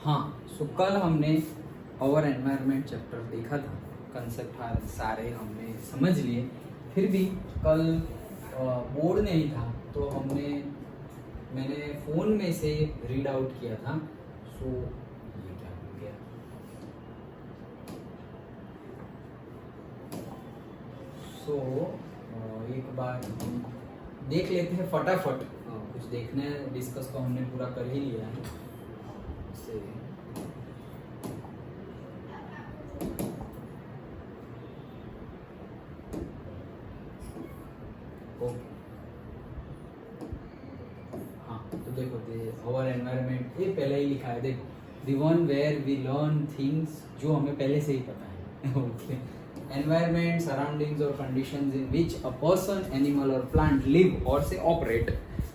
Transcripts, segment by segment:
हाँ, सो कल हमने आवर एनवायरनमेंट चैप्टर देखा था, कंसेप्ट सारे हमने समझ लिए। फिर भी कल बोर्ड नहीं था तो मैंने फ़ोन में से रीड आउट किया था। सो ये क्या हो गया? सो एक बार हम देख लेते हैं फटाफट। कुछ देखना है, डिस्कस तो हमने पूरा कर ही लिया है से ओके। हाँ, तो देखो आवर एनवायरनमेंट ये पहले ही लिखा है, देखो the one where we learn things, जो हमें पहले से ही पता है। ओके, एनवायरनमेंट सराउंडिंग्स और conditions in which a person, animal और प्लांट लिव और से operate.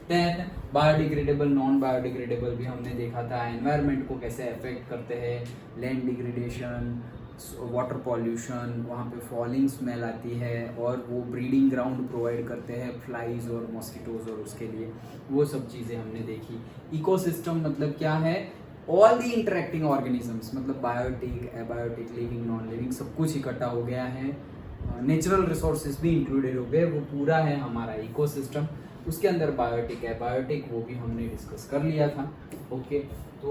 Then biodegradable, non biodegradable भी हमने देखा था, एनवायरनमेंट को कैसे अफेक्ट करते हैं, लैंड डिग्रेडेशन, वाटर पॉल्यूशन, वहाँ पे फॉलिंग स्मेल आती है, और वो ब्रीडिंग ग्राउंड प्रोवाइड करते हैं फ्लाइज और मॉस्किटोज, और उसके लिए वो सब चीज़ें हमने देखी। इकोसिस्टम मतलब क्या है? ऑल दी इंटरेक्टिंग ऑर्गेनिजम्स, मतलब biotic, abiotic, living, non living, सब कुछ इकट्ठा हो गया है। नेचुरल रिसोर्सेज भी इंक्लूडेड हो गए, वो पूरा है हमारा इकोसिस्टम। उसके अंदर बायोटिक, एबायोटिक, वो भी हमने डिस्कस कर लिया था। ओके, तो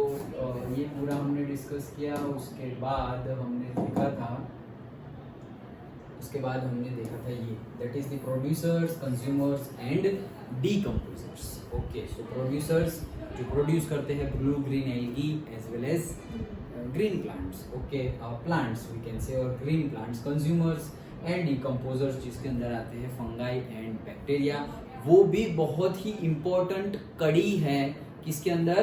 ये पूरा हमने डिस्कस किया। उसके बाद हमने देखा था ये, that is the producers, consumers and decomposers. Okay, so producers जो प्रोड्यूस करते हैं blue green algae as well as green plants. Okay, plants we can say, और green plants. Consumers and decomposers जिसके अंदर आते हैं फंगाई एंड बैक्टीरिया, वो भी बहुत ही इम्पोर्टेंट कड़ी है। किसके अंदर?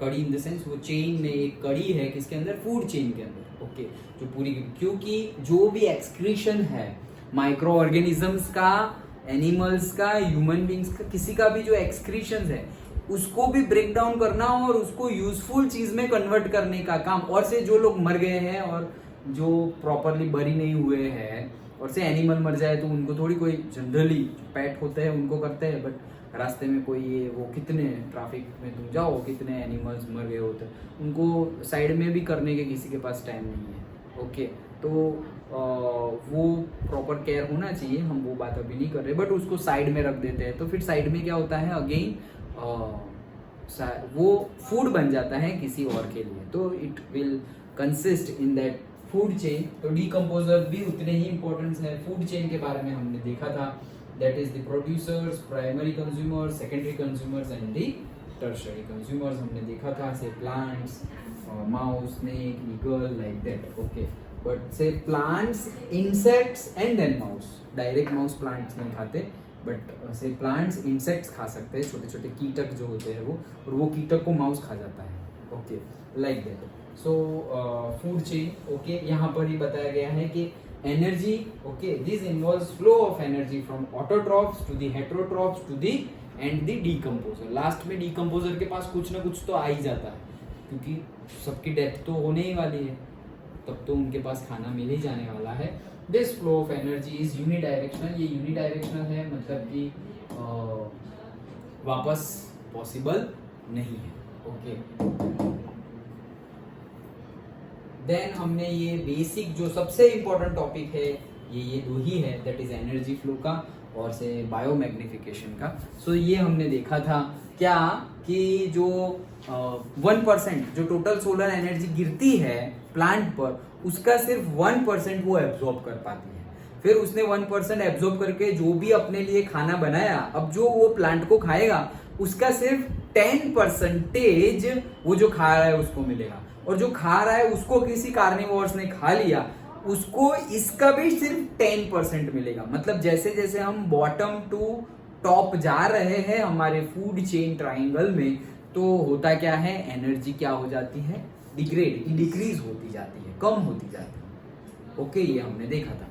कड़ी इन द सेंस वो चेन में एक कड़ी है, किसके अंदर? फूड चेन के अंदर। ओके, जो पूरी, क्योंकि जो भी एक्सक्रीशन है माइक्रो ऑर्गेनिजम्स का, एनिमल्स का, ह्यूमन बींग्स का, किसी का भी जो एक्सक्रीशन है उसको भी ब्रेक डाउन करना और उसको यूजफुल चीज में कन्वर्ट करने का काम, और से जो लोग मर गए हैं और जो प्रॉपरली बरी नहीं हुए हैं, और से एनिमल मर जाए तो उनको थोड़ी कोई, जनरली पेट होते हैं उनको करते हैं, बट रास्ते में कोई ये वो कितने ट्रैफिक में तुम जाओ, कितने एनिमल्स मर गए होते हैं, उनको साइड में भी करने के किसी के पास टाइम नहीं है। ओके, तो वो प्रॉपर केयर होना चाहिए, हम वो बात अभी नहीं कर रहे, बट उसको साइड में रख देते हैं। तो फिर साइड में क्या होता है? अगेन वो फूड बन जाता है किसी और के लिए, तो it will consist in that food chain. तो डीकम्पोजर भी उतने ही इंपॉर्टेंस है। फूड चेन के बारे में हमने देखा था, that is the producers, primary consumers, secondary consumers and the tertiary consumers हमने देखा था। Say plants, mouse, snake, eagle, like that. Okay, but say plants, insects and then mouse. Direct mouse plants नहीं खाते, बट से प्लांट्स इंसेक्ट्स खा सकते हैं, छोटे छोटे कीटक जो होते हैं वो, और वो कीटक को माउस खा जाता है। Okay, like that. So food chain. Okay, यहाँ पर ही बताया गया है कि energy, okay, this involves flow of energy from autotrophs to the heterotrophs to the end the decomposer. Last में डीकम्पोजर के पास कुछ ना कुछ तो आ ही जाता है, क्योंकि सबकी डेथ तो होने ही वाली है, तब तो उनके पास खाना मिल ही जाने वाला है। This flow of energy is unidirectional. ये यूनिडायरेक्शनल है, मतलब कि वापस पॉसिबल नहीं है। ओके, देन हमने ये बेसिक जो सबसे इंपॉर्टेंट टॉपिक है, ये दो ही है, दैट इज एनर्जी फ्लो का और से बायोमैग्निफिकेशन का। सो ये हमने देखा था क्या कि जो 1% जो टोटल सोलर एनर्जी गिरती है प्लांट पर, उसका सिर्फ 1% वो एब्जॉर्ब कर पाती है। फिर उसने 1% एब्जॉर्ब करके जो भी अपने लिए खाना बनाया, अब जो वो प्लांट को खाएगा उसका सिर्फ 10% वो जो खा रहा है उसको मिलेगा, और जो खा रहा है उसको किसी कार्निवोर्स ने खा लिया, उसको इसका भी सिर्फ 10% मिलेगा। मतलब जैसे जैसे हम बॉटम टू टॉप जा रहे हैं हमारे फूड चेन ट्राइंगल में, तो होता क्या है? एनर्जी क्या हो जाती है? डिग्रेड, डिक्रीज होती जाती है, कम होती जाती है। ओके, ये हमने देखा था।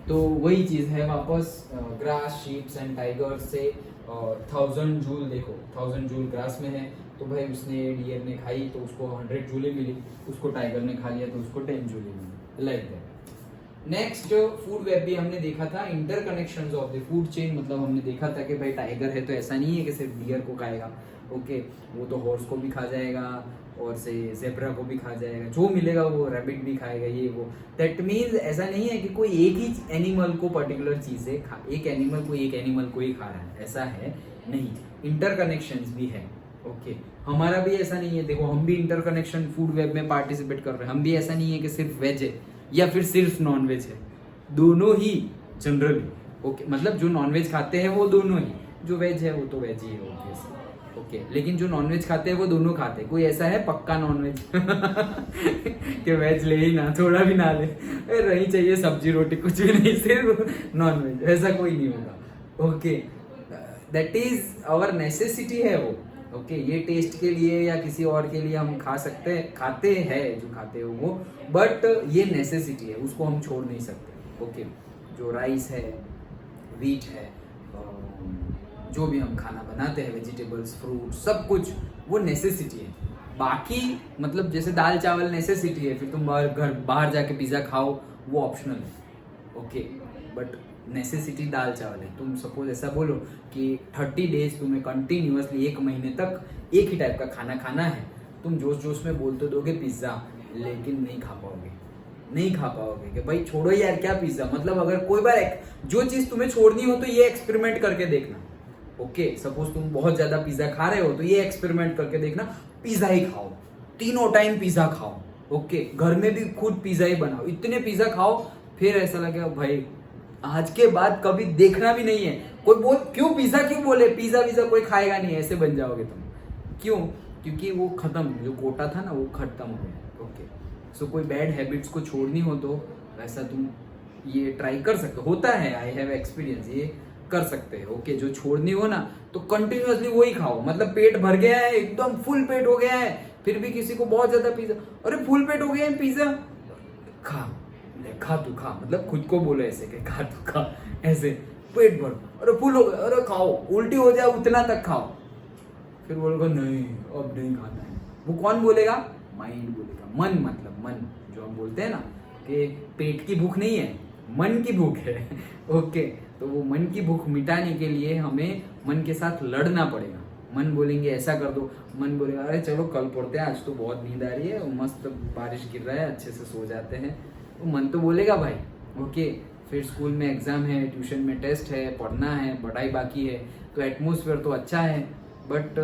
तो वही चीज है वापस, ग्रास, शीप्स एंड टाइगर्स से 1000 जूल, देखो 1000 जूल ग्रास में है, तो भाई उसने, डियर ने खाई तो उसको 100 जूले मिली, उसको टाइगर ने खा लिया तो उसको 10 जूले मिली, like that. Next food web भी हमने देखा था, interconnections of the food chain. मतलब हमने देखा था कि भाई टाइगर है तो ऐसा नहीं है कि सिर्फ डियर को खाएगा, ओके, वो तो हॉर्स को भी खा जाएगा और से जेब्रा को भी खा जाएगा, जो मिलेगा वो रैबिट भी खाएगा, ये वो। दैट मीन्स ऐसा नहीं है कि कोई एक ही एनिमल को पर्टिकुलर चीजें एक एनिमल को ही खा रहा है, ऐसा है नहीं। इंटरकनेक्शंस भी है। ओके, हमारा भी ऐसा नहीं है, देखो हम भी इंटरकनेक्शन फूड वेब में पार्टिसिपेट कर रहे हैं, हम भी ऐसा नहीं है कि सिर्फ वेज है या फिर सिर्फ नॉन वेज है, दोनों ही जनरली। ओके, मतलब जो नॉन वेज खाते हैं वो दोनों ही, जो वेज है वो तो वेज ही है ऑब्वियसली। ओके, लेकिन जो नॉन वेज खाते हैं वो दोनों खाते हैं। कोई ऐसा है पक्का नॉन वेज कि वेज ले ही ना, थोड़ा भी ना ले, रही चाहिए सब्जी रोटी कुछ भी नहीं, सिर्फ नॉन वेज, ऐसा कोई नहीं होगा। Okay, that is our necessity है वो। ओके, ये टेस्ट के लिए या किसी और के लिए हम खाते हैं जो खाते हो वो, बट ये नेसेसिटी है, उसको हम छोड़ नहीं सकते। ओके, जो राइस है, व्हीट है, जो भी हम खाना बनाते हैं, वेजिटेबल्स, फ्रूट, सब कुछ वो नेसेसिटी है। बाकी मतलब जैसे दाल चावल नेसेसिटी है, फिर तुम बाहर जाके पिज्जा खाओ वो ऑप्शनल है। ओके, बट नेसेसिटी दाल चावल है। तुम सपोज ऐसा बोलो कि 30 डेज तुम्हें कंटिन्यूअसली 1 महीने तक एक ही टाइप का खाना खाना है, तुम जोश जोश में बोल तो दोगे पिज्जा, लेकिन नहीं खा पाओगे कि भाई छोड़ो यार क्या पिज्जा। मतलब अगर कोई बार जो चीज तुम्हें छोड़नी हो तो ये एक्सपेरिमेंट करके देखना। ओके, सपोज तुम बहुत ज्यादा पिज्जा खा रहे हो तो ये एक्सपेरिमेंट करके देखना, पिज्जा ही खाओ, तीनों टाइम पिज्जा खाओ। ओके, घर में भी खुद पिज्जा ही बनाओ, इतने पिज्जा खाओ, फिर ऐसा लगेगा भाई आज के बाद कभी देखना भी नहीं है। कोई बोल क्यों पिज्जा क्यों बोले, पिज्जा विज्जा कोई खाएगा नहीं, ऐसे बन जाओगे तुम। क्यों? क्योंकि वो खत्म, जो कोटा था ना वो खत्म हो गया। ओके, सो कोई बैड हैबिट्स को छोड़नी हो तो वैसा तुम ये ट्राई कर सकते हो। होता है, आई हैव एक्सपीरियंस, ये कर सकते हैं। ओके, जो छोड़नी हो ना तो कंटिन्यूअसली वही खाओ। मतलब पेट भर गया है, एकदम फुल पेट हो गया है, फिर भी किसी को बहुत ज्यादा पिज्जा, अरे फुल पेट हो गया है पिज्जा, खा तू खा, मतलब खुद को बोलो ऐसे कि खा तू खा, ऐसे पेट भर, अरे फुल हो गया, अरे खाओ, उल्टी हो जाए उतना तक खाओ, फिर बोलोगे नहीं अब नहीं खाना है। वो कौन बोलेगा? माइंड बोलेगा, मन, मतलब मन, जो हम बोलते हैं ना कि पेट की भूख नहीं है, मन की भूख है। ओके, तो वो मन की भूख मिटाने के लिए हमें मन के साथ लड़ना पड़ेगा। मन बोलेंगे ऐसा कर दो, मन बोलेगा अरे चलो कल पढ़ते हैं, आज तो बहुत नींद आ रही है, मस्त बारिश गिर रहा है, अच्छे से सो जाते हैं। वो मन तो बोलेगा भाई। ओके, फिर स्कूल में एग्जाम है, ट्यूशन में टेस्ट है, पढ़ना है, पढ़ाई बाकी है, तो एटमोसफेयर तो अच्छा है, बट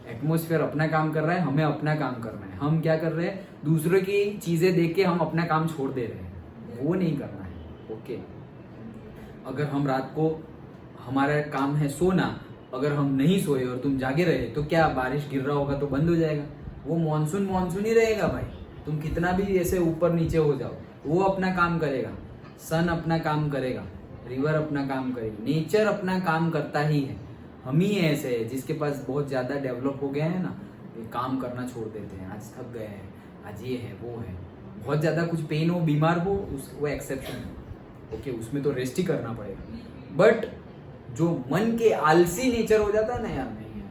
एटमोसफेयर अपना काम कर रहा है, हमें अपना काम करना है। हम क्या कर रहे हैं? दूसरों की चीजें देख के हम अपना काम छोड़ दे रहे हैं, वो नहीं करना है। ओके, अगर हम रात को, हमारा काम है सोना, अगर हम नहीं सोए और तुम जागे रहे तो क्या बारिश गिर रहा होगा तो बंद हो जाएगा? वो मॉनसून ही रहेगा भाई। तुम कितना भी ऐसे ऊपर नीचे हो जाओ, वो अपना काम करेगा, सन अपना काम करेगा, रिवर अपना काम करेगी, नेचर अपना काम करता ही है। हम ही ऐसे है जिसके पास बहुत ज्यादा डेवलप हो गया है ना, ये काम करना छोड़ देते हैं, आज थक गए हैं, आज ये है वो है, बहुत ज्यादा कुछ पेन हो, बीमार हो, वो एक्सेप्शन है। ओके, उसमें तो रेस्ट ही करना पड़ेगा। बट जो मन के आलसी नेचर हो जाता है ना यार, नहीं,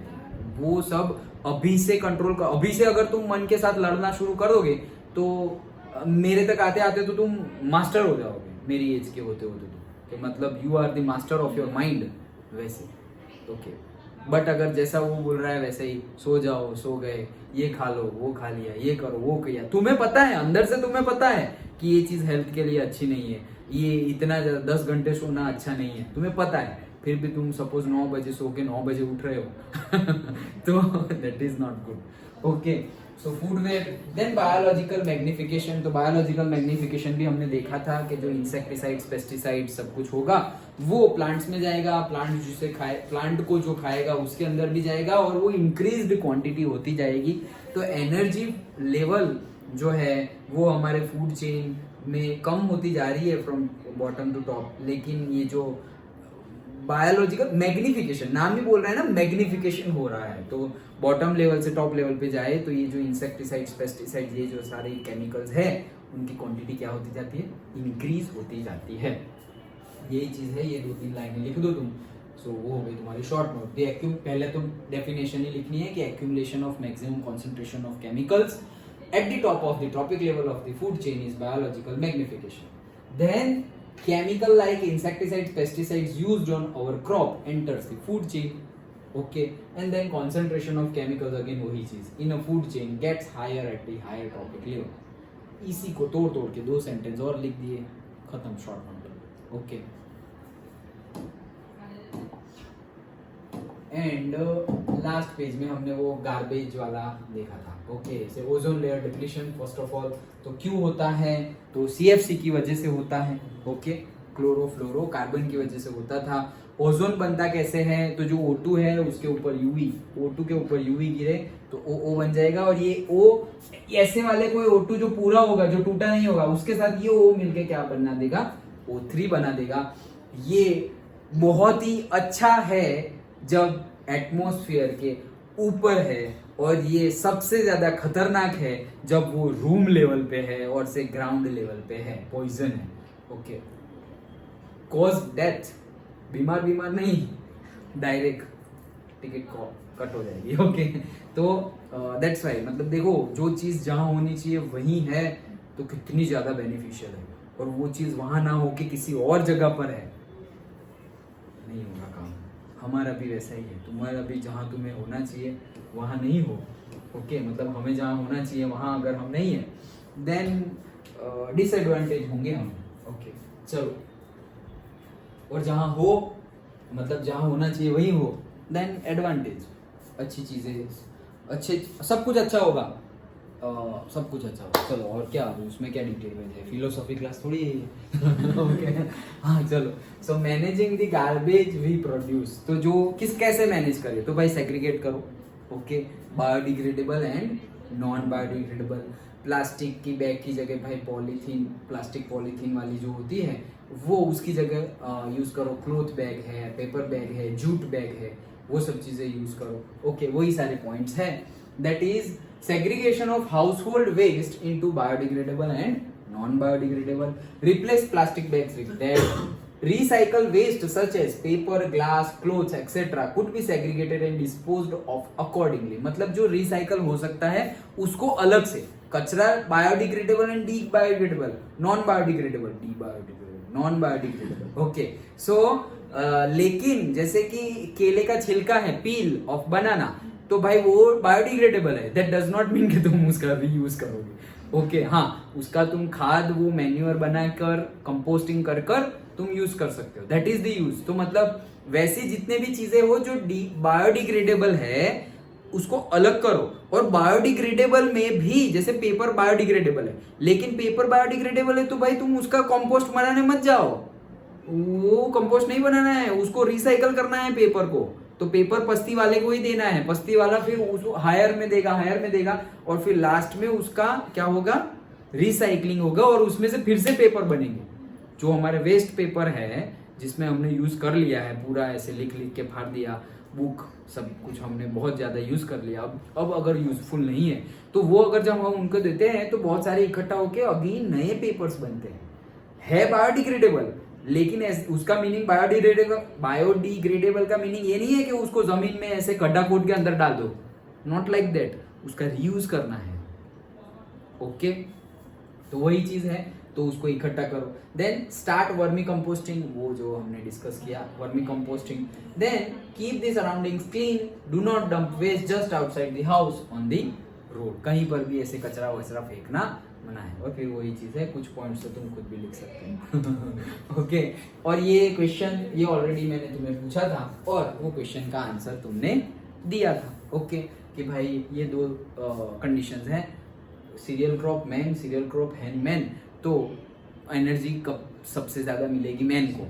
वो सब अभी से कंट्रोल कर। अभी से अगर तुम मन के साथ लड़ना शुरू कर दोगे तो मेरे तक आते आते तो तुम मास्टर हो जाओगे, मेरी एज के होते होते तो मतलब you are the master of your mind वैसे। ओके, बट अगर जैसा वो बोल रहा है वैसे ही सो जाओ, सो गए, ये खा लो, वो खा लिया, ये करो, वो किया, तुम्हें पता है, अंदर से तुम्हें पता है कि ये चीज हेल्थ के लिए अच्छी नहीं है, ये इतना 10 घंटे सोना अच्छा नहीं है, तुम्हें पता है, फिर भी तुम सपोज 9 बजे सो के 9 बजे उठ रहे हो तो that is not good. Okay, so food web, then biological magnification. तो बायोलॉजिकल मैग्निफिकेशन भी हमने देखा था कि जो इंसेक्टिसाइड्स, पेस्टिसाइड्स सब कुछ होगा वो प्लांट्स में जाएगा, प्लांट जिसे खाए, प्लांट को जो खाएगा उसके अंदर भी जाएगा और वो इंक्रीज्ड क्वांटिटी होती जाएगी। तो एनर्जी लेवल जो है वो हमारे फूड चेन में कम होती जा रही है फ्रॉम बॉटम टू टॉप। लेकिन ये जो बायोलॉजिकल मैग्निफिकेशन, नाम ही बोल रहा है ना, मैग्निफिकेशन हो रहा है, तो बॉटम लेवल से टॉप लेवल पे जाए तो ये जो इंसेक्टिसाइड्स, पेस्टिसाइड्स, ये जो सारे केमिकल्स है उनकी क्वांटिटी क्या होती जाती है? इंक्रीज होती जाती है। यही चीज है, ये 2-3 लाइनें लिख दो तुम, सो वो हो गई तुम्हारी शॉर्ट नोट। पहले तो डेफिनेशन ही लिखनी है कि accumulation of maximum concentration of chemicals at the top of the trophic level of the food chain is biological magnification. Then chemical like insecticides, pesticides used on our crop enters the food chain. Okay and then concentration of chemicals again वही चीज in a food chain gets higher at the higher topic level. इसी को तोड़ तोड़ के 2 sentence और लिख दिए, खत्म, short note. Okay and last page में हमने वो गार्बेज वाला देखा था। ओके से ozone layer depletion first of all तो क्यों होता है, तो सीएफसी की वजह से होता है। ओके क्लोरोफ्लोरो कार्बन की वजह से होता था। ओजोन बनता कैसे है, तो जो O2 है उसके ऊपर यूवी, O2 के ऊपर यूवी गिरे तो OO बन जाएगा, और ये O ऐसे वाले कोई O2 जो पूरा होगा, जो टूटा नहीं होगा, उसके साथ ये O मिलके क्या बना देगा, O3 बना देगा। ये बहुत ही अच्छा है जब एटमॉस्फेयर के ऊपर है, और ये सबसे ज्यादा खतरनाक है जब वो रूम लेवल पे है और से ग्राउंड लेवल पे है, पॉइजन है। ओके कॉज डेथ, बीमार नहीं, डायरेक्ट टिकट कट हो जाएगी। ओके तो दैट्स वाई, मतलब देखो जो चीज जहां होनी चाहिए वहीं है तो कितनी ज्यादा बेनिफिशियल है, और वो चीज वहां ना हो कि किसी और जगह पर है, नहीं होगा काम। हमारा भी वैसा ही है, तुम्हारा भी जहां तुम्हें होना चाहिए वहां नहीं हो। ओके मतलब हमें जहां होना चाहिए वहां अगर हम नहीं है देन डिसएडवांटेज होंगे हम। ओके चलो, और जहां हो मतलब जहां होना चाहिए वही हो देन एडवांटेज, अच्छी चीजें, अच्छे सब कुछ अच्छा होगा, सब कुछ अच्छा होगा। चलो और क्या, उसमें क्या डिटेल में है, फिलोसॉफी क्लास थोड़ी है। ओके हाँ चलो, so managing the garbage we produce, तो जो कैसे मैनेज करे, तो भाई सेग्रीगेट करो। Okay biodegradable and non biodegradable, plastic की बैग की जगह भाई पॉलीथीन, प्लास्टिक पॉलीथीन वाली जो होती है वो उसकी जगह यूज करो, क्लोथ बैग है, पेपर बैग है, जूट बैग है, वो सब चीजें यूज करो। ओके वही सारे पॉइंट्स हैं, that is segregation of household waste into biodegradable and non-biodegradable, replace plastic bags with that, recycle waste such as paper, glass, clothes etc could be segregated and disposed of accordingly, मतलब जो recycle हो सकता है उसको अलग से, कचरा biodegradable and debiodegradable, non-biodegradable, debiodegradable, non-biodegradable। Okay so लेकिन जैसे कि केले का छिलका है, पील ऑफ बनाना, तो भाई वो बायोडिग्रेडेबल है, दैट डज नॉट मीन कि तुम उसका रीयूज करोगे। ओके हाँ उसका तुम खाद, वो मैन्यूअर बनाकर कंपोस्टिंग कर कर तुम यूज कर सकते हो, दैट इज द यूज। तो मतलब वैसी जितने भी चीजें हो जो बायोडिग्रेडेबल है उसको अलग करो, और बायोडिग्रेडेबल में भी जैसे पेपर बायोडिग्रेडेबल है, लेकिन पेपर बायोडिग्रेडेबल है तो भाई तुम उसका कंपोस्ट बनाने मत जाओ, वो कंपोस्ट नहीं बनाना है, उसको रिसाइकल करना है पेपर को, तो पेपर पस्ती वाले को ही देना है, पस्ती वाला फिर उसको हायर में देगा, और फिर लास्ट में उसका क्या होगा, रिसाइकलिंग होगा, और उसमें से फिर से पेपर बनेंगे। जो हमारे वेस्ट पेपर है जिसमें हमने यूज कर लिया है पूरा, ऐसे लिख के फाड़ दिया, बुक सब कुछ हमने बहुत ज्यादा यूज कर लिया, अब अगर यूजफुल नहीं है तो वो अगर जब हम उनको देते हैं तो बहुत सारे इकट्ठा होके अगेन नए पेपर्स बनते हैं, है बायोडिग्रेडेबल, लेकिन उसका मीनिंग बायोडिग्रेडेबल का मीनिंग ये नहीं है कि उसको जमीन में ऐसे गड्ढा खोद के अंदर डाल दो, नॉट लाइक दैट, उसका रीयूज करना है। ओके तो वही चीज है, तो उसको इकट्ठा करो, देन स्टार्ट वर्मी कंपोस्टिंग, वो जो हमने डिस्कस किया vermicomposting, then keep the surroundings clean, do not dump waste just outside the house on the road, कहीं पर भी ऐसे कचरा वचरा फेंकना मना है। और फिर वही चीज है, कुछ पॉइंट्स तो तुम खुद भी लिख सकते हो। ओके और ये क्वेश्चन ये ऑलरेडी मैंने तुम्हें पूछा था, और वो क्वेश्चन का आंसर तुमने दिया था। ओके कि भाई ये दो कंडीशंस हैं, cereal crop man, cereal crop hen man, तो एनर्जी कब सबसे ज्यादा मिलेगी मैन को,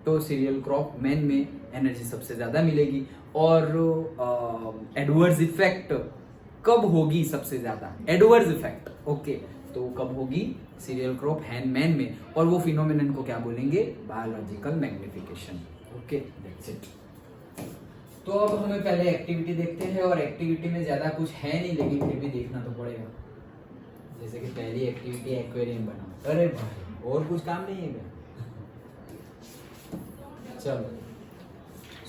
तो सीरियल क्रॉप मैन में एनर्जी सबसे ज्यादा मिलेगी, और एडवर्स इफेक्ट कब होगी सबसे ज्यादा, एडवर्स इफेक्ट। ओके तो कब होगी, सीरियल क्रॉप हैन मैन में, और वो फिनोमेनन को क्या बोलेंगे, biological magnification. Okay that's it. तो अब हमें पहले एक्टिविटी देखते हैं, और एक्टिविटी में ज्यादा कुछ है नहीं, लेकिन फिर भी देखना तो पड़ेगा। जैसे कि पहली एक्टिविटी एक्वेरियम बनाओ, अरे भाई और कुछ काम नहीं है क्या? चलो,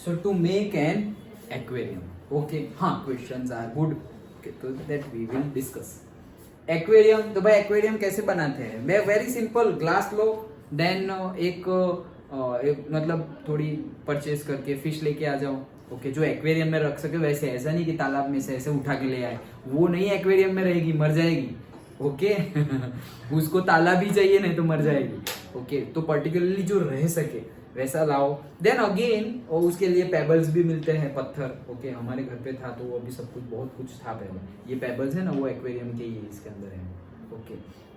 so to make an aquarium, okay हाँ क्वेश्चंस आर गुड, तो that we will discuss. Aquarium, तो भाई एक्वेरियम कैसे बनाते हैं, मैं वेरी सिंपल, ग्लास लो, देन एक मतलब थोड़ी परचेज करके फिश लेके आ जाओ, ओके, जो एक्वेरियम में रख सके वैसे, ऐसा नहीं कि तालाब में से ऐसे उठा के ले आए, वो नहीं एक्वेरियम में रहेगी, मर जाएगी। ओके उसको तालाब ही चाहिए, नहीं तो मर जाएगी। ओके, तो पर्टिकुलरली जो रह सके वैसा लाओ। देन अगेन और उसके लिए पेबल्स भी मिलते हैं, पत्थर। ओके, हमारे घर पे था तो अभी सब कुछ बहुत कुछ था पेबल। ये पेबल्स है ना, वो एक्वेरियम के ये इसके अंदर है। ओके,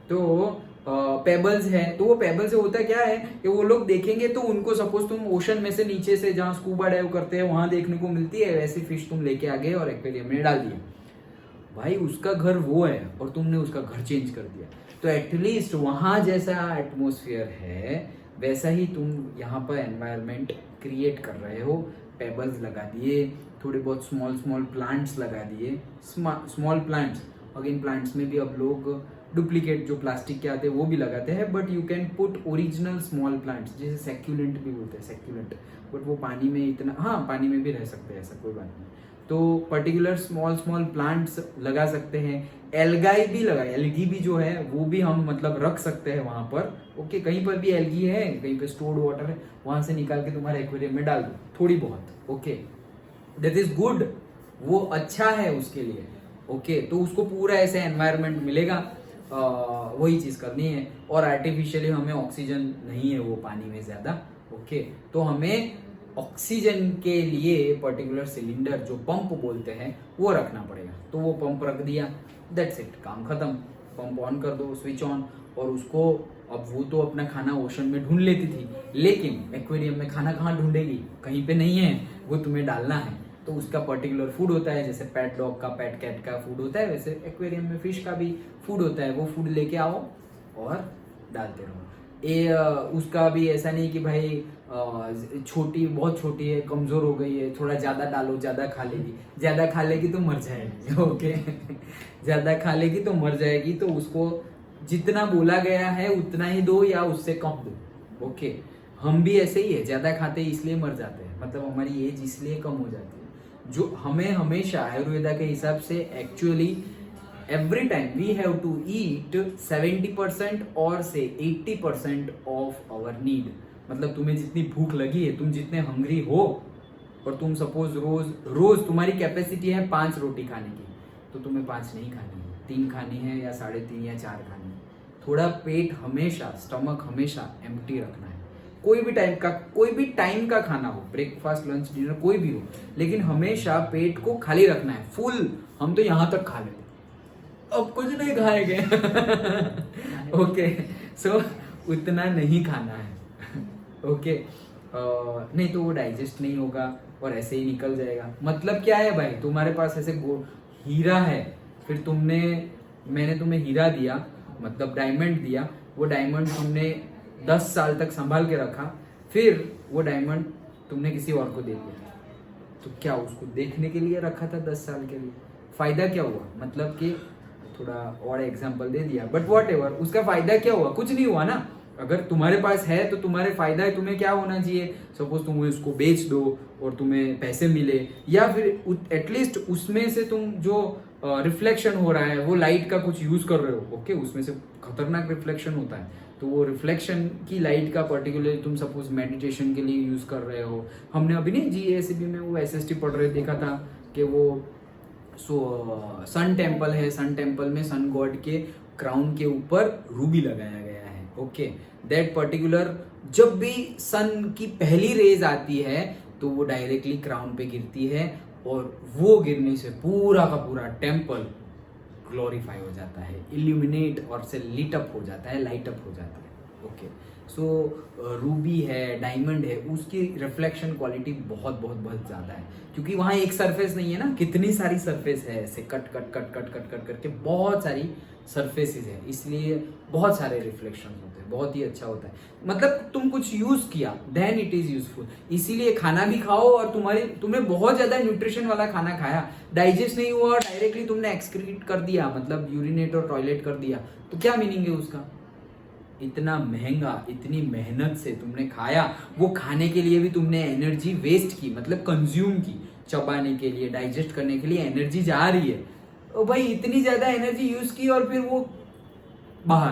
तो पेबल्स है, तो वो पेबल से होता क्या है कि वो लोग देखेंगे तो उनको सपोज तुम ओशन में से नीचे से जहाँ स्कूबा डाइव करते हैं वहां देखने को मिलती है, वैसी फिश तुम लेके आ गए और एक्वेरियम में डाल दिए। भाई उसका घर वो है और तुमने उसका घर चेंज कर दिया, तो एटलीस्ट वहां जैसा एटमोसफियर है वैसा ही तुम यहाँ पर एनवायरनमेंट क्रिएट कर रहे हो। पेबल्स लगा दिए, थोड़े बहुत स्मॉल स्मॉल प्लांट्स लगा दिए, स्मॉल प्लांट्स। अगेन प्लांट्स में भी अब लोग डुप्लीकेट जो प्लास्टिक के आते हैं वो भी लगाते हैं, but you can put original small plants, जैसे सेक्यूलेंट भी बोलते हैं, सेक्यूलेंट। बट वो पानी में इतना, हाँ पानी में भी रह सकते हैं, ऐसा कोई बात नहीं। तो पर्टिकुलर स्मॉल स्मॉल प्लांट्स लगा सकते हैं। एल्गाई भी लगा, एल्गी भी जो है वो भी हम मतलब रख सकते हैं वहां पर। ओके, कहीं पर भी एल्गी है, कहीं पे स्टोर्ड वाटर है, वहां से निकाल के तुम्हारे एक्वेरियम में डाल दो थोड़ी बहुत। ओके, दैट इज गुड, वो अच्छा है उसके लिए। ओके, तो उसको पूरा ऐसे एनवायरनमेंट मिलेगा, वही चीज करनी है। और आर्टिफिशियली हमें ऑक्सीजन नहीं है वो पानी में ज्यादा। ओके, तो हमें ऑक्सीजन के लिए पर्टिकुलर सिलेंडर जो पंप बोलते हैं वो रखना पड़ेगा। तो वो पंप रख दिया, दैट्स इट, काम खत्म। पंप ऑन कर दो, स्विच ऑन, और उसको, अब वो तो अपना खाना ओशन में ढूंढ लेती थी, लेकिन एक्वेरियम में खाना कहाँ ढूंढेगी, कहीं पे नहीं है, वो तुम्हें डालना है। तो उसका पर्टिकुलर फूड होता है, जैसे पेट डॉग का, पेट कैट का फूड होता है, वैसे एक्वेरियम में फिश का भी फूड होता है। वो फूड लेके आओ और डालते रहो। उसका भी ऐसा नहीं कि भाई छोटी, बहुत छोटी है, कमजोर हो गई है, थोड़ा ज्यादा डालो, ज्यादा खा लेगी, ज्यादा खा लेगी तो मर जाएगी। ओके ज्यादा खा लेगी तो मर जाएगी, तो उसको जितना बोला गया है उतना ही दो या उससे कम दो। ओके, हम भी ऐसे ही है, ज्यादा खाते हैं इसलिए मर जाते हैं, मतलब हमारी एज इसलिए कम हो जाती है। जो हमें हमेशा आयुर्वेदा के हिसाब से actually every time we have to eat 70% और से 80% of our need। मतलब तुम्हें जितनी भूख लगी है, तुम जितने हंग्री हो, और तुम सपोज रोज तुम्हारी कैपेसिटी है 5 रोटी खाने की, तो तुम्हें 5 नहीं खानी है, 3 खानी है या 3.5 या 4 खानी है। थोड़ा पेट हमेशा, स्टमक हमेशा एम्प्टी रखना है। कोई भी टाइम का खाना हो, ब्रेकफास्ट लंच डिनर कोई भी हो, लेकिन हमेशा पेट को खाली रखना है, फुल। हम तो यहाँ तक खा लेते, अब कुछ नहीं खाएंगे। ओके, सो उतना नहीं खाना है। ओके, नहीं तो वो डाइजेस्ट नहीं होगा और ऐसे ही निकल जाएगा। मतलब क्या है भाई, तुम्हारे पास ऐसे हीरा है, फिर मैंने तुम्हें हीरा दिया, मतलब डायमंड दिया, वो डायमंड तुमने 10 साल तक संभाल के रखा, फिर वो डायमंड तुमने किसी और को दे दिया, तो क्या उसको देखने के लिए रखा था 10 साल के लिए? फायदा क्या हुआ? मतलब कि थोड़ा और एग्जांपल दे दिया, बट व्हाटएवर, उसका फायदा क्या हुआ? कुछ नहीं हुआ ना। अगर तुम्हारे पास है तो तुम्हारे फायदा है, तुम्हें क्या होना चाहिए? सपोज तुम उसको बेच दो और तुम्हें पैसे मिले, या फिर एटलीस्ट उसमें से तुम जो रिफ्लेक्शन हो रहा है वो लाइट का कुछ यूज कर रहे हो। ओके, उसमें से खतरनाक रिफ्लेक्शन होता है, तो वो रिफ्लेक्शन की लाइट का पर्टिकुलरली तुम सपोज मेडिटेशन के लिए यूज कर रहे हो। हमने अभी नहीं जीएसबी में वो एसएसटी पढ़ रहे देखा था कि वो सन टेम्पल है, सन टेम्पल में सन गॉड के क्राउन के ऊपर रूबी लगाया गया है। ओके, दैट पर्टिकुलर, जब भी सन की पहली रेज आती है तो वो डायरेक्टली क्राउन पे गिरती है, और वो गिरने से पूरा का पूरा टेम्पल ग्लोरीफाई हो जाता है, इल्यूमिनेट और से लिट अप हो जाता है, लाइट अप हो जाता है। ओके, सो रूबी है, डायमंड है, उसकी रिफ्लेक्शन क्वालिटी बहुत बहुत बहुत ज्यादा है, क्योंकि वहां एक सरफेस नहीं है ना, कितनी सारी सरफेस है, ऐसे cut cut cut cut cut cut करके बहुत सारी सरफेसेस है, इसलिए बहुत सारे रिफ्लेक्शन होते हैं, बहुत ही अच्छा होता है। मतलब तुम कुछ यूज किया, देन इट इज यूजफुल। इसीलिए खाना भी खाओ, और तुमने बहुत ज्यादा न्यूट्रिशन वाला खाना खाया, डाइजेस्ट नहीं हुआ और डायरेक्टली तुमने एक्सक्रीट कर दिया, मतलब यूरिनेट और टॉयलेट कर दिया, तो क्या मीनिंग है उसका? इतना महंगा, इतनी मेहनत से तुमने खाया, वो खाने के लिए भी तुमने एनर्जी वेस्ट की, मतलब कंज्यूम की, चबाने के लिए, डाइजेस्ट करने के लिए एनर्जी जा रही है, तो भाई इतनी ज्यादा एनर्जी यूज की और फिर वो बाहर,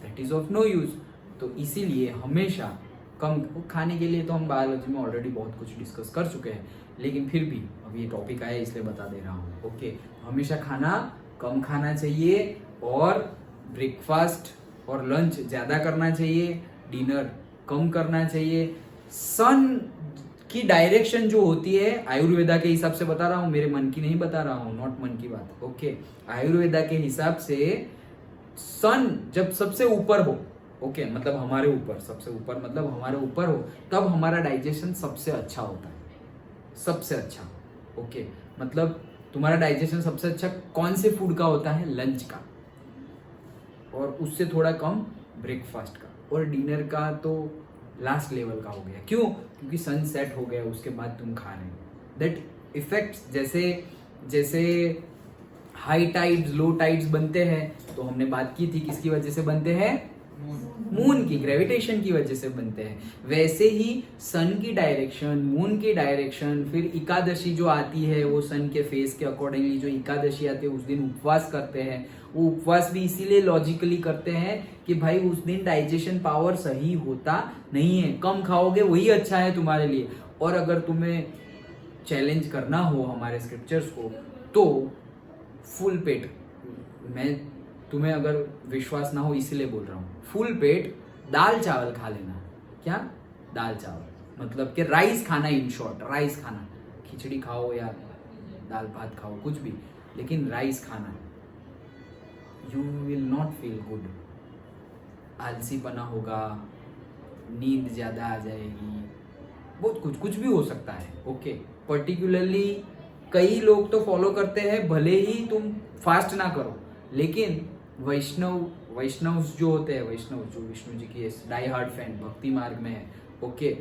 that is of no use. तो इसीलिए हमेशा कम खाने के लिए तो हम बायोलॉजी में ऑलरेडी बहुत कुछ डिस्कस कर चुके हैं, लेकिन फिर भी अब ये टॉपिक आया इसलिए बता दे रहा हूँ। ओके, हमेशा खाना कम खाना चाहिए और ब्रेकफास्ट और लंच ज़्यादा करना चाहिए, डिनर कम करना चाहिए। सन की डायरेक्शन जो होती है, आयुर्वेदा के हिसाब से बता रहा हूँ, मेरे मन की नहीं बता रहा हूँ, नॉट मन की बात। ओके, आयुर्वेदा के हिसाब से सन जब सबसे ऊपर हो, ओके मतलब हमारे ऊपर, सबसे ऊपर मतलब हमारे ऊपर हो, तब हमारा डाइजेशन सबसे अच्छा होता है, सबसे अच्छा। ओके, मतलब तुम्हारा डाइजेशन सबसे अच्छा कौन से फूड का होता है? लंच का, और उससे थोड़ा कम ब्रेकफास्ट का, और डिनर का तो लास्ट लेवल का हो गया। क्यों? क्योंकि सन सेट हो गया, उसके बाद तुम खा रहे हो। दैट इफेक्ट्स, जैसे हाई टाइड्स लो टाइड्स बनते हैं, तो हमने बात की थी किसकी वजह से बनते हैं? मून की ग्रेविटेशन की वजह से बनते हैं। वैसे ही सन की डायरेक्शन, मून की डायरेक्शन, फिर एकादशी जो आती है वो सन के फेस के अकॉर्डिंगली, जो एकादशी आती है उस दिन उपवास करते हैं। वो उपवास भी इसीलिए लॉजिकली करते हैं कि भाई उस दिन डाइजेशन पावर सही होता नहीं है, कम खाओगे वही अच्छा है तुम्हारे लिए। और अगर तुम्हें चैलेंज करना हो हमारे स्क्रिप्चर्स को, तो फुल पेट, मैं तुम्हें अगर विश्वास ना हो इसीलिए बोल रहा हूँ, फुल पेट दाल चावल खा लेना। क्या? दाल चावल मतलब कि राइस खाना, इन शॉर्ट राइस खाना। खिचड़ी खाओ या दाल भात खाओ, कुछ भी, लेकिन राइस खाना। You will not feel good, आलसीपना होगा, नींद ज्यादा आ जाएगी, बहुत कुछ भी हो सकता है। ओके, पर्टिकुलरली कई लोग तो फॉलो करते हैं, भले ही तुम फास्ट ना करो, लेकिन वैष्णव जो होते हैं, वैष्णव जो विष्णु जी की डाई हार्ड फैन भक्ति मार्ग में है, ओके,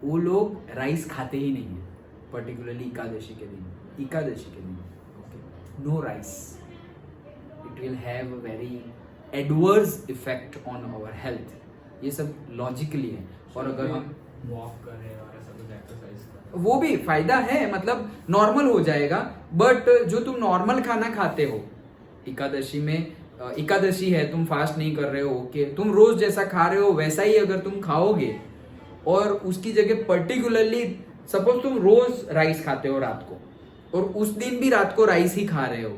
वो लोग राइस खाते ही नहीं है, पर्टिकुलरली एकादशी के दिन। Okay, no rice, it will have a very adverse effect on our health. ये सब लॉजिकली है। और अगर हम वॉक करें और ऐसा कुछ एक्सरसाइज करें, वो भी फायदा है, मतलब नॉर्मल हो जाएगा। बट जो तुम नॉर्मल खाना खाते हो एकादशी में, एकादशी है, तुम फास्ट नहीं कर रहे हो, ओके, तुम रोज जैसा खा रहे हो वैसा ही अगर तुम खाओगे, और उसकी जगह पर्टिकुलरली सपोज तुम रोज राइस खाते हो रात को, और उस दिन भी रात को राइस ही खा रहे हो,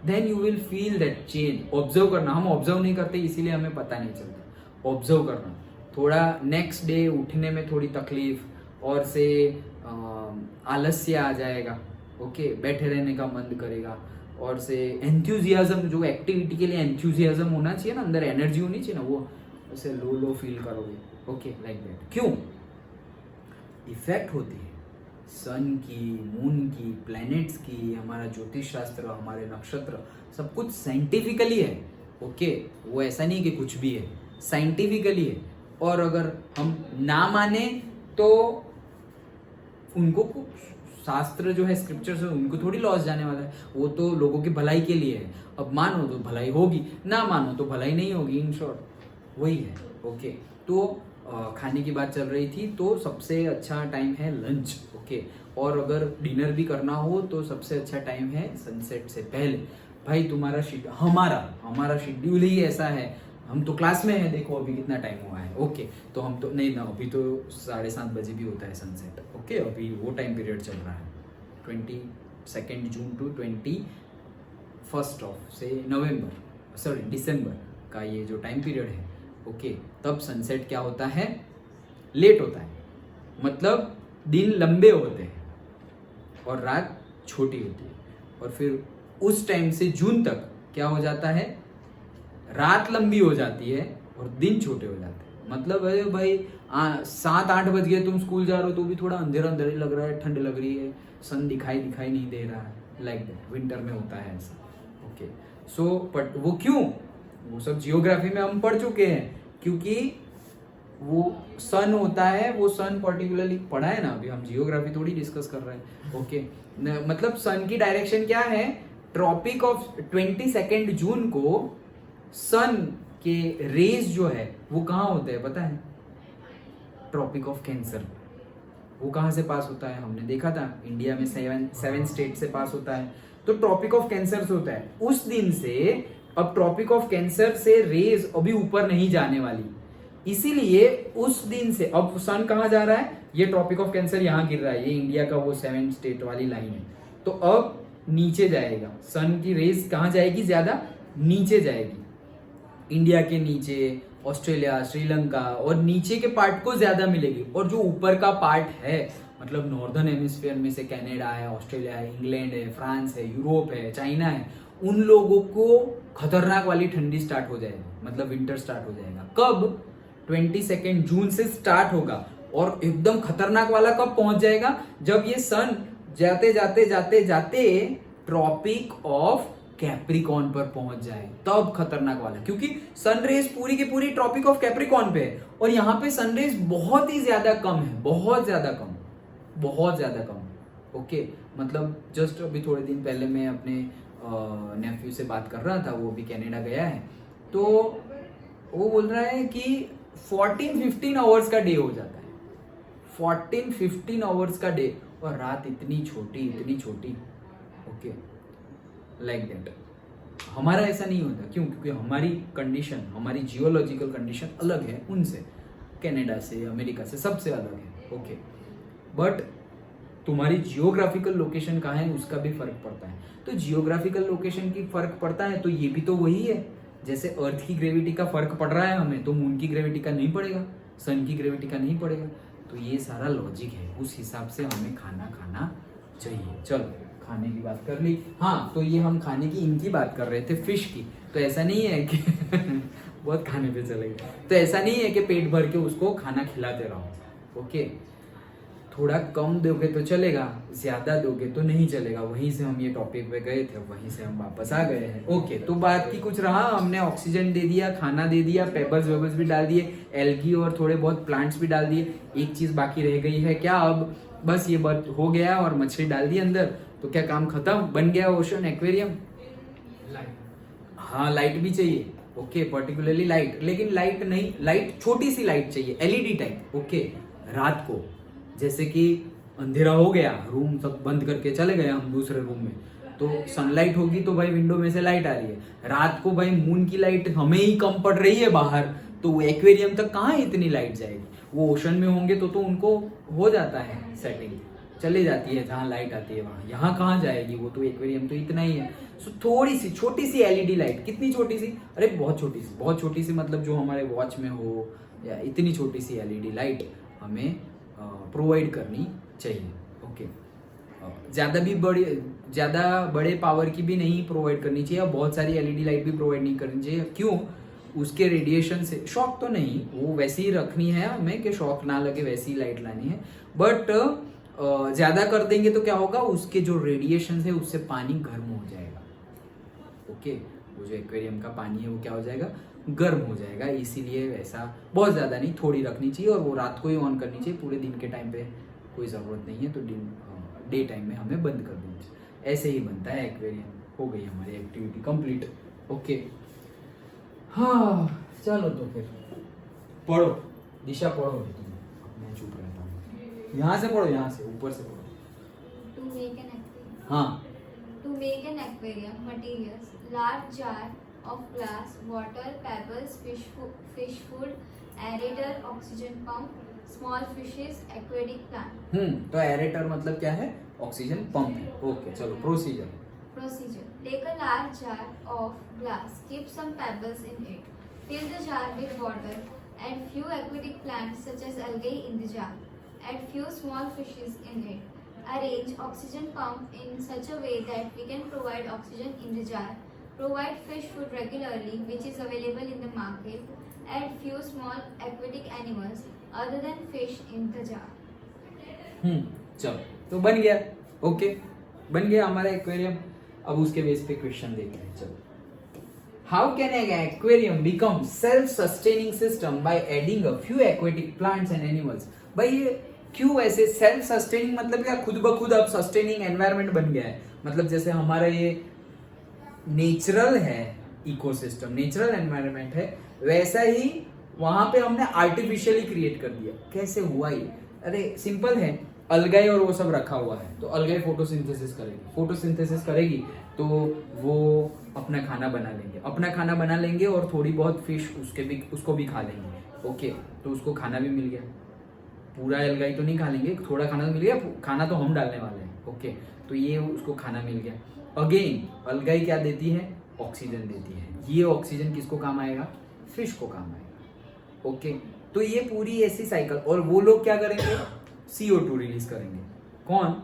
then you will feel that change. Observe करना, हम ऑब्जर्व नहीं करते इसीलिए हमें पता नहीं चलता। ऑब्जर्व करना, थोड़ा नेक्स्ट डे उठने में थोड़ी तकलीफ, और से आलस्य आ जाएगा, ओके, बैठे रहने का मन करेगा, और से एंथुजियाज्म, जो एक्टिविटी के लिए एंथुजियाज्म होना चाहिए ना, अंदर एनर्जी होनी चाहिए ना, वो ऐसे लो फील करोगे। Okay, like that. क्यों? इफेक्ट होती है सन की, मून की, प्लैनेट्स की, हमारा ज्योतिष शास्त्र, हमारे नक्षत्र, सब कुछ साइंटिफिकली है। ओके, वो ऐसा नहीं कि कुछ भी है, साइंटिफिकली है। और अगर हम ना माने तो उनको शास्त्र जो है, स्क्रिप्चर्स है, उनको थोड़ी लॉस जाने वाला है, वो तो लोगों की भलाई के लिए है। अब मानो तो भलाई होगी, ना मानो तो भलाई नहीं होगी, इन शॉर्ट वही है। ओके, तो खाने की बात चल रही थी, तो सबसे अच्छा टाइम है लंच। ओके, और अगर डिनर भी करना हो तो सबसे अच्छा टाइम है सनसेट से पहले। भाई तुम्हारा हमारा शेड्यूल ही ऐसा है, हम तो क्लास में है, देखो अभी कितना टाइम हुआ है। ओके, तो हम तो नहीं ना, अभी तो 7:30 बजे भी होता है सनसेट। ओके, अभी वो टाइम पीरियड चल रहा है 22 जून टू 21 ऑफ से दिसंबर का ये जो टाइम पीरियड है। ओके, तब सनसेट क्या होता है? लेट होता है, मतलब दिन लंबे होते हैं और रात छोटी होती है। और फिर उस टाइम से जून तक क्या हो जाता है? रात लंबी हो जाती है और दिन छोटे हो जाते हैं। मतलब अरे भाई 7-8 बज गए, तुम स्कूल जा रहे हो तो भी थोड़ा अंधेरा अंधेरा लग रहा है, ठंड लग रही है, सन दिखाई नहीं दे रहा है, लाइक दैट। विंटर में होता है ऐसा। ओके, सो बट वो क्यों? वो सब जियोग्राफी में हम पढ़ चुके हैं, क्योंकि वो सन होता है, वो सन पर्टिकुलरली पढ़ा है ना, अभी हम जियोग्राफी थोड़ी डिस्कस कर रहे हैं। ओके, मतलब सन की डायरेक्शन क्या है? ट्रॉपिक ऑफ 22 जून को सन के रेज जो है वो कहाँ होते हैं पता है? Tropic of cancer. वो कहाँ से पास होता है? हमने देखा था इंडिया में 7 स्टेट से पास होता है, तो ट्रॉपिक ऑफ कैंसर से होता है। उस दिन से अब ट्रॉपिक ऑफ कैंसर से रेज अभी ऊपर नहीं जाने वाली, इसीलिए उस दिन से अब सन कहाँ जा रहा है, ये ट्रॉपिक ऑफ कैंसर यहाँ गिर रहा है, ये इंडिया का वो 7 स्टेट वाली लाइन है, तो अब नीचे जाएगा, सन की रेज कहाँ जाएगी, ज्यादा नीचे जाएगी, इंडिया के नीचे, ऑस्ट्रेलिया, श्रीलंका और नीचे के पार्ट को ज्यादा मिलेगी, और जो ऊपर का पार्ट है मतलब नॉर्दर्न हेमिस्फीयर में से कनाडा है, ऑस्ट्रेलिया है, इंग्लैंड है, फ्रांस है, यूरोप है, चाइना है, उन लोगों को खतरनाक वाली ठंडी स्टार्ट हो जाएगी, मतलब विंटर स्टार्ट हो जाएगा। कब? 22 जून से स्टार्ट होगा, और एकदम खतरनाक वाला कब पहुंच जाएगा, जब ये सन जाते जाते जाते जाते ट्रॉपिक ऑफ कैप्रिकॉन पर पहुंच जाए, तब खतरनाक वाला, क्योंकि सनरेज पूरी की पूरी ट्रॉपिक ऑफ कैप्रिकॉन पे है, और यहाँ पे सनरेज बहुत ही ज्यादा कम है, बहुत ज्यादा कम, बहुत ज्यादा कम। ओके, मतलब जस्ट अभी थोड़े दिन पहले मैं अपने नेफ्यू से बात कर रहा था, वो भी कनाडा गया है, तो वो बोल रहा है कि 14-15 आवर्स का डे हो जाता है, 14-15 आवर्स का डे, और रात इतनी छोटी। Okay, like that. हमारा ऐसा नहीं होता, क्यों? क्योंकि हमारी कंडीशन, हमारी जियोलॉजिकल कंडीशन अलग है उनसे, कनाडा से, अमेरिका से, सबसे अलग है। ओके, बट तुम्हारी जियोग्राफिकल लोकेशन कहाँ है उसका भी फर्क पड़ता है, तो जियोग्राफिकल लोकेशन की फर्क पड़ता है, तो ये भी तो वही है, जैसे अर्थ की ग्रेविटी का फर्क पड़ रहा है हमें, तो मून की ग्रेविटी का नहीं पड़ेगा, सन की ग्रेविटी का नहीं पड़ेगा, तो ये सारा लॉजिक है, उस हिसाब से हमें खाना खाना चाहिए। चलो, खाने की बात कर ली। हाँ, तो ये हम खाने की इनकी बात कर रहे थे, फिश की, तो ऐसा नहीं है कि बहुत खाने पे चले गए, तो ऐसा नहीं है कि पेट भर के उसको खाना खिलाते रहो। ओके, थोड़ा कम दोगे तो चलेगा, ज्यादा दोगे तो नहीं चलेगा, वहीं से हम ये टॉपिक पे गए थे, वहीं से हम वापस आ गए हैं। ओके, तो बात की कुछ रहा, हमने ऑक्सीजन दे दिया, खाना दे दिया, पेबल्स वेबल्स भी डाल दिए, एल्गी और थोड़े बहुत प्लांट्स भी डाल दिए, एक चीज बाकी रह गई है क्या, अब बस ये बात हो गया और मछली डाल दी अंदर, तो क्या काम खत्म, बन गया ओशन एक्वेरियम। हाँ, लाइट भी चाहिए। ओके, पर्टिकुलरली लाइट, लेकिन लाइट नहीं, लाइट छोटी सी लाइट चाहिए, एलईडी टाइप। ओके, रात को जैसे कि अंधेरा हो गया, रूम सब बंद करके चले गए हम दूसरे रूम में, तो सनलाइट होगी तो भाई विंडो में से लाइट आ रही है, रात को भाई मून की लाइट हमें ही कम पड़ रही है बाहर, तो एक्वेरियम तक कहाँ इतनी लाइट जाएगी, वो ओशन में होंगे तो उनको हो जाता है सेटिंग, चली जाती है जहाँ लाइट आती है वहाँ, यहाँ कहाँ जाएगी वो, तो एक्वेरियम तो इतना ही है। सो थोड़ी सी छोटी सी एलईडी लाइट, कितनी छोटी सी, अरे बहुत छोटी सी, बहुत छोटी सी, मतलब जो हमारे वॉच में हो, या इतनी छोटी सी एलईडी लाइट हमें प्रोवाइड करनी चाहिए। ओके, ज़्यादा बड़े पावर की भी नहीं प्रोवाइड करनी चाहिए, और बहुत सारी एलईडी लाइट भी प्रोवाइड नहीं करनी चाहिए। क्यों? उसके रेडिएशन से शॉक तो नहीं, वो वैसी ही रखनी है हमें कि शॉक ना लगे, वैसी लाइट लानी है, बट ज़्यादा कर देंगे तो क्या होगा, उसके जो रेडिएशन है उससे पानी गर्म हो जाएगा। ओके, वो जो एक्वेरियम का पानी है वो क्या हो जाएगा, गर्म हो जाएगा, इसीलिए वैसा बहुत ज़्यादा नहीं, थोड़ी रखनी चाहिए, और वो रात को ही ऑन करनी चाहिए, पूरे दिन के टाइम पे कोई ज़रूरत नहीं है, तो डे टाइम में हमें बंद कर देनी चाहिए। ऐसे ही बनता है एक्वेरियम। हो गई हमारी एक्टिविटी कंप्लीट। ओके, हाँ चलो, तो फिर पढ़ो, दिशा पढ़ो, मैं चुप रहता हूँ, यहाँ से पढ़ो, यहाँ से ऊपर से पढ़ो। To make an aquarium. हाँ, To make an aquarium, materials: large jar of glass, water, pebbles, fish food, aerator, oxygen pump, small fishes, aquatic plant. तो एरेटर मतलब क्या है, ऑक्सीजन पंप है। ओके, चलो procedure. Procedure: take a large jar of glass, keep some pebbles in it, fill the jar with water, add few aquatic plants such as algae in the jar, add few small fishes in it, arrange oxygen pump in such a way that we can provide oxygen in the jar, provide fish food regularly which is available in the market, add few small aquatic animals other than fish in the jar. चलो, तो बन गया। Okay, बन गया हमारा aquarium. अब उसके base पे क्वेश्चन देखते हैं। चलो, how can an aquarium become self sustaining system by adding a few aquatic plants and animals. भाई ये क्यों ऐसे सेल्फ सस्टेनिंग, मतलब क्या खुद ब खुद अब सस्टेनिंग एनवायरनमेंट बन गया है, मतलब जैसे हमारा ये नेचुरल है इकोसिस्टम, नेचुरल एनवायरनमेंट है, वैसा ही वहां पे हमने आर्टिफिशियली क्रिएट कर दिया। कैसे हुआ ये? अरे सिंपल है, अलगाई और वो सब रखा हुआ है, तो अलगाई फोटोसिंथेसिस करेगी, फोटोसिंथेसिस करेगी तो वो अपना खाना बना लेंगे, अपना खाना बना लेंगे, और थोड़ी बहुत फिश उसको भी खा लेंगे। ओके, तो उसको खाना भी मिल गया, पूरा एल्गाई तो नहीं खा लेंगे, थोड़ा खाना तो मिल गया, खाना तो हम डालने वाले हैं। ओके, तो ये उसको खाना मिल गया। अगेन अलगाई क्या देती है? ऑक्सीजन देती है। ये ऑक्सीजन किसको काम आएगा? फिश को काम आएगा। ओके, तो ये पूरी ऐसी साइकिल, और वो लोग क्या करेंगे? CO2 रिलीज करेंगे। कौन?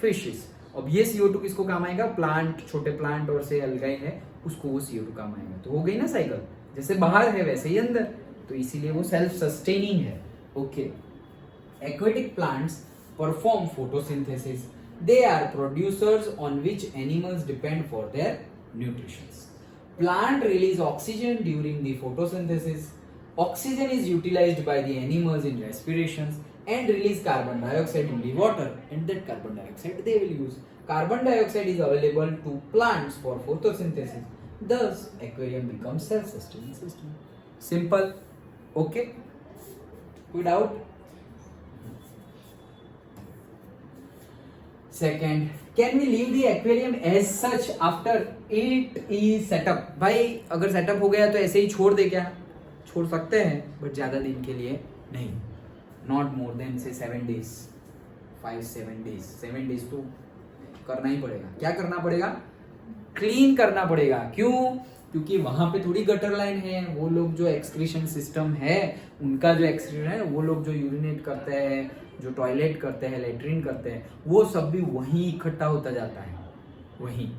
फिशेस। अब ये CO2 किसको काम आएगा? प्लांट, छोटे प्लांट और से अलगाई है उसको वो CO2 काम आएगा। तो हो गई ना साइकिल, जैसे बाहर है वैसे ही अंदर, तो इसीलिए वो सेल्फ सस्टेनिंग है। Okay, aquatic plants perform photosynthesis. They are producers on which animals depend for their nutrition. Plant release oxygen during the photosynthesis. Oxygen is utilized by the animals in respirations and release carbon dioxide in the water, and that carbon dioxide they will use. Carbon dioxide is available to plants for photosynthesis. Thus, aquarium becomes self-sustaining system. Simple. Okay? Good doubt? Second, can we leave the aquarium as such after it is set up? भाई अगर setup हो गया तो ऐसे ही छोड़ दे क्या? छोड़ सकते हैं, बट ज्यादा दिन के लिए नहीं। नॉट मोर देन से 7 days, 5-7 days। 7 days तो करना ही पड़ेगा। क्या करना पड़ेगा? क्लीन करना पड़ेगा। क्यों? क्योंकि वहां पे थोड़ी गटर लाइन है। वो लोग जो एक्सक्रीशन सिस्टम है, उनका जो एक्सक्रीशन है, वो लोग जो यूरिनेट करते हैं, जो टॉयलेट करते हैं, लेट्रिन करते हैं, वो सब भी वहीं इकट्ठा होता जाता है वहीं।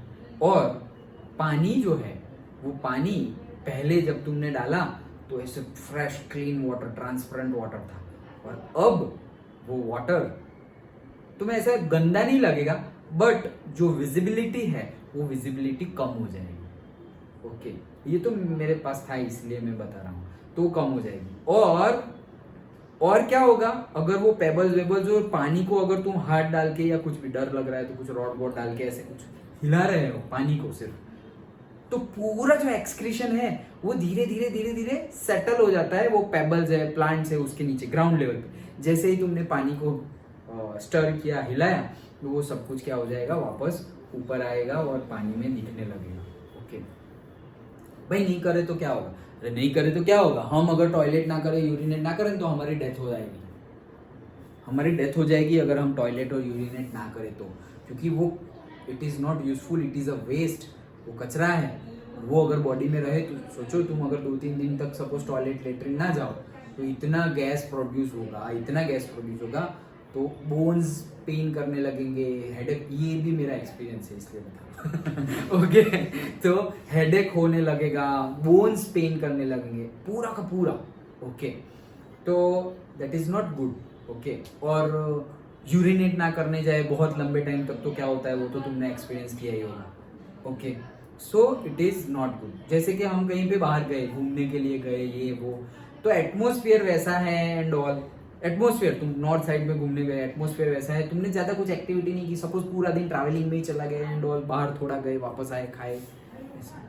और पानी जो है, वो पानी पहले जब तुमने डाला तो ऐसे fresh clean water, transparent water था, और अब वो वाटर तुम्हें ऐसा गंदा नहीं लगेगा, बट जो विजिबिलिटी है वो विजिबिलिटी कम हो जाएगी। ओके, ये तो मेरे पास था इसलिए मैं बता रहा हूँ, तो कम हो जाएगी। और क्या होगा? अगर वो पेबल्स वेबल्स और पानी को अगर तुम हाथ डाल के, या कुछ भी डर लग रहा है तो कुछ रॉड वॉड डाल के ऐसे कुछ हिला रहे हो पानी को सिर्फ, तो पूरा जो एक्सक्रीशन है वो धीरे धीरे धीरे धीरे सेटल हो जाता है। वो पेबल्स है, प्लांट्स है, उसके नीचे ग्राउंड लेवल पे। जैसे ही तुमने पानी को स्टर किया, हिलाया, तो वो सब कुछ क्या हो जाएगा? वापस ऊपर आएगा और पानी में दिखने लगेगा। ओके भाई, नहीं करे तो क्या होगा? अरे नहीं करे तो क्या होगा? हम अगर टॉयलेट ना करें, यूरिनेट ना करें, तो हमारी डेथ हो जाएगी। हमारी डेथ हो जाएगी अगर हम टॉयलेट और यूरिनेट ना करें तो, क्योंकि वो it is not useful, it is a waste, वो कचरा है। और वो अगर बॉडी में रहे तो सोचो, तुम अगर 2-3 दिन तक सपोज टॉयलेट लेट्रिन ना जाओ, तो इतना गैस प्रोड्यूस होगा, तो बोन्स पेन करने लगेंगे, हेडेक। ये भी मेरा एक्सपीरियंस है इसलिए बता रहा हूँ। ओके, तो हेडेक होने लगेगा, बोन्स पेन करने लगेंगे, पूरा का पूरा। ओके, तो that is not good. Okay, और यूरिनेट ना करने जाए बहुत लंबे टाइम तक तो क्या होता है, वो तो तुमने एक्सपीरियंस किया ही होगा। Okay, so it is not good. जैसे कि हम कहीं पे बाहर गए, घूमने के लिए गए, ये वो, तो एटमोस्फियर वैसा है एंड ऑल। एटमोस्फियर, तुम नॉर्थ साइड में घूमने गए, एटमोस्फियर वैसा है, तुमने ज्यादा कुछ एक्टिविटी नहीं की, सपोज पूरा दिन ट्रैवलिंग में ही चला गया एंड ऑल, बाहर थोड़ा गए, वापस आए, खाए, ऐसा।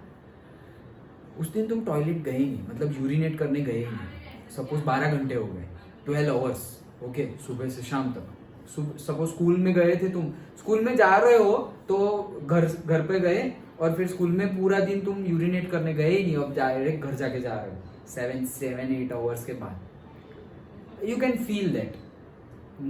उस दिन तुम टॉयलेट गए नहीं, मतलब यूरिनेट करने गए नहीं। सपोज 12 घंटे हो गए, 12 आवर्स। ओके, सुबह से शाम तक। सपोज स्कूल में गए थे, तुम स्कूल में जा रहे हो तो घर पे गए, और फिर स्कूल में पूरा दिन तुम यूरिनेट करने गए ही नहीं, अब डायरेक्ट घर जाके जा रहे हो 7-8 आवर्स के बाद। You can feel that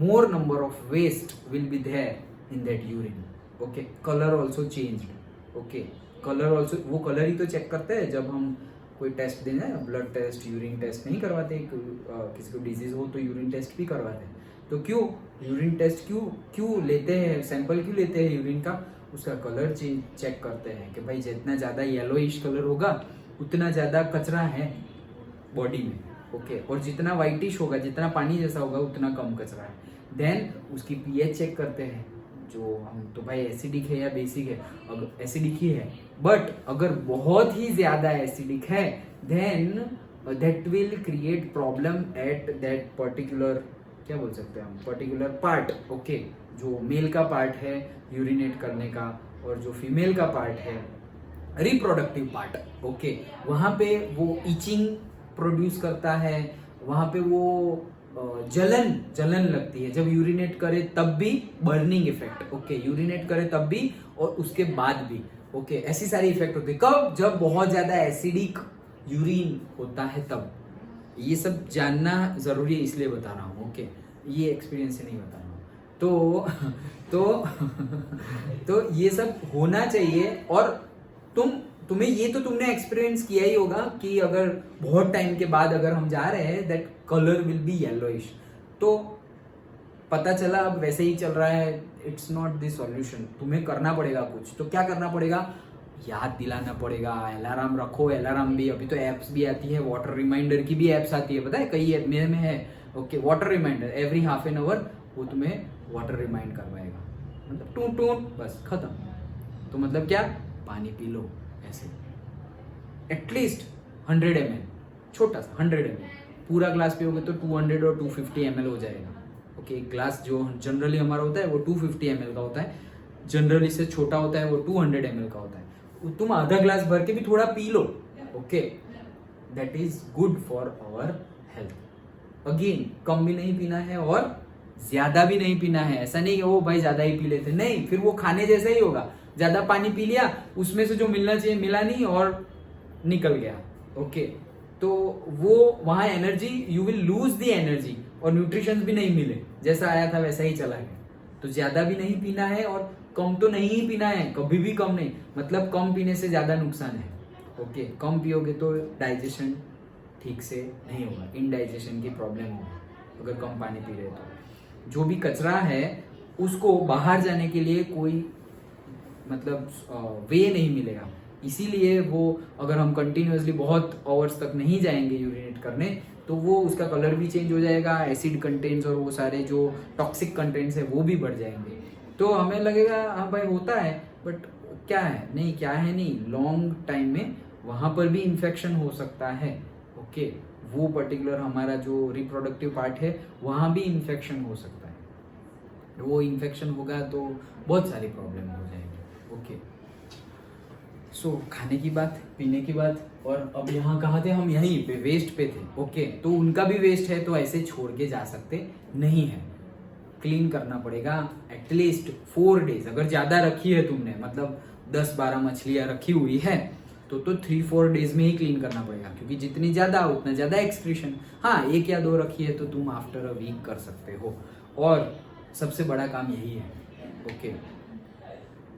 more number of waste will be there in that urine. Okay, color also changed. Okay, color also, वो कलर ही तो चेक करते हैं जब हम कोई टेस्ट देना है, ब्लड टेस्ट, यूरिन टेस्ट नहीं करवाते। किसी को डिजीज हो तो यूरिन टेस्ट भी करवाते हैं। तो क्यों यूरिन टेस्ट क्यों लेते हैं, सैंपल क्यों लेते हैं यूरिन का? उसका कलर चेक करते हैं कि भाई जितना ज़्यादा येलोइश कलर होगा उतना ज़्यादा कचरा है बॉडी में। ओके, और जितना वाइटिश होगा, जितना पानी जैसा होगा, उतना कम कचरा है। देन उसकी पीएच चेक करते हैं, जो हम तो भाई एसिडिक है या बेसिक है। अगर एसिडिक ही है, बट अगर बहुत ही ज्यादा एसिडिक है, then that will create problem at that particular, क्या बोल सकते हैं हम, पर्टिकुलर पार्ट। ओके, जो मेल का पार्ट है यूरिनेट करने का, और जो फीमेल का पार्ट है रिप्रोडक्टिव पार्ट। ओके, वहां पे वो इचिंग प्रोड्यूस करता है, वहां पे वो जलन लगती है। जब यूरिनेट करे तब भी बर्निंग इफेक्ट। ओके, यूरिनेट करे तब भी और उसके बाद भी। ओके, ऐसी सारी इफेक्ट होती है। कब? जब बहुत ज्यादा एसिडिक यूरिन होता है तब। ये सब जानना ज़रूरी है, इसलिए बता रहा हूँ। ओके, ये एक्सपीरियंस से नहीं बता रहा हूँ। तो ये सब होना चाहिए। और तुम्हें ये तो तुमने एक्सपीरियंस किया ही होगा कि अगर बहुत टाइम के बाद अगर हम जा रहे हैं that colour will be yellowish, तो पता चला अब वैसे ही चल रहा है, इट्स नॉट द सॉल्यूशन। तुम्हें करना पड़ेगा कुछ। तो क्या करना पड़ेगा? याद दिलाना पड़ेगा, अलार्म रखो। अलार्म भी, अभी तो एप्स भी आती है, वाटर रिमाइंडर की भी एप्स आती है, पता है कई ऐप मेरे में है। Okay, water reminder every half an hour वो तुम्हें वाटर रिमाइंड करवाएगा, मतलब टूट टूट, बस खत्म। तो मतलब क्या? पानी पी लो ऐसे, एटलीस्ट 100 ml, छोटा सा 100 ml। पूरा ग्लास पियोगे तो 200 और 250 ml हो जाएगा। ओके, एक ग्लास जो जनरली हमारा होता है वो 250 ml का होता है, जनरली से छोटा होता है वो 200 ml का होता है। तुम आधा ग्लास भर के भी थोड़ा पी लो। Okay, that is good for our health. Again, कम भी नहीं पीना है और ज्यादा भी नहीं पीना है। ऐसा नहीं कि ओ भाई ज्यादा ही पी लेते, नहीं, फिर वो खाने जैसा ही होगा। ज्यादा पानी पी लिया, उसमें से जो मिलना चाहिए मिला नहीं और निकल गया। ओके, तो वो वहां energy, you will lose the energy, और न्यूट्रिशन भी नहीं मिले, जैसा आया था वैसा ही चला गया। तो ज्यादा भी नहीं पीना है और कम तो नहीं ही पीना है, कभी भी कम नहीं। मतलब कम पीने से ज्यादा नुकसान है। ओके, कम पियोगे तो डाइजेशन ठीक से नहीं होगा, इनडाइजेशन की प्रॉब्लम होगी अगर कम पानी पी रहे तो। जो भी कचरा है उसको बाहर जाने के लिए कोई मतलब वे नहीं मिलेगा। इसीलिए वो अगर हम कंटिन्यूअसली बहुत आवर्स तक नहीं जाएंगे यूरिनेट करने, तो वो उसका कलर भी चेंज हो जाएगा, एसिड कंटेंट्स और वो सारे जो टॉक्सिक कंटेंट्स है वो भी बढ़ जाएंगे। तो हमें लगेगा हाँ भाई होता है, बट क्या है? नहीं, क्या है नहीं, लॉन्ग टाइम में वहां पर भी इन्फेक्शन हो सकता है। ओके, वो पर्टिकुलर हमारा जो रिप्रोडक्टिव पार्ट है वहां भी इन्फेक्शन हो सकता है। वो इन्फेक्शन होगा तो बहुत सारी प्रॉब्लम हो जाएगी। ओके, सो खाने की बात, पीने की बात, और अब यहाँ कहाँ थे हम? यहीं पे वेस्ट पे थे। ओके, तो उनका भी वेस्ट है तो ऐसे छोड़ के जा सकते नहीं है, क्लीन करना पड़ेगा एटलीस्ट 4 days। अगर ज्यादा रखी है तुमने, मतलब 10-12 मछलियां रखी हुई है, तो 3-4 days में ही क्लीन करना पड़ेगा, क्योंकि जितनी ज्यादा उतना ज्यादा एक्सक्रीशन। हाँ, 1 या 2 रखी है तो तुम आफ्टर अ वीक कर सकते हो। और सबसे बड़ा काम यही है। ओके,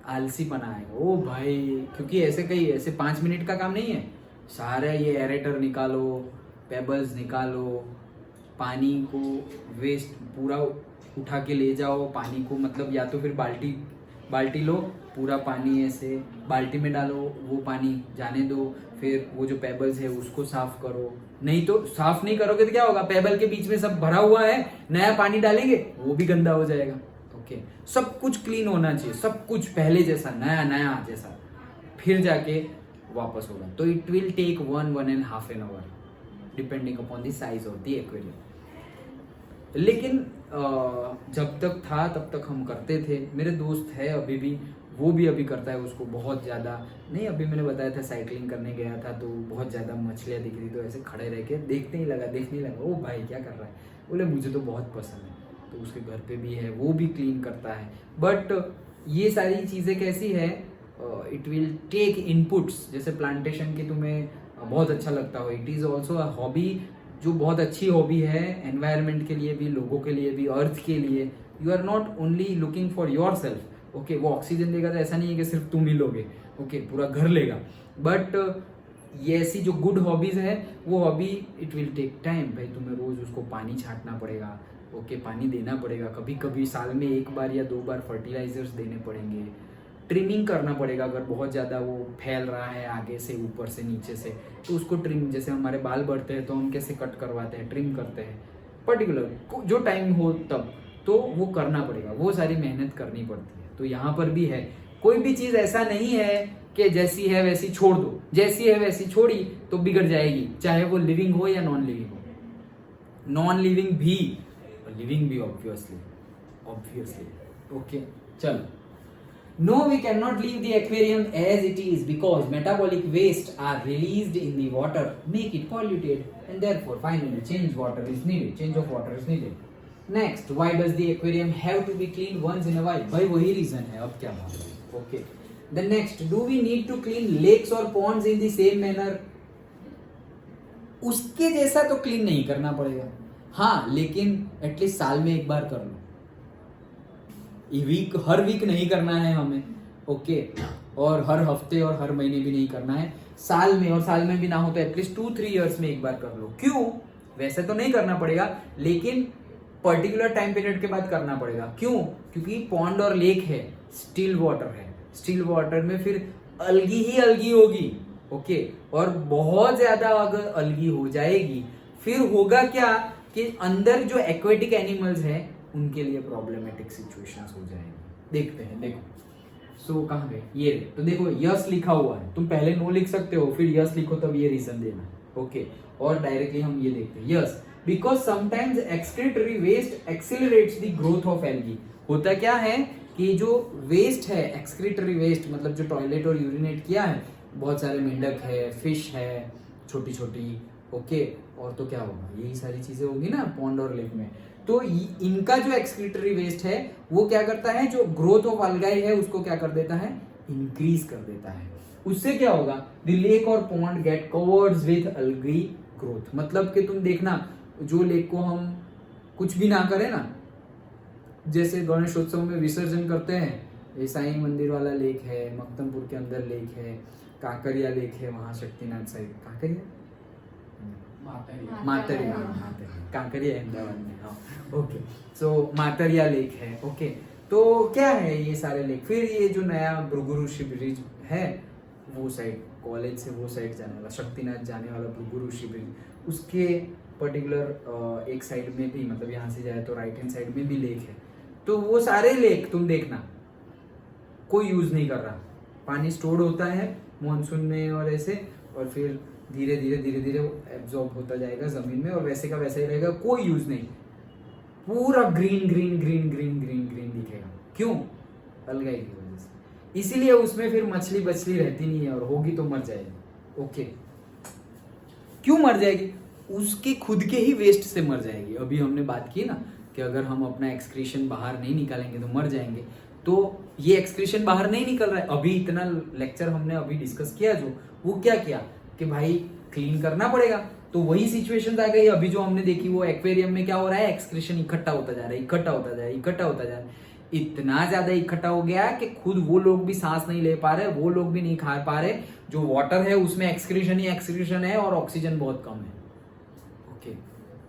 आलसीपना आएगा ओ भाई, क्योंकि ऐसे 5 मिनट का काम नहीं है। सारे ये एरेटर निकालो, पेबल्स निकालो, पानी को वेस्ट पूरा उठा के ले जाओ, पानी को मतलब या तो फिर बाल्टी लो, पूरा पानी ऐसे बाल्टी में डालो, वो पानी जाने दो, फिर वो जो पेबल्स है उसको साफ करो। नहीं तो साफ नहीं करोगे तो क्या होगा? पेबल के बीच में सब भरा हुआ है, नया पानी डालेंगे वो भी गंदा हो जाएगा। ओके, सब कुछ क्लीन होना चाहिए, सब कुछ पहले जैसा, नया जैसा, फिर जाके वापस होगा। तो it will take 1-1.5 hour depending upon the size of the aquarium. लेकिन जब तक था तब तक हम करते थे। मेरे दोस्त है अभी भी, वो भी अभी करता है, उसको बहुत ज़्यादा नहीं, अभी मैंने बताया था साइकिलिंग करने गया था तो बहुत ज़्यादा मछलियाँ दिख रही, तो ऐसे खड़े रह के देखने लगा ओ भाई क्या कर रहा है? बोले मुझे तो बहुत पसंद है। तो उसके घर पे भी है, वो भी क्लीन करता है। बट ये सारी चीज़ें कैसी है, इट विल टेक इनपुट्स। जैसे प्लांटेशन की तुम्हें बहुत अच्छा लगता हो, it is also a hobby, जो बहुत अच्छी हॉबी है एनवायरनमेंट के लिए भी, लोगों के लिए भी, अर्थ के लिए। You are not only looking for yourself. Okay, वो ऑक्सीजन देगा तो ऐसा नहीं है कि सिर्फ तुम ही लोगे, ओके, पूरा घर लेगा। बट ये ऐसी जो गुड हॉबीज है, वो hobby it will take time. भाई तुम्हें रोज उसको पानी छांटना पड़ेगा, ओके, पानी देना पड़ेगा, कभी कभी साल में 1 बार या 2 बार फर्टिलाइजर्स देने पड़ेंगे, ट्रिमिंग करना पड़ेगा। अगर बहुत ज़्यादा वो फैल रहा है आगे से, ऊपर से, नीचे से, तो उसको ट्रिम, जैसे हमारे बाल बढ़ते हैं तो हम कैसे कट करवाते हैं, ट्रिम करते हैं, पर्टिकुलर जो टाइम हो तब, तो वो करना पड़ेगा, वो सारी मेहनत करनी पड़ती है। तो यहाँ पर भी है, कोई भी चीज़ ऐसा नहीं है कि जैसी है वैसी छोड़ दो, जैसी है वैसी छोड़ी तो बिगड़ जाएगी, चाहे वो लिविंग हो या नॉन लिविंग हो। नॉन लिविंग भी, लिविंग भी ऑब्वियसली। ओके, चलो। No, we cannot leave the aquarium as it is because metabolic waste are released in the water, make it polluted, and therefore finally change of water is needed. Next, why does the aquarium have to be cleaned once in a while? भाई वही reason है, अब क्या बात है। Okay. The next, do we need to clean lakes or ponds in the same manner? उसके जैसा तो क्लीन नहीं करना पड़ेगा, हाँ, लेकिन एटलीस्ट साल में एक बार कर लो। हर वीक नहीं करना है हमें, ओके, और हर हफ्ते और हर महीने भी नहीं करना है, साल में, और साल में भी ना हो तो एटलीस्ट 2-3 इयर्स में एक बार कर लो। क्यों? वैसे तो नहीं करना पड़ेगा, लेकिन पर्टिकुलर टाइम पीरियड के बाद करना पड़ेगा। क्यों? क्योंकि पॉन्ड और लेक है, स्टिल वाटर है, स्टिल वाटर में फिर अलगी ही अलगी होगी, ओके, और बहुत ज्यादा अगर अलगी हो जाएगी फिर होगा क्या कि अंदर जो एक्वेटिक एनिमल्स हैं उनके लिए प्रॉब्लमेटिक सिचुएशंस हो जाएंगे। देखते हैं, देखो, सो कहाँ गए ये, तो देखो यस लिखा हुआ है, तुम पहले नो लिख सकते हो, फिर यस लिखो तब ये रीजन देना, ओके, और डायरेक्टली हम ये देखते हैं, yes, because sometimes excretory waste accelerates the growth of algae. होता क्या है कि जो वेस्ट है, एक्सक्रीटरी वेस्ट, मतलब जो टॉयलेट और यूरिनेट किया है, बहुत सारे मेंढक है, फिश है छोटी छोटी, ओके, और तो क्या होगा, यही सारी चीजें होगी ना पॉन्ड और लेक में। तो इनका जो एक्सक्रीटरी वेस्ट है वो क्या करता है, जो ग्रोथ ऑफ अलगाई है उसको क्या कर देता है, इंक्रीज कर देता है। उससे क्या होगा, द लेक और pond get covered with algae growth. मतलब कि तुम देखना, जो लेक को हम कुछ भी ना करें ना, जैसे गणेशोत्सव में विसर्जन करते हैं, ईसाई मंदिर वाला लेक है, मक्तमपुर के अंदर लेक है, काकरिया लेक है, वहां शक्तिनाथ साइड, काकरिया मातरिया, कांकरिया अहमदाबाद में, हाँ, ओके, सो मातरिया लेक है, ओके। तो क्या है ये सारे लेक, फिर ये जो नया भृगु ऋषि ब्रिज है वो साइड, कॉलेज से वो साइड जाने वाला, शक्तिनाथ जाने वाला भृगु ऋषि ब्रिज, उसके पर्टिकुलर एक साइड में भी, मतलब यहाँ से जाए तो राइट हैंड साइड में भी लेक है। तो वो सारे लेक तुम देखना कोई यूज नहीं कर रहा, पानी स्टोर्ड होता है मॉनसून में और ऐसे, और फिर धीरे धीरे एब्जॉर्ब होता जाएगा जमीन में, और वैसे का वैसे ही रहेगा, कोई यूज नहीं, पूरा green green green green green green दिखेगा। क्यों? अलगाई की वजह से। इसीलिए उसमें फिर मछली बछली रहती नहीं है, और होगी तो मर जाएगी, ओके। क्यों मर जाएगी? उसके खुद के ही वेस्ट से मर जाएगी। अभी हमने बात की ना कि अगर हम अपना एक्सक्रीशन बाहर नहीं निकालेंगे तो मर जाएंगे, तो ये एक्सक्रीशन बाहर नहीं निकल रहा है। अभी इतना लेक्चर हमने अभी डिस्कस किया, जो वो क्या किया कि भाई क्लीन करना पड़ेगा, तो वही सिचुएशन आ गई अभी जो हमने देखी। वो एक्वेरियम में क्या हो रहा है, एक्सक्रीशन इकट्ठा होता जा रहा है, इकट्ठा होता जा रहा है, इकट्ठा होता जा रहा है, इतना ज्यादा इकट्ठा हो गया कि खुद वो लोग भी सांस नहीं ले पा रहे, वो लोग भी नहीं खा पा रहे, जो वाटर है उसमें एक्सक्रीशन ही एक्सक्रीशन है और ऑक्सीजन बहुत कम है, ओके।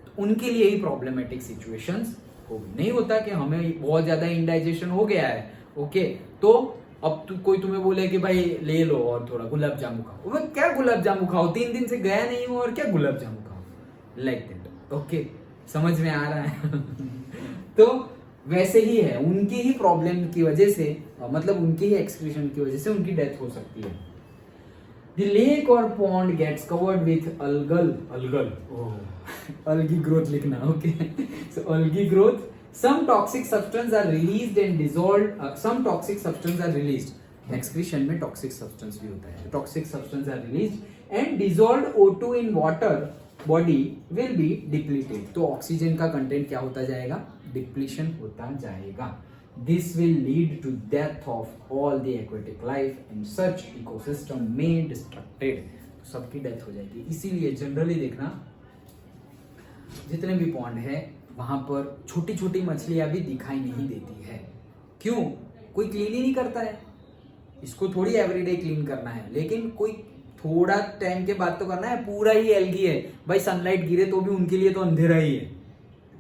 तो उनके लिए ही प्रॉब्लमेटिक सिचुएशंस होगी। नहीं होता कि हमें बहुत ज्यादा इंडाइजेशन हो गया है, ओके, तो अब कोई तुम्हें बोले कि भाई ले लो और थोड़ा गुलाब जामुन खाओ, वो क्या गुलाब जामुन खाओ, 3 दिन से गया नहीं हूं और क्या गुलाब जामुन खाओ, लाइक दैट, ओके, समझ में आ रहा है। तो वैसे ही है, उनकी ही प्रॉब्लम की वजह से, मतलब उनके ही एक्सक्रीशन की वजह से उनकी डेथ हो सकती है। The lake or pond gets covered with algal, algae growth लिखना, okay. So algae growth, some toxic substances are released and dissolved. Some toxic substances are released. Excretion में toxic substance भी होता है. Toxic substances are released and dissolved O2 in water body will be depleted. तो oxygen का content क्या होता जाएगा, depletion होता जाएगा. This will lead to death of all the aquatic life and such ecosystem may destructed. तो सबकी death हो जाएगी. इसीलिए जनरली देखना जितने भी पॉन्ड है वहां पर छोटी छोटी मछलियां भी दिखाई नहीं देती है. क्यों? कोई क्लीन ही नहीं करता है. इसको थोड़ी एवरीडे क्लीन करना है, लेकिन कोई थोड़ा टाइम के बाद तो करना है. पूरा ही एल्गी है भाई, सनलाइट गिरे तो भी उनके लिए तो अंधेरा ही है.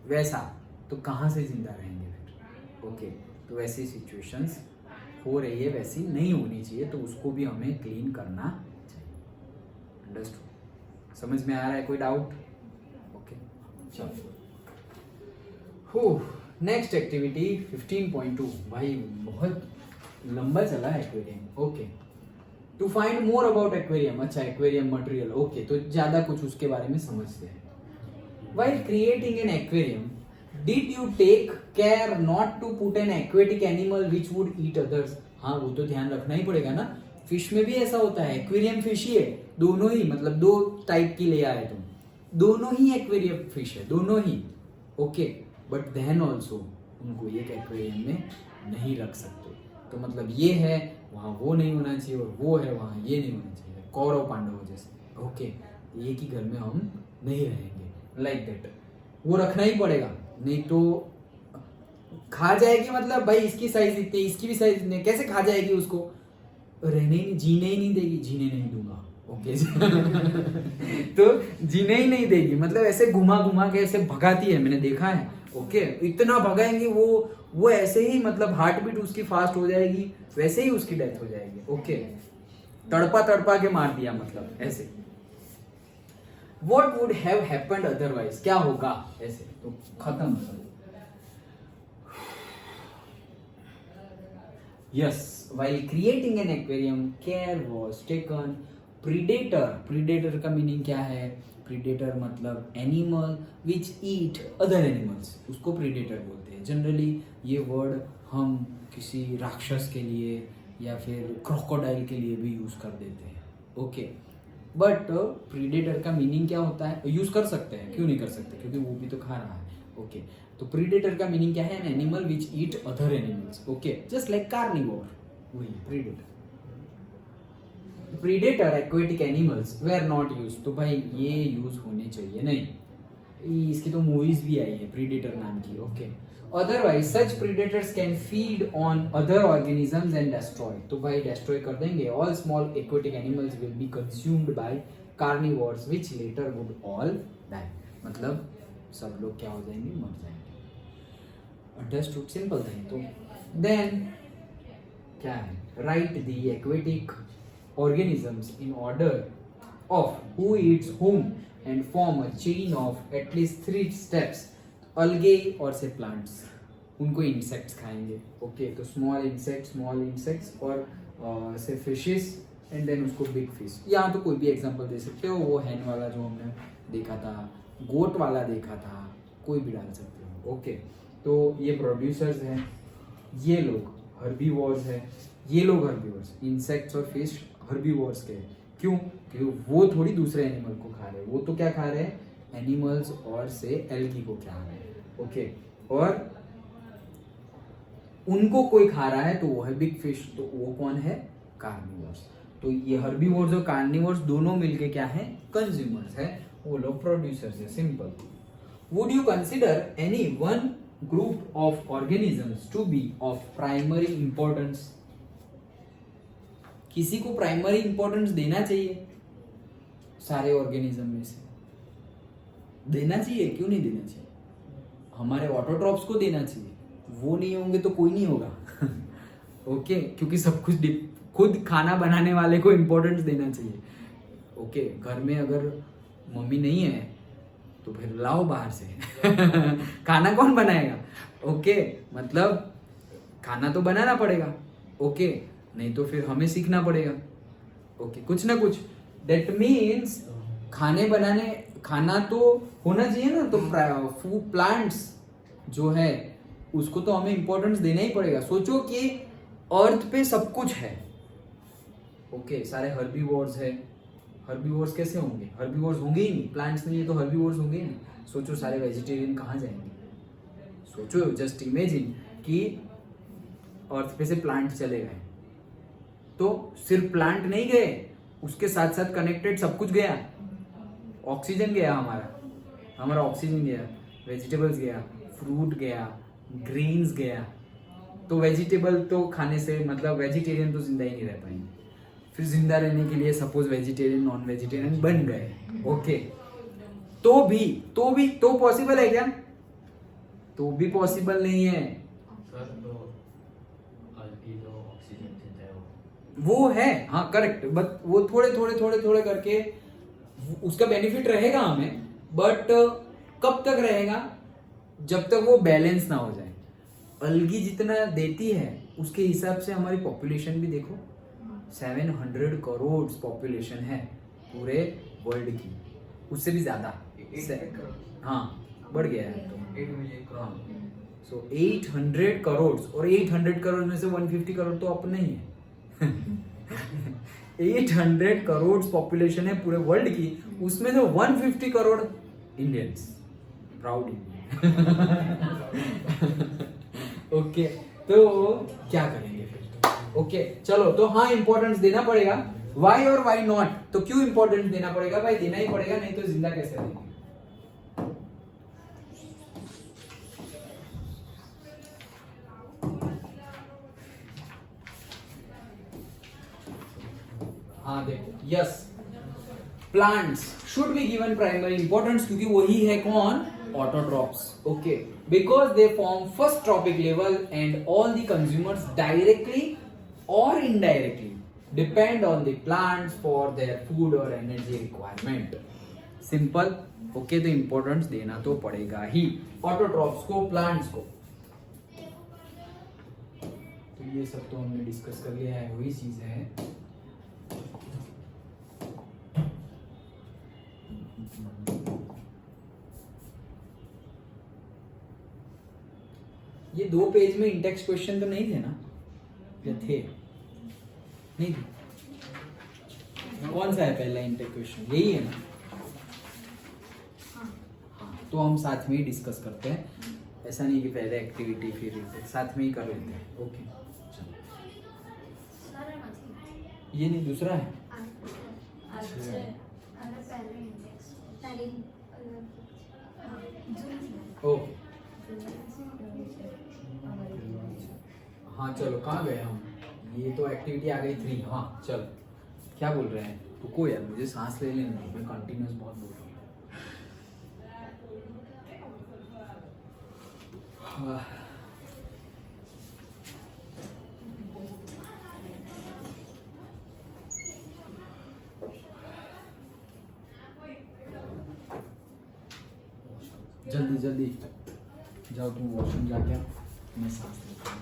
वैसा तो कहां से जिंदा रहेंगे फिर. ओके, तो वैसी सिचुएशंस हो रही है, वैसी नहीं होनी चाहिए, तो उसको भी हमें क्लीन करना चाहिए. अंडरस्टूड? समझ में आ रहा है? कोई डाउट? ओके, चलो. Next activity 15.2. भाई बहुत लंबा चला है aquarium. Okay, to find more about aquarium. अच्छा, एक्वेरियम मटेरियल. ओके, तो ज्यादा कुछ उसके बारे में समझते हैं. While creating an aquarium, did you take care not to put an aquatic animal which would eat others? हाँ, वो तो ध्यान रखना ही पड़ेगा ना. फिश में भी ऐसा होता है. एक्वेरियम फिश ही है, दोनों ही, मतलब दो टाइप की ले आए तुम. दोनों ही एक्वेरियम फिश है, दोनों ही. ओके, बट देन ऑल्सो उनको एक एक्वेरियम में नहीं रख सकते. तो मतलब ये है वहाँ वो नहीं होना चाहिए, और वो है वहाँ ये नहीं होना चाहिए. कौरव पांडव जैसे. ओके, एक ही घर में हम नहीं रहेंगे, लाइक दैट। वो रखना ही पड़ेगा, नहीं तो खा जाएगी, मतलब भाई इसकी साइज इतनी, इसकी भी साइज इतनी, कैसे खा जाएगी उसको, रहने ही, जीने ही नहीं देगी, जीने नहीं दूंगा, ओके तो जीने ही नहीं देगी, मतलब ऐसे घुमा घुमा के ऐसे भगाती है, मैंने देखा है, ओके इतना भगाएंगे वो ऐसे ही, मतलब हार्ट बीट उसकी फास्ट हो जाएगी, वैसे ही उसकी डेथ हो जाएगी, ओके तड़पा तड़पा के मार दिया, मतलब ऐसे। What would have happened otherwise? क्या होगा ऐसे, तो खत्म। Yes, while creating an aquarium, care was taken. Predator का मीनिंग क्या है? Predator मतलब animal which eat other animals, उसको predator बोलते हैं। जनरली ये वर्ड हम किसी राक्षस के लिए या फिर क्रोकोडाइल के लिए भी यूज कर देते हैं, ओके। बट प्रीडेटर का मीनिंग क्या होता है, यूज कर सकते हैं, क्यों नहीं कर सकते, क्योंकि वो भी तो खा रहा है, ओके। तो प्रीडेटर का मीनिंग क्या है, an animal which eat other animals, okay, just like carnivore, वही predator. Predator aquatic animals were not use, तो भाई ये यूज होने चाहिए नहीं, इसकी तो मूवीज भी आई है प्रीडेटर नाम की, okay. Otherwise such predators can feed on other organisms and destroy, तो भाई डेस्ट्रॉय कर देंगे। All small aquatic animals will be consumed by carnivores which later would all die, मतलब सब लोग क्या हो जाएंगे, मर जाएंगे। Understood, simple thing. तो देन क्या है, write the aquatic organisms in order of who eats whom and form a chain of at least 3 steps. Algae और से plants, उनको insects खाएंगे, ओके। तो small insects और से fishes and then उसको big fish। यहाँ तो कोई भी एग्जांपल दे सकते हो, वो hen वाला जो हमने देखा था, goat वाला देखा था, कोई भी डाल सकते हो, ओके। तो ये प्रोड्यूसर्स हैं, ये लोग हर्बीवोर्स हैं, ये लोग हर्बीवोर्स, इंसेक्ट्स और फिश हर्बीवोर्स के, क्यों, क्योंकि वो थोड़ी दूसरे एनिमल को खा रहे हैं, वो तो क्या खा रहे हैं, एनिमल्स और से एल्गी को खा रहे हैं, ओके। और उनको कोई खा रहा है तो वो है बिग फिश, तो वो कौन है, कार्निवोर्स। तो ये हर्बीवोर्स और कार्निवोर्स दोनों मिलके क्या है, कंज्यूमर्स है, वो लोग प्रोड्यूसर्स है, simple. Would you consider any one group of organisms to be of primary importance, किसी को प्राइमरी इंपॉर्टेंस देना चाहिए सारे ऑर्गेनिज्म में से, देना चाहिए, क्यों नहीं देना चाहिए, हमारे ऑटोट्रॉप्स को देना चाहिए, वो नहीं होंगे तो कोई नहीं होगा ओके, क्योंकि सब कुछ खुद खाना बनाने वाले को इंपॉर्टेंस देना चाहिए, ओके। घर में अगर मम्मी नहीं है तो फिर लाओ बाहर से खाना कौन बनाएगा, ओके, मतलब खाना तो बनाना पड़ेगा, ओके, नहीं तो फिर हमें सीखना पड़ेगा, ओके, कुछ ना कुछ। दैट मीन्स खाना तो होना चाहिए ना, तो फूड प्लांट्स जो है उसको तो हमें इंपॉर्टेंस देना ही पड़ेगा। सोचो कि अर्थ पे सब कुछ है, ओके, सारे हर्बीवोर्स है, हर्बीवोर्स कैसे होंगे, हर्बीवोर्स होंगे ही नहीं, प्लांट्स नहीं है तो हर्बीवोर्स होंगे ही नहीं। सोचो सारे वेजिटेरियन कहाँ जाएंगे, सोचो, जस्ट इमेजिन कि अर्थ पे से प्लांट चले गए, तो सिर्फ प्लांट नहीं गए, उसके साथ साथ कनेक्टेड सब कुछ गया, ऑक्सीजन गया, हमारा ऑक्सीजन गया, वेजिटेबल्स गया, फ्रूट गया, ग्रेन्स गया। तो वेजिटेबल तो खाने से मतलब वेजिटेरियन तो जिंदा ही नहीं रह पाएंगे, फिर जिंदा रहने के लिए सपोज वेजिटेरियन नॉन वेजिटेरियन बन गए, ओके, तो पॉसिबल है क्या, तो भी पॉसिबल नहीं है सर। तो अल्गी जो ऑक्सीजन देता है वो है, हाँ करेक्ट, बट वो थोड़े करके उसका बेनिफिट रहेगा हमें, बट कब तक रहेगा, जब तक वो बैलेंस ना हो जाए। अलगी जितना देती है उसके हिसाब से हमारी पॉपुलेशन भी देखो, 700 करोड़ पॉपुलेशन है पूरे वर्ल्ड की, उससे भी ज्यादा, हाँ बढ़ गया है, तो हाँ, सो 800 करोड़, और 800 करोड़ में से 150 करोड़ तो अपने ही है 800 करोड़ पॉपुलेशन है पूरे वर्ल्ड की, उसमें से 150 crore Indians, proud Indian okay. तो क्या करेंगे फिर, ओके चलो, तो हाँ इंपॉर्टेंस देना पड़ेगा, वाई और वाई नॉट, तो क्यों इंपॉर्टेंस देना पड़ेगा भाई? देना ही पड़ेगा, नहीं तो जिंदा कैसे रहेंगे? हाँ देखो, yes, plants should be given primary importance, क्योंकि वही है कौन? Autotrophs. Okay, because they form first trophic level and all the consumers directly और indirectly depend on the plants for their food और एनर्जी रिक्वायरमेंट. सिंपल. ओके, तो importance देना तो पड़ेगा ही ऑटोट्रॉप्स को, प्लांट्स को. तो ये सब तो हमने डिस्कस कर लिया है, वही चीजें हैं. ये 2 पेज में इंटेक्स क्वेश्चन तो नहीं थे ना? या थे? नहीं थे. कौन सा है पहला इंटेक्स क्वेश्चन? यही है ना? हाँ, तो हम साथ में ही डिस्कस करते हैं. ऐसा नहीं कि पहले एक्टिविटी फिर साथ में ही कर लेते हैं. ओके, ये नहीं, दूसरा है. ओके, हाँ चलो, कहाँ गए हम? ये तो एक्टिविटी आ गई 3. हाँ चलो, क्या बोल रहे हैं? रुको यार, मुझे सांस ले लेने दो, मैं कंटिन्यूस बहुत बोल रहा हूँ. जल्दी जल्दी जाओ, तुम वॉशरूम जाके आओ, मैं सांस लेता हूँ.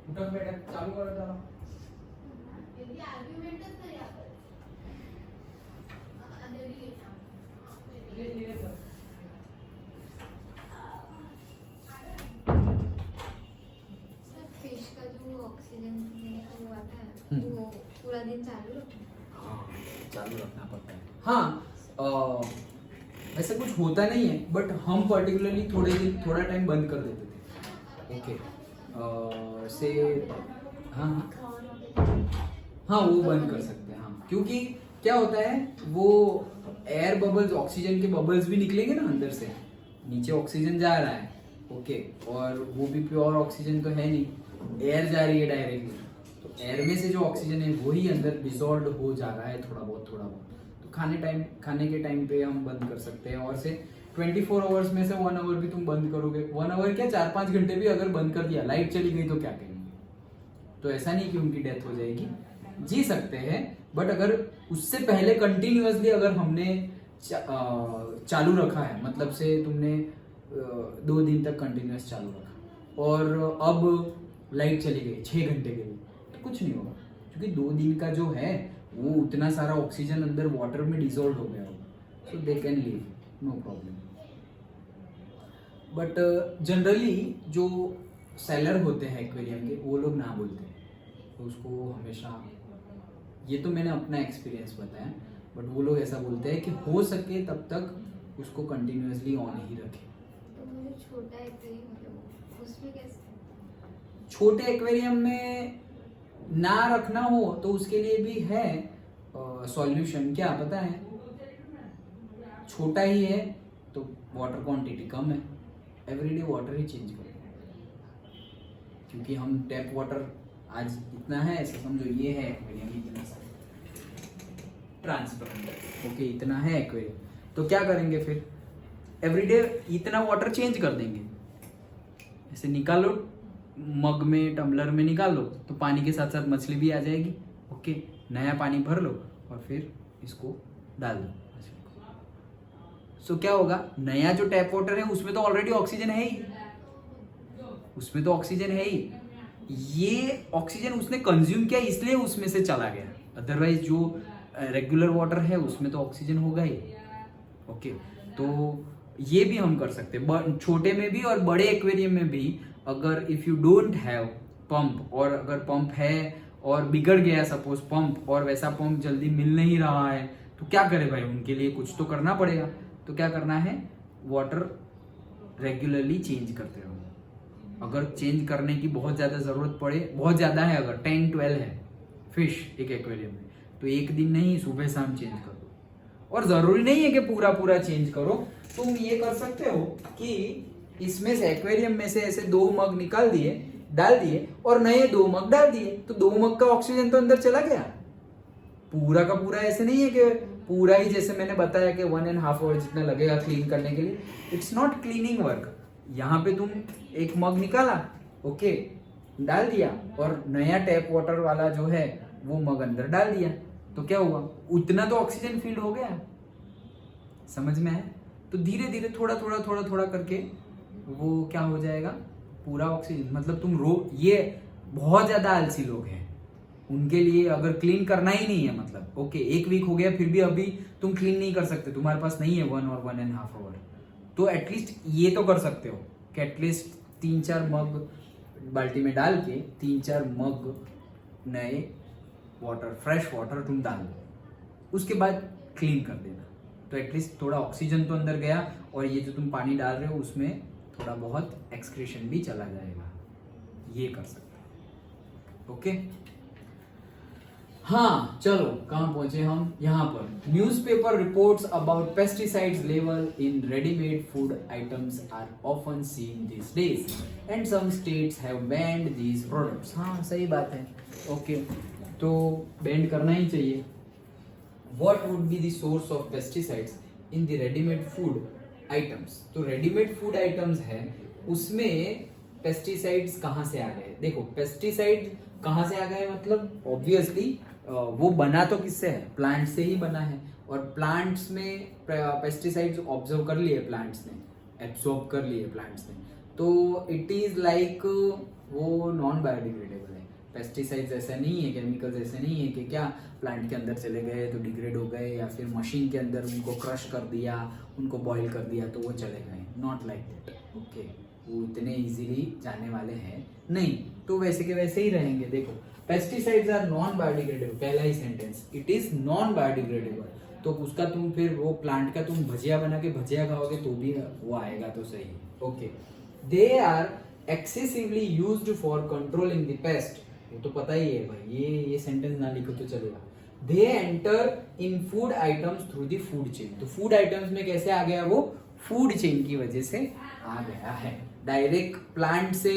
उठक बैठक चालू करो चलो. फिश का जो ऑक्सीजन वो आता है, वो पूरा दिन चालू रखना? हाँ, चालू रखना पड़ता है. हाँ, ऐसा कुछ होता नहीं है, बट हम पर्टिकुलरली थोड़ा टाइम बंद कर देते थे. ओके, से हाँ हाँ, वो बंद कर सकते हैं. हाँ, क्योंकि क्या होता है, वो एयर बबल्स, ऑक्सीजन के बबल्स भी निकलेंगे ना अंदर से. नीचे ऑक्सीजन जा रहा है, ओके, और वो भी प्योर ऑक्सीजन तो है नहीं, एयर जा रही है डायरेक्टली. तो एयर में से जो ऑक्सीजन है वही अंदर डिसॉल्व हो जा रहा है थोड़ा बहुत. तो खाने के टाइम पे हम बंद कर सकते हैं. और से 24 आवर्स में से 1 आवर भी तुम बंद करोगे, 1 आवर क्या, 4-5 घंटे भी अगर बंद कर दिया, लाइट चली गई तो क्या करेंगे? तो ऐसा नहीं कि उनकी डेथ हो जाएगी, जी सकते हैं. बट अगर उससे पहले कंटिन्यूअसली अगर हमने चालू रखा है, मतलब से तुमने 2 दिन तक कंटिन्यूअस चालू रखा और अब लाइट चली गई 6 घंटे के लिए, तो कुछ नहीं होगा, क्योंकि 2 दिन का जो है वो उतना सारा ऑक्सीजन अंदर वाटर में डिसॉल्व हो गया होगा. So they can live, no problem. But generally जो सेलर होते हैं एक्वेरियम के, वो लोग ना बोलते हैं, तो उसको हमेशा, ये तो मैंने अपना एक्सपीरियंस बताया, बट वो लोग ऐसा बोलते हैं कि हो सके तब तक उसको कंटिन्यूअसली ऑन ही रखें. तो मुझे छोटा एक्वेरियम, मतलब उसमें कैसे? छोटे एक्वेरियम में ना रखना हो तो उसके लिए भी है सॉल्यूशन. क्या पता है? छोटा ही है तो वाटर क्वांटिटी कम है, एवरीडे वाटर ही चेंज करो, क्योंकि हम टैप वाटर आज इतना है, ऐसा समझो ये है एक्वेरियम इतना सा ट्रांसपेरेंट, ओके, इतना है एक्वेरियम. तो क्या करेंगे फिर, एवरीडे इतना वाटर चेंज कर देंगे। ऐसे निकालो मग में, टम्बलर में निकालो तो पानी के साथ साथ मछली भी आ जाएगी। ओके, नया पानी भर लो और फिर इसको डाल दो मछली को। सो क्या होगा, नया जो टैप वाटर है उसमें तो ऑलरेडी ऑक्सीजन है ही, उसमें तो ऑक्सीजन है ही। ये ऑक्सीजन उसने कंज्यूम किया इसलिए उसमें से चला गया, अदरवाइज जो रेगुलर वाटर है उसमें तो ऑक्सीजन होगा ही। ओके, तो ये भी हम कर सकते हैं छोटे में भी और बड़े एक्वेरियम में भी। अगर if you don't have pump, और अगर पंप है और बिगड़ गया सपोज पंप, और वैसा पंप जल्दी मिल नहीं रहा है, तो क्या करे भाई, उनके लिए कुछ तो करना पड़ेगा। तो क्या करना है, वाटर रेगुलरली चेंज करते रहो। अगर चेंज करने की बहुत ज्यादा जरूरत पड़े, बहुत ज्यादा है, अगर 10-12 है फिश एक एक्वेरियम में, तो एक दिन नहीं, सुबह शाम चेंज कर दो। और जरूरी नहीं है कि पूरा पूरा चेंज करो, तुम ये कर सकते हो कि इसमें से एक्वेरियम में से ऐसे 2 मग निकाल दिए, डाल दिए और नए 2 मग डाल दिए, तो 2 मग का ऑक्सीजन तो अंदर चला गया। पूरा का पूरा ऐसे नहीं है कि पूरा ही, जैसे मैंने बताया कि 1.5 आवर जितना लगेगा क्लीन करने के लिए। It's not cleaning work. यहाँ पे तुम एक मग निकाला, ओके, डाल दिया और नया टैप वाटर वाला जो है वो मग अंदर डाल दिया, तो क्या हुआ, उतना तो ऑक्सीजन फील हो गया। समझ में है? तो धीरे धीरे थोड़ा थोड़ा करके वो क्या हो जाएगा, पूरा ऑक्सीजन। मतलब तुम ये बहुत ज्यादा आलसी लोग हैं, उनके लिए अगर क्लीन करना ही नहीं है, मतलब ओके 1 वीक हो गया फिर भी अभी तुम क्लीन नहीं कर सकते, तुम्हारे पास नहीं है 1 और 1.5 आवर, तो एटलीस्ट ये तो कर सकते हो कि एटलीस्ट 3-4 मग बाल्टी में डाल के 3-4 मग नए वाटर, फ्रेश वाटर तुम डाल दो, उसके बाद क्लीन कर देना। तो एटलीस्ट थोड़ा ऑक्सीजन तो अंदर गया और ये जो तुम पानी डाल रहे हो उसमें थोड़ा बहुत एक्सक्रीशन भी चला जाएगा। ये कर सकते हो। ओके, हाँ चलो कहाँ पहुंचे हम, यहाँ पर newspaper reports about pesticides level in readymade food items are often seen this days and some states have banned these products. हाँ सही बात है, ओके, तो बैंड करना ही चाहिए। What would be the source of pesticides in the ready-made food items? तो readymade food items है, उसमें पेस्टिसाइड्स कहाँ से आ गए? देखो पेस्टिसाइड कहाँ से आ गए, मतलब ऑब्वियसली वो बना तो किससे है, प्लांट से ही बना है, और प्लांट्स में पेस्टिसाइड्स ऑब्जर्व कर लिए प्लांट्स ने, एब्सॉर्ब कर लिए प्लांट्स ने, तो इट इज लाइक वो नॉन बायोडिग्रेडेबल है। पेस्टिसाइड्स ऐसा नहीं है, केमिकल्स ऐसे नहीं है कि क्या प्लांट के अंदर चले गए तो डिग्रेड हो गए, या फिर मशीन के अंदर उनको क्रश कर दिया, उनको बॉईल कर दिया तो वो चले गए, नॉट लाइक दैट। ओके, वो इतने इजीली जाने वाले हैं नहीं, तो वैसे के वैसे ही रहेंगे। देखो पेस्टिसाइड्स आर नॉन बायोडिग्रेडेबल, पहला ही sentence, it is non biodegradable, तो उसका तुम फिर वो प्लांट का तुम भजिया बना के भजिया खाओगे तो भी वो आएगा, तो सही। Okay, they are excessively used for controlling the pest, वो तो पता ही है भाई, ये सेंटेंस ना लिखो तो चलेगा। They enter in food items through the food chain, तो फूड आइटम्स में कैसे आ गया वो, फूड चेन की वजह से आ गया है। डायरेक्ट प्लांट से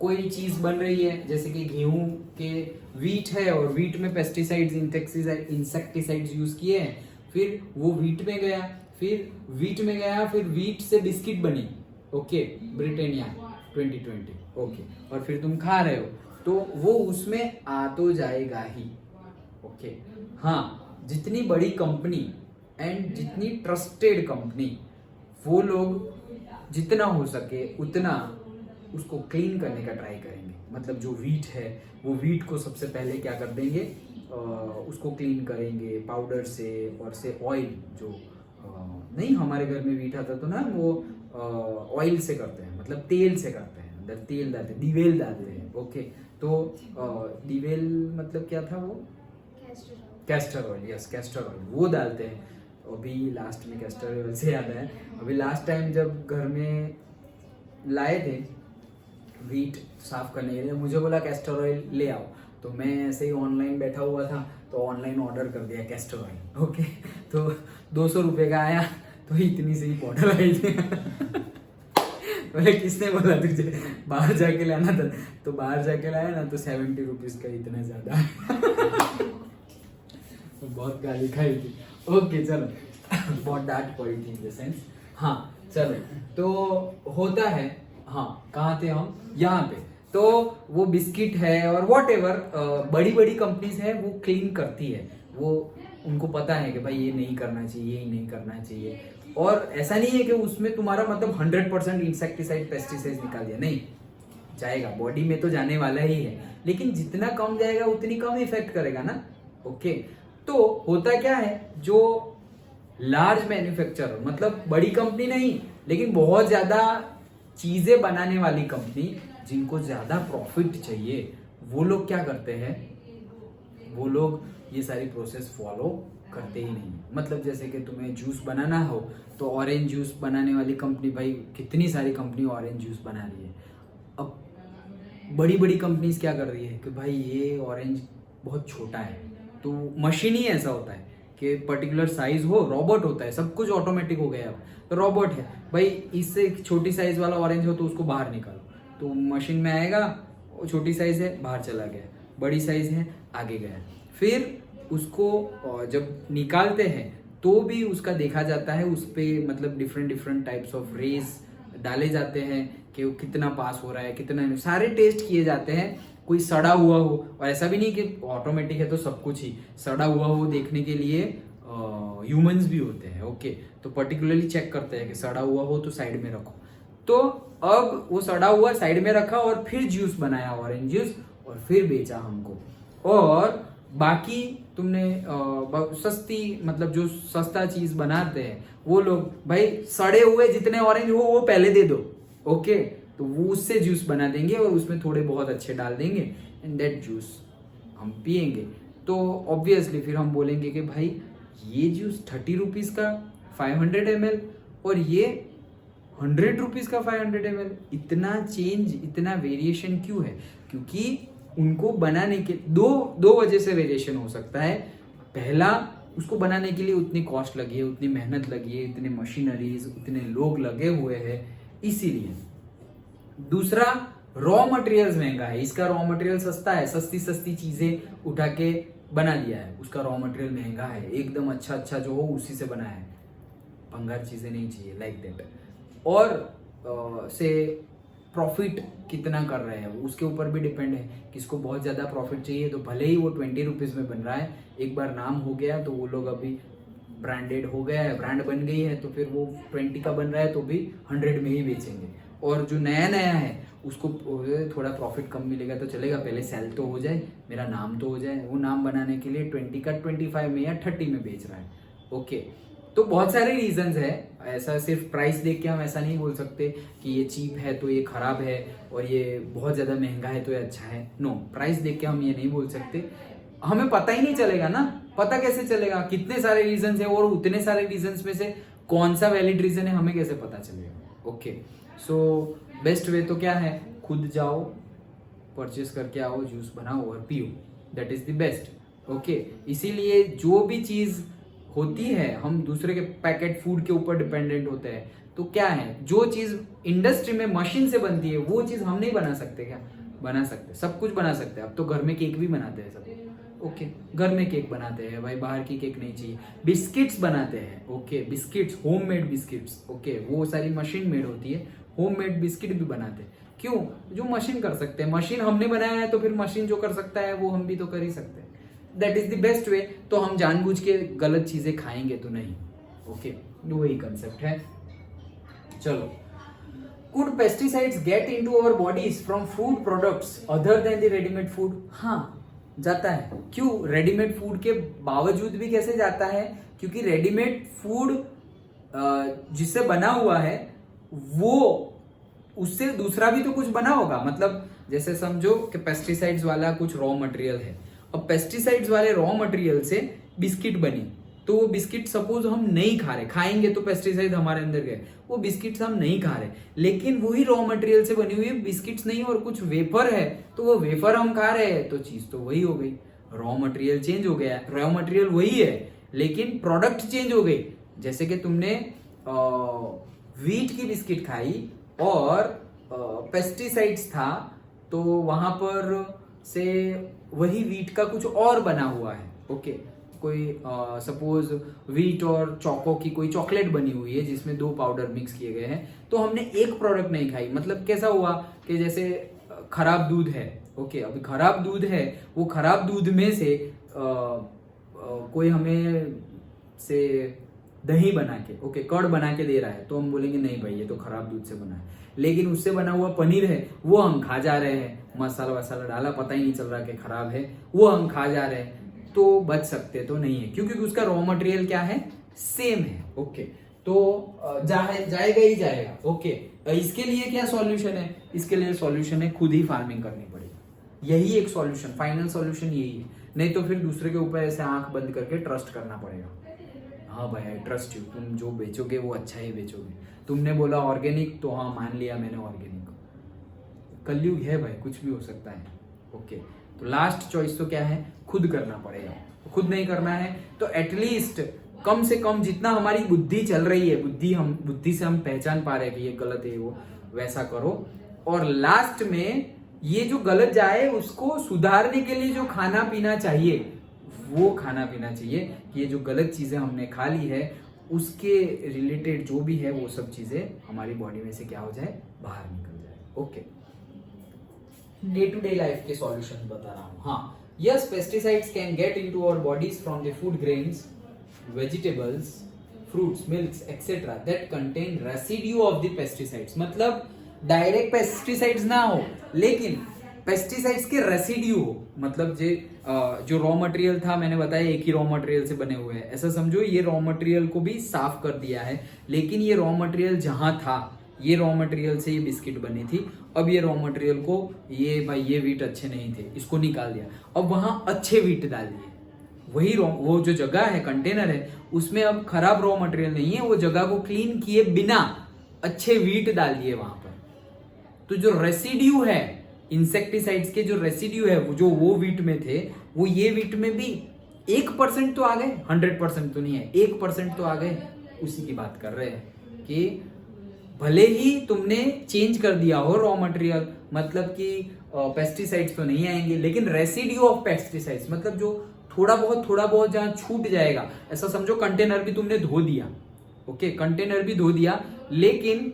कोई चीज बन रही है, जैसे कि गेहूं के वीट है और वीट में पेस्टिसाइड्स, इंसेक्टिसाइड्स यूज किए हैं, फिर वो वीट में गया, फिर वीट से बिस्किट बनी, ओके, ब्रिटानिया 2020, ओके, और फिर तुम खा रहे हो, तो वो उसमें आ तो जाएगा ही। ओके, हाँ, जितनी बड़ी कंपनी एंड जितनी ट्रस्टेड कंपनी, वो लोग जितना हो सके उतना उसको क्लीन करने का ट्राई करेंगे। मतलब जो वीट है वो वीट को सबसे पहले क्या कर देंगे, उसको क्लीन करेंगे पाउडर से, और से ऑयल जो नहीं, हमारे घर में वीट आता तो ना वो ऑयल से करते हैं, मतलब तेल से करते हैं, अंदर तेल डालते हैं, डिवेल डालते हैं। ओके, तो डिवेल मतलब क्या था वो, castor oil, yes castor oil, वो डालते हैं। अभी लास्ट में कैस्टर ऑयल से याद है, अभी लास्ट टाइम जब घर में लाए थे वीट साफ करने के लिए, मुझे बोला कैस्टर ऑयल ले आओ, तो मैं ऐसे ही ऑनलाइन बैठा हुआ था तो ऑनलाइन ऑर्डर कर दिया कैस्टर ऑयल। ओके, तो 200 रुपये का आया, तो इतनी सी बॉटल आई थी। बोले किसने बोला तुझे बाहर जाके लाना था, तो बाहर जाके लाया ना तो 70 रुपीज का, इतना ज्यादा। तो बहुत गाली खाई थी। ओके चलो, bought that quality in the sense. हाँ चलो, तो होता है, हाँ कहाँ थे हम, यहाँ पे। तो वो बिस्किट है और वॉट एवर बड़ी बड़ी कंपनीज है वो क्लीन करती है, वो उनको पता है कि भाई ये नहीं करना चाहिए, ये नहीं करना चाहिए। और ऐसा नहीं है कि उसमें तुम्हारा मतलब 100% इंसेक्टिसाइड पेस्टिसाइड निकाल दिया, नहीं जाएगा, बॉडी में तो जाने वाला ही है, लेकिन जितना कम जाएगा उतनी कम इफेक्ट करेगा ना। ओके, तो होता क्या है, जो लार्ज मैन्युफैक्चरर मतलब बड़ी कंपनी नहीं लेकिन बहुत ज्यादा चीजें बनाने वाली कंपनी, जिनको ज्यादा प्रॉफिट चाहिए, वो लोग क्या करते हैं, वो लोग ये सारी प्रोसेस फॉलो करते ही नहीं। मतलब जैसे कि तुम्हें जूस बनाना हो तो ऑरेंज जूस बनाने वाली कंपनी, भाई कितनी सारी कंपनी ऑरेंज जूस बना रही है। अब बड़ी बड़ी कंपनीज क्या कर रही है कि भाई ये ऑरेंज बहुत छोटा है, तो मशीन ही ऐसा होता है कि पर्टिकुलर साइज हो, रोबोट होता है, सब कुछ ऑटोमेटिक हो गया अब, तो रोबोट है भाई, इससे छोटी साइज वाला ऑरेंज हो तो उसको बाहर निकालो, तो मशीन में आएगा, वो छोटी साइज है बाहर चला गया, बड़ी साइज है आगे गया। फिर उसको जब निकालते हैं तो भी उसका देखा जाता है, उस पर मतलब डिफरेंट डिफरेंट टाइप्स ऑफ रेस डाले जाते हैं कि वो कितना पास हो रहा है, कितना नहीं, सारे टेस्ट किए जाते हैं। कोई सड़ा हुआ हो, और ऐसा भी नहीं कि ऑटोमेटिक है तो सब कुछ ही सड़ा हुआ हो, देखने के लिए ह्यूमंस भी होते हैं। ओके, तो पर्टिकुलरली चेक करते हैं कि सड़ा हुआ हो तो साइड में रखो। तो अब वो सड़ा हुआ साइड में रखा और फिर जूस बनाया ऑरेंज जूस, और फिर बेचा हमको। और बाकी तुमने सस्ती मतलब जो सस्ता चीज बनाते हैं वो लोग, भाई सड़े हुए जितने ऑरेंज हो वो पहले दे दो। ओके, तो वो उससे जूस बना देंगे और उसमें थोड़े बहुत अच्छे डाल देंगे, एंड दैट जूस हम पियेंगे। तो ऑब्वियसली फिर हम बोलेंगे कि भाई ये जूस 30 रुपीज का 500 ml और ये 100 रुपीज का 500 ml, इतना चेंज, इतना वेरिएशन क्यों है? क्योंकि उनको बनाने के दो वजह से वेरिएशन हो सकता है। पहला, उसको बनाने के लिए उतनी कॉस्ट लगी है, उतनी मेहनत लगी है, इतने मशीनरीज, उतने लोग लगे हुए हैं, इसीलिए। दूसरा, रॉ मटेरियल्स महंगा है, इसका रॉ मटेरियल सस्ता है, सस्ती चीजें उठा के बना दिया है, उसका रॉ मटेरियल महंगा है, एकदम अच्छा जो हो उसी से बना है, भंगार चीजें नहीं चाहिए, लाइक दैट। और से प्रॉफिट कितना कर रहे हैं उसके ऊपर भी डिपेंड है। किसको बहुत ज्यादा प्रॉफिट चाहिए तो भले ही वो 20 रुपीज में बन रहा है, एक बार नाम हो गया तो वो लोग अभी ब्रांडेड हो गया है, ब्रांड बन गई है, तो फिर वो 20 का बन रहा है तो भी 100 में ही बेचेंगे। और जो नया है उसको थोड़ा प्रॉफिट कम मिलेगा तो चलेगा, पहले सेल तो हो जाए, मेरा नाम तो हो जाए। वो नाम बनाने के लिए 20 का 25 में या 30 में बेच रहा है। ओके, तो बहुत सारे रीजंस है, ऐसा सिर्फ प्राइस देख के हम ऐसा नहीं बोल सकते कि ये चीप है तो ये खराब है और ये बहुत ज्यादा महंगा है तो ये अच्छा है। नो, प्राइस देख के हम ये नहीं बोल सकते, हमें पता ही नहीं चलेगा ना। पता कैसे चलेगा? कितने सारे रीजंस है और उतने सारे रीजंस में से कौन सा वैलिड रीजन है हमें कैसे पता चलेगा? ओके, सो बेस्ट वे तो क्या है, खुद जाओ, परचेस करके आओ, जूस बनाओ और पियो, that is the best. Okay, इसीलिए जो भी चीज होती है हम दूसरे के पैकेट फूड के ऊपर डिपेंडेंट होते हैं। तो क्या है, जो चीज इंडस्ट्री में मशीन से बनती है वो चीज हम नहीं बना सकते क्या? बना सकते, सब कुछ बना सकते हैं। अब तो घर में केक भी बनाते हैं सब। ओके, घर में केक बनाते हैं भाई, बाहर की केक नहीं चाहिए। बिस्किट्स बनाते हैं, okay, biscuits, homemade biscuits, okay, वो सारी मशीन मेड होती है, होममेड बिस्किट भी बनाते हैं। क्यों? जो मशीन कर सकते हैं, मशीन हमने बनाया है तो फिर मशीन जो कर सकता है वो हम भी तो कर ही सकते हैं। That is the best way. तो हम जानबूझ के गलत चीजें खाएंगे तो नहीं। ओके, वही कंसेप्ट है। चलो, could pesticides get into our bodies from food products other than the ready-made food? हाँ, जाता है। क्यों? रेडीमेड फूड के बावजूद भी कैसे जाता है? क्योंकि रेडीमेड फूड जिससे बना हुआ है वो उससे दूसरा भी तो कुछ बना होगा। मतलब जैसे समझो कि पेस्टिसाइड्स वाला कुछ रॉ मटेरियल है, अब पेस्टिसाइड्स वाले रॉ मटेरियल से बिस्किट बनी, तो वो बिस्किट सपोज हम नहीं खा रहे, खाएंगे तो पेस्टिसाइड हमारे अंदर गए, वो बिस्किट्स हम नहीं खा रहे, लेकिन वही रॉ मटेरियल से बनी हुई बिस्किट्स नहीं और कुछ वेफर है, तो वो वेफर हम खा रहे हैं, तो चीज तो वही हो गई। रॉ मटेरियल चेंज हो गया, रॉ मटेरियल वही है लेकिन प्रोडक्ट चेंज हो गई। जैसे कि तुमने व्हीट की बिस्किट खाई और पेस्टिसाइड्स था, तो वहां पर से वही व्हीट का कुछ और बना हुआ है, ओके, कोई सपोज व्हीट और चोको की कोई चॉकलेट बनी हुई है जिसमें 2 पाउडर मिक्स किए गए हैं, तो हमने एक प्रोडक्ट नहीं खाई। मतलब कैसा हुआ कि जैसे खराब दूध है, ओके, अभी खराब दूध है, वो खराब दूध में से कोई हमें से दही बना के, ओके, कर्ड बना के दे रहा है, तो हम बोलेंगे नहीं भाई ये तो खराब दूध से बना है। लेकिन उससे बना हुआ पनीर है, वो हम खा जा रहे हैं, मसाला वसाला डाला, पता ही नहीं चल रहा कि खराब है, वो हम खा जा रहे हैं, तो बच सकते तो नहीं है, क्योंकि उसका रॉ मटेरियल क्या है, सेम है। ओके, तो जाएगा ही जाएगा। ओके, इसके लिए क्या सॉल्यूशन है? इसके लिए सॉल्यूशन है खुद ही फार्मिंग करनी पड़ेगी। यही एक सॉल्यूशन, फाइनल सॉल्यूशन यही है। नहीं तो फिर दूसरे के ऊपर ऐसे आंख बंद करके ट्रस्ट करना पड़ेगा। हाँ भाई आई ट्रस्ट यू, तुम जो बेचोगे वो अच्छा ही बेचोगे। तुमने बोला ऑर्गेनिक, तो हाँ मान लिया मैंने ऑर्गेनिक। कलयुग है भाई, कुछ भी हो सकता है। ओके, तो लास्ट चॉइस तो क्या है, खुद करना पड़ेगा। खुद नहीं करना है तो एटलीस्ट कम से कम जितना हमारी बुद्धि चल रही है, बुद्धि से हम पहचान पा रहे हैं कि ये गलत है, वो वैसा करो। और लास्ट में ये जो गलत जाए उसको सुधारने के लिए जो खाना पीना चाहिए वो खाना पीना चाहिए, कि ये जो गलत चीजें हमने खा ली है उसके रिलेटेड जो भी है वो सब चीजें हमारी बॉडी में से क्या हो जाए, बाहर निकल जाए। Okay, day to day life के सॉल्यूशन बता रहा हूँ। हाँ, yes, pesticides can get into our bodies from the food grains, vegetables, fruits, milks etcetera that contain residue of the pesticides. मतलब डायरेक्ट पेस्टिसाइड्स ना हो, लेकिन पेस्टिसाइड्स के रेसिड्यू हो। मतलब जो रॉ मटेरियल था, मैंने बताया एक ही रॉ मटेरियल से बने हुए हैं, ऐसा समझो ये रॉ मटेरियल को भी साफ कर दिया है, लेकिन ये रॉ मटेरियल जहां था, ये रॉ मटेरियल से ये बिस्किट बनी थी, अब ये रॉ मटेरियल को ये भाई ये व्हीट अच्छे नहीं थे, इसको निकाल दिया, अब वहां अच्छे व्हीट डाल दिए। वही वो जो जगह है, कंटेनर है, उसमें अब खराब रॉ मटेरियल नहीं है, वो जगह को क्लीन किए बिना अच्छे व्हीट डाल दिए वहां पर। तो जो रेसिड्यू है इंसेक्टिसाइड्स के, जो रेसिड्यू है वो जो वो व्हीट में थे, वो ये व्हीट में भी 1% तो आ गए, 100% तो नहीं है, 1% तो आ गए। उसी की बात कर रहे हैं कि भले ही तुमने चेंज कर दिया हो रॉ मटेरियल, मतलब कि पेस्टिसाइड्स तो नहीं आएंगे, लेकिन रेसिड्यू ऑफ पेस्टिसाइड्स, मतलब जो थोड़ा बहुत जहां छूट जाएगा, ऐसा समझो कंटेनर भी तुमने धो दिया। ओके, कंटेनर भी धो दिया, लेकिन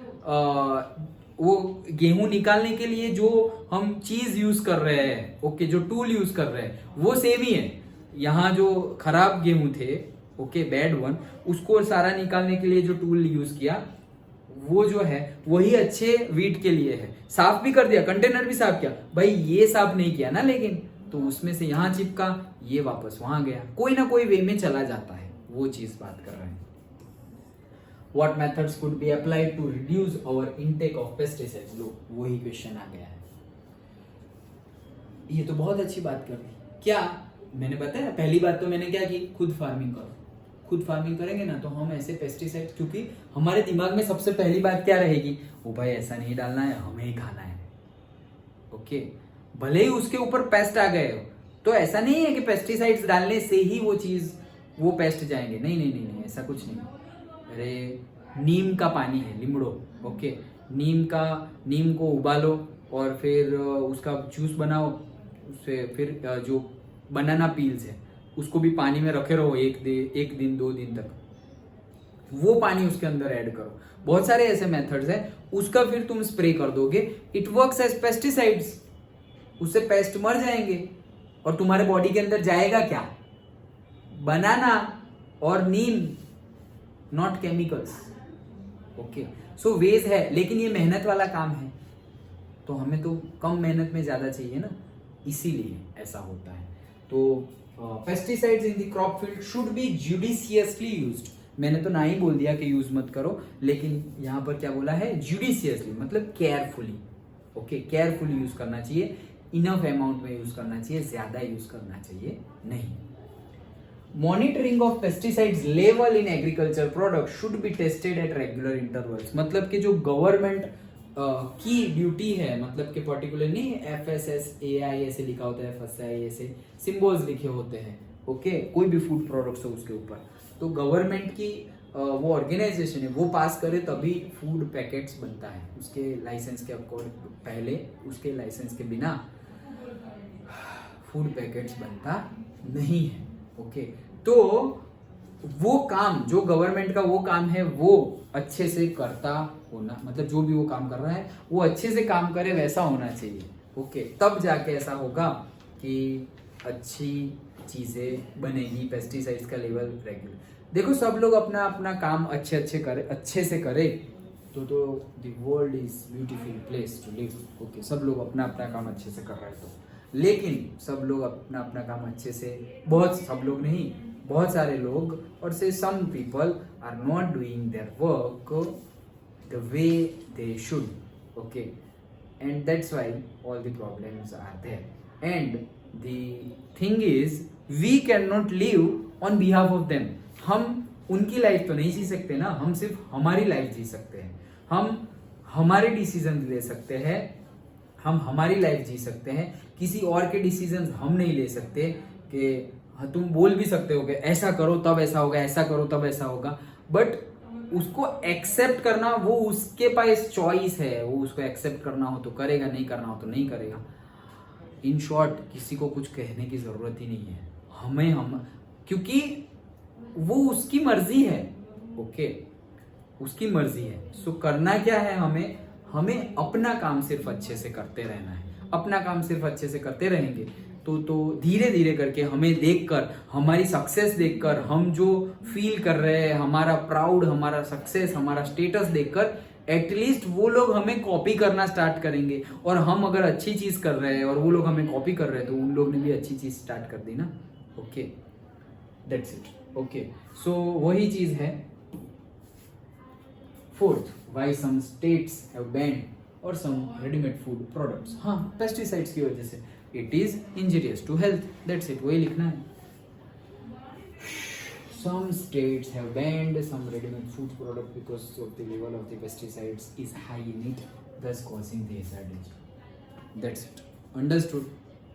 वो गेहूं निकालने के लिए जो हम चीज यूज कर रहे हैं, ओके, जो टूल यूज कर रहे हैं वो सेम ही है। यहाँ जो खराब गेहूं थे, ओके, बैड वन, उसको सारा निकालने के लिए जो टूल यूज किया वो जो है वही अच्छे व्हीट के लिए है। साफ भी कर दिया, कंटेनर भी साफ किया, भाई ये साफ नहीं किया ना, लेकिन तो उसमें से यहाँ चिपका, ये वापस वहां गया, कोई ना कोई वे में चला जाता है, वो चीज बात कर रहे हैं। What methods could be applied to reduce our intake of pesticides? लो वही क्वेश्चन आ गया है। ये तो बहुत अच्छी बात कर दी। क्या मैंने बताया, पहली बात तो मैंने क्या की, खुद फार्मिंग करो। खुद फार्मिंग करेंगे ना तो हम ऐसे पेस्टिसाइड, क्योंकि हमारे दिमाग में सबसे पहली बात क्या रहेगी, ओ भाई ऐसा नहीं डालना है, हमें ही खाना है। ओके, भले ही उसके ऊपर पेस्ट आ गए हो, तो ऐसा नहीं है कि पेस्टिसाइड्स डालने से ही वो चीज, वो पेस्ट जाएंगे, नहीं नहीं नहीं, नहीं ऐसा कुछ नहीं। अरे नीम का पानी है, लिमड़ो, ओके, नीम को उबालो और फिर उसका जूस बनाओ, उससे फिर जो बनाना पील्स है उसको भी पानी में रखे रहो एक दिन 2 दिन तक, वो पानी उसके अंदर ऐड करो। बहुत सारे ऐसे मेथड्स हैं, उसका फिर तुम स्प्रे कर दोगे, इट वर्क्स एज पेस्टिसाइड्स, उससे पेस्ट मर जाएंगे और तुम्हारे बॉडी के अंदर जाएगा क्या, बनाना और neem, not chemicals. Okay, so veg है, लेकिन ये मेहनत वाला काम है, तो हमें तो कम मेहनत में ज्यादा चाहिए ना, इसीलिए ऐसा होता है। तो pesticides in the crop field should be judiciously used. मैंने तो ना ही बोल दिया कि यूज मत करो, लेकिन यहां पर क्या बोला है, जुडिशियसली, मतलब केयरफुली। ओके, केयरफुली यूज करना चाहिए, इनफ अमाउंट में यूज करना चाहिए, ज्यादा यूज करना चाहिए नहीं। Monitoring of pesticides level in agriculture product should be tested at regular intervals. मतलब कि जो गवर्नमेंट की ड्यूटी है, मतलब कि पर्टिकुलर नहीं, FSSAI ऐसे लिखा होता है, FSSAI ऐसे सिंबल्स लिखे होते हैं, ओके, कोई भी फूड प्रोडक्ट्स हो उसके ऊपर, तो गवर्नमेंट की वो ऑर्गेनाइजेशन है, वो पास करे तभी फूड पैकेट्स बनता है, उसके लाइसेंस के अकॉर्डिंग, पहले उसके लाइसेंस के बिना फूड पैकेट्स बनता नहीं है। ओके, तो वो काम जो गवर्नमेंट का वो काम है वो अच्छे से करता होना, मतलब जो भी वो काम कर रहा है वो अच्छे से काम करे वैसा होना चाहिए। ओके, तब जाके ऐसा होगा कि अच्छी चीजें बनेगी, पेस्टिसाइड्स का लेवल रेगुलर। देखो सब लोग अपना अपना काम अच्छे से करे तो the world is beautiful place to live. Okay, सब लोग अपना अपना काम अच्छे से कर रहे हैं तो, लेकिन सब लोग अपना अपना काम अच्छे से, सब लोग नहीं, बहुत सारे लोग और से some people are not doing their work the way they should. Okay, and that's why all the problems are there, and the thing is we cannot live on behalf of them। हम उनकी life तो नहीं जी सकते ना, हम सिर्फ हमारी life जी सकते हैं, हम हमारे डिसीजन ले सकते हैं, हम हमारी लाइफ जी सकते हैं, किसी और के डिसीजन हम नहीं ले सकते। कि तुम बोल भी सकते हो कि ऐसा करो तब ऐसा होगा, ऐसा करो तब ऐसा होगा, बट उसको एक्सेप्ट करना वो उसके पास चॉइस है, वो उसको एक्सेप्ट करना हो तो करेगा, नहीं करना हो तो नहीं करेगा। इन शॉर्ट किसी को कुछ कहने की जरूरत ही नहीं है हम क्योंकि वो उसकी मर्जी है। ओके, उसकी मर्जी है। सो करना क्या है, हमें अपना काम सिर्फ अच्छे से करते रहना है। अपना काम सिर्फ अच्छे से करते रहेंगे तो धीरे धीरे करके हमें देखकर, हमारी सक्सेस देखकर, हम जो फील कर रहे हैं, हमारा प्राउड, हमारा सक्सेस, हमारा स्टेटस देखकर एटलीस्ट वो लोग हमें कॉपी करना स्टार्ट करेंगे। और हम अगर अच्छी चीज कर रहे हैं और वो लोग हमें कॉपी कर रहे हैं तो उन लोग ने भी अच्छी चीज स्टार्ट कर दी ना। Okay, that's it. Okay, so वही चीज है। Fourth, why some states have banned और सम रेडीमेड फूड प्रोडक्ट्स। हाँ, पेस्टिसाइड्स की वजह से। It is injurious to health, that's it, वही लिखना है। Some states have banned some ready-made food products because of the level of the pesticides is high in it, thus causing the hazard. That's it. Understood?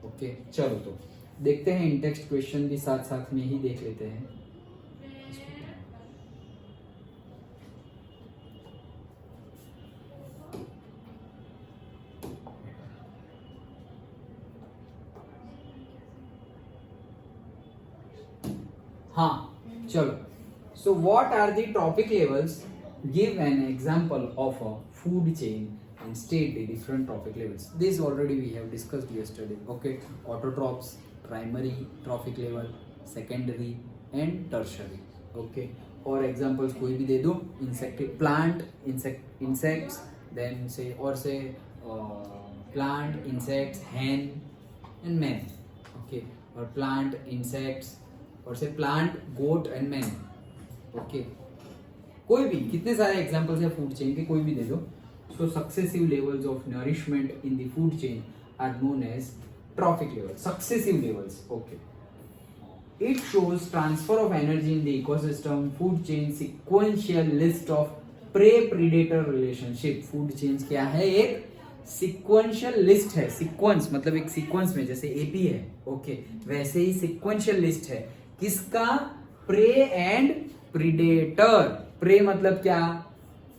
Okay. चलो तो देखते हैं इन text question भी साथ साथ में ही देख लेते हैं। हाँ चलो, so what are the trophic levels? Give an example of a food chain and state the different trophic levels. This already we have discussed yesterday. Okay, autotrophs, primary trophic level, secondary and tertiary. Okay, और examples कोई भी दे दो, insects, then say plant, insects, hen and man. Okay, or plant, insects, और से plant, goat and man. Okay, कोई भी, कितने सारे एग्जांपल्स है फूड चेन के, कोई भी दे दो। So successive levels of nourishment in the food chain are known as trophic levels. Successive levels. Okay, it shows transfer of energy in the ecosystem, food chain, sequential list of prey predator relationship. Food chain क्या है? एक sequential list है। Sequence मतलब एक sequence में जैसे AP है, okay, वैसे ही सीक्वेंशियल लिस्ट है। किसका? Pray and predator. प्रे मतलब क्या?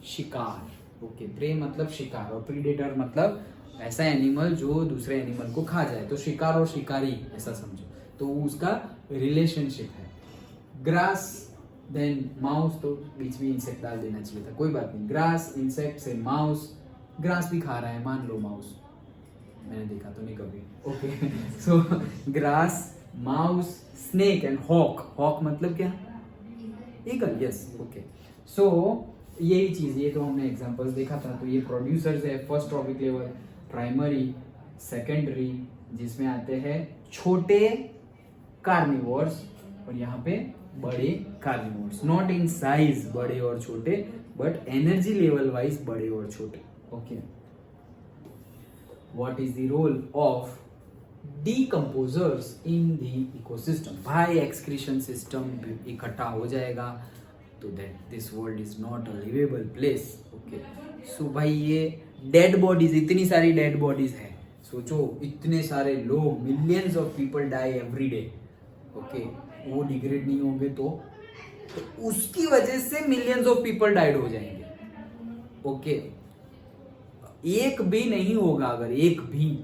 शिकार। ओके, प्रे मतलब शिकार और प्रीडेटर मतलब ऐसा एनिमल जो दूसरे एनिमल को खा जाए, तो शिकार और शिकारी ऐसा समझो, तो उसका रिलेशनशिप है। ग्रास देन माउस, तो बीच में इंसेक्ट डाल देना चाहिए था, कोई बात नहीं। ग्रास, इंसेक्ट से माउस, ग्रास भी खा रहा है मान लो माउस, मैंने देखा तो नहीं कभी। Okay, so grass, mouse, snake and hawk. Hawk मतलब क्या? ईगल। Yes, okay. सो यही चीज, ये तो हमने एग्जांपल्स देखा था। तो ये प्रोड्यूसर्स है। First trophic level primary, secondary जिसमें आते हैं छोटे कार्निवोर्स और यहाँ पे बड़े कार्निवोर्स। नॉट इन साइज बड़े और छोटे, बट एनर्जी लेवल वाइज बड़े और छोटे। Okay, what is the role of decomposers in the ecosystem? भाई एक्सक्रीशन सिस्टम इकट्ठा हो जाएगा तो that this world is not a livable place. Okay, so भाई ये डेड बॉडीज, इतनी सारी डेड बॉडीज है, सोचो इतने सारे लोग, millions of people die every day. Okay, वो डिग्रेड नहीं होंगे तो उसकी वजह से मिलियंस ऑफ पीपल डाइड हो जाएंगे। ओके, एक भी नहीं होगा, अगर एक भी,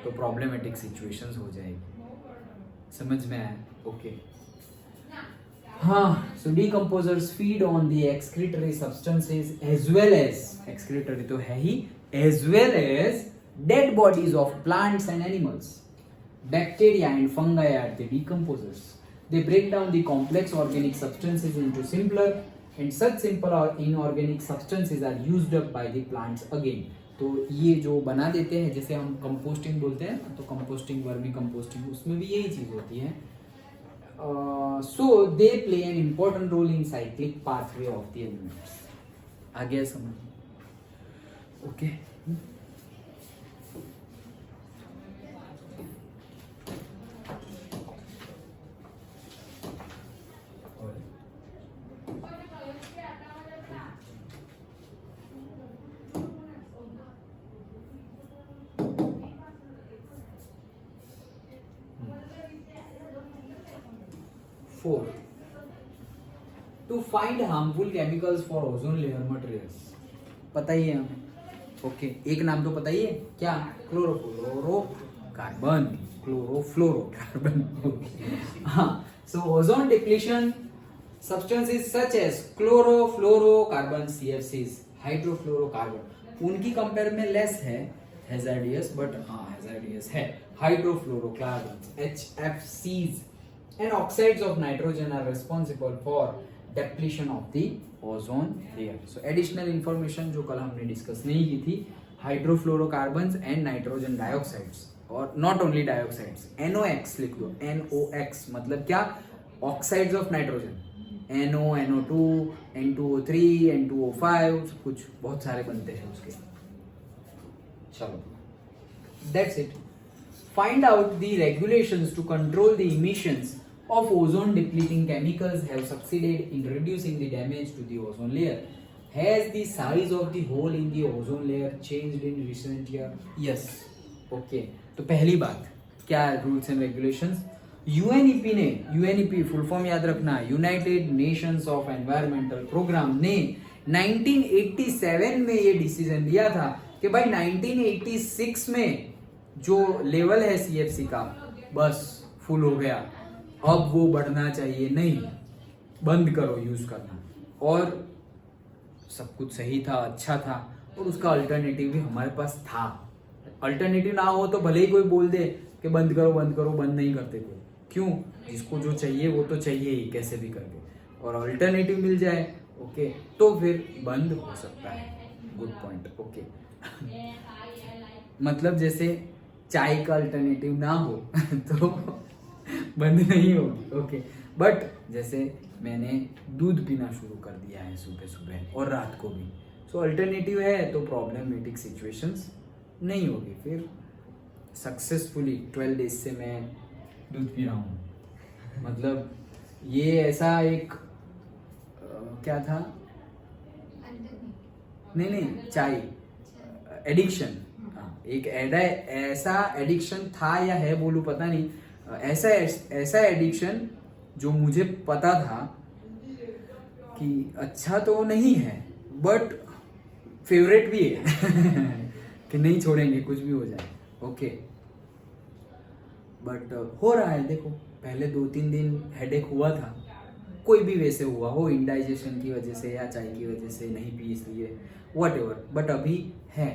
तो प्रॉब्लमेटिक सिचुएशंस हो जाएगी। समझ में आया? ओके, हाँ, so decomposers feed on the excretory substances as well as excretory तो है ही as well as dead bodies of plants and animals. Bacteria and fungi are the decomposers. They break down the complex organic substances into simpler and such simple or inorganic substances are used up by the plants again. तो ये जो बना देते हैं, जैसे हम composting बोलते हैं, तो कंपोस्टिंग, वर्मी कंपोस्टिंग, उसमें भी यही चीज होती है. So they play an important role in cyclic pathway of the elements. आ गया समझ? Okay. Four. To find harmful chemicals for ozone layer materials. पता ही है हमें. ओके, एक नाम तो पता ही है, क्या? क्लोरोफ्लोरोकार्बन. क्लोरोफ्लोरोकार्बन. हाँ. So ozone depletion substances such as chlorofluorocarbon CFCs, hydrofluorocarbon, उनकी कंपेयर में लेस है hazardous, but हाँ hazardous है. Hydrofluorocarbons HFCs and oxides of nitrogen are responsible for depletion of the ozone layer. So additional information जो कल हमने discuss नहीं की थी, हाइड्रोफ्लोरोकार्बन्स एंड नाइट्रोजन डाइऑक्साइड्स, और नॉट ओनली डाइऑक्साइड्स, NOx लिख दो. NOx मतलब क्या? Oxides of nitrogen. NO, NO2, N2O3, N2O5, कुछ बहुत सारे बनते हैं उसके. चलो, that's it. Find out the regulations to control the emissions of ozone depleting chemicals have succeeded in reducing the damage to the ozone layer. Has the size of the hole in the ozone layer changed in recent year? Yes. Okay. तो पहली बात, क्या rules and regulations? UNEP ने, UNEP full form याद रखना, United Nations of Environmental Programme ने 1987 में ये डिसीजन लिया था कि भाई 1986 में जो लेवल है CFC का, बस फुल हो गया, अब वो बढ़ना चाहिए नहीं, बंद करो यूज करना. और सब कुछ सही था, अच्छा था, और उसका अल्टरनेटिव भी हमारे पास था. अल्टरनेटिव ना हो तो भले ही कोई बोल दे कि बंद करो बंद करो, बंद नहीं करते कोई. क्यों? जिसको जो चाहिए वो तो चाहिए ही कैसे भी करके, और अल्टरनेटिव मिल जाए ओके तो फिर बंद हो सकता है. Good point. ओके. मतलब जैसे चाय का अल्टरनेटिव ना हो तो बंद नहीं होगी. ओके. बट जैसे मैंने दूध पीना शुरू कर दिया है सुबह सुबह और रात को भी, सो अल्टरनेटिव है तो प्रॉब्लमेटिक सिचुएशंस नहीं होगी. फिर सक्सेसफुली 12 डेज से मैं दूध पी रहा हूँ. मतलब ये ऐसा एक क्या था? नहीं, चाय एडिक्शन. एक ऐसा एडिक्शन था या है बोलूं पता नहीं, ऐसा एडिक्शन जो मुझे पता था कि अच्छा तो नहीं है बट फेवरेट भी है कि नहीं छोड़ेंगे कुछ भी हो जाए. ओके. बट हो रहा है. देखो पहले 2-3 दिन हेडेक हुआ था, कोई भी वैसे हुआ हो, इंडाइजेशन की वजह से या चाय की वजह से नहीं पी इसलिए व्हाटएवर, बट अभी है.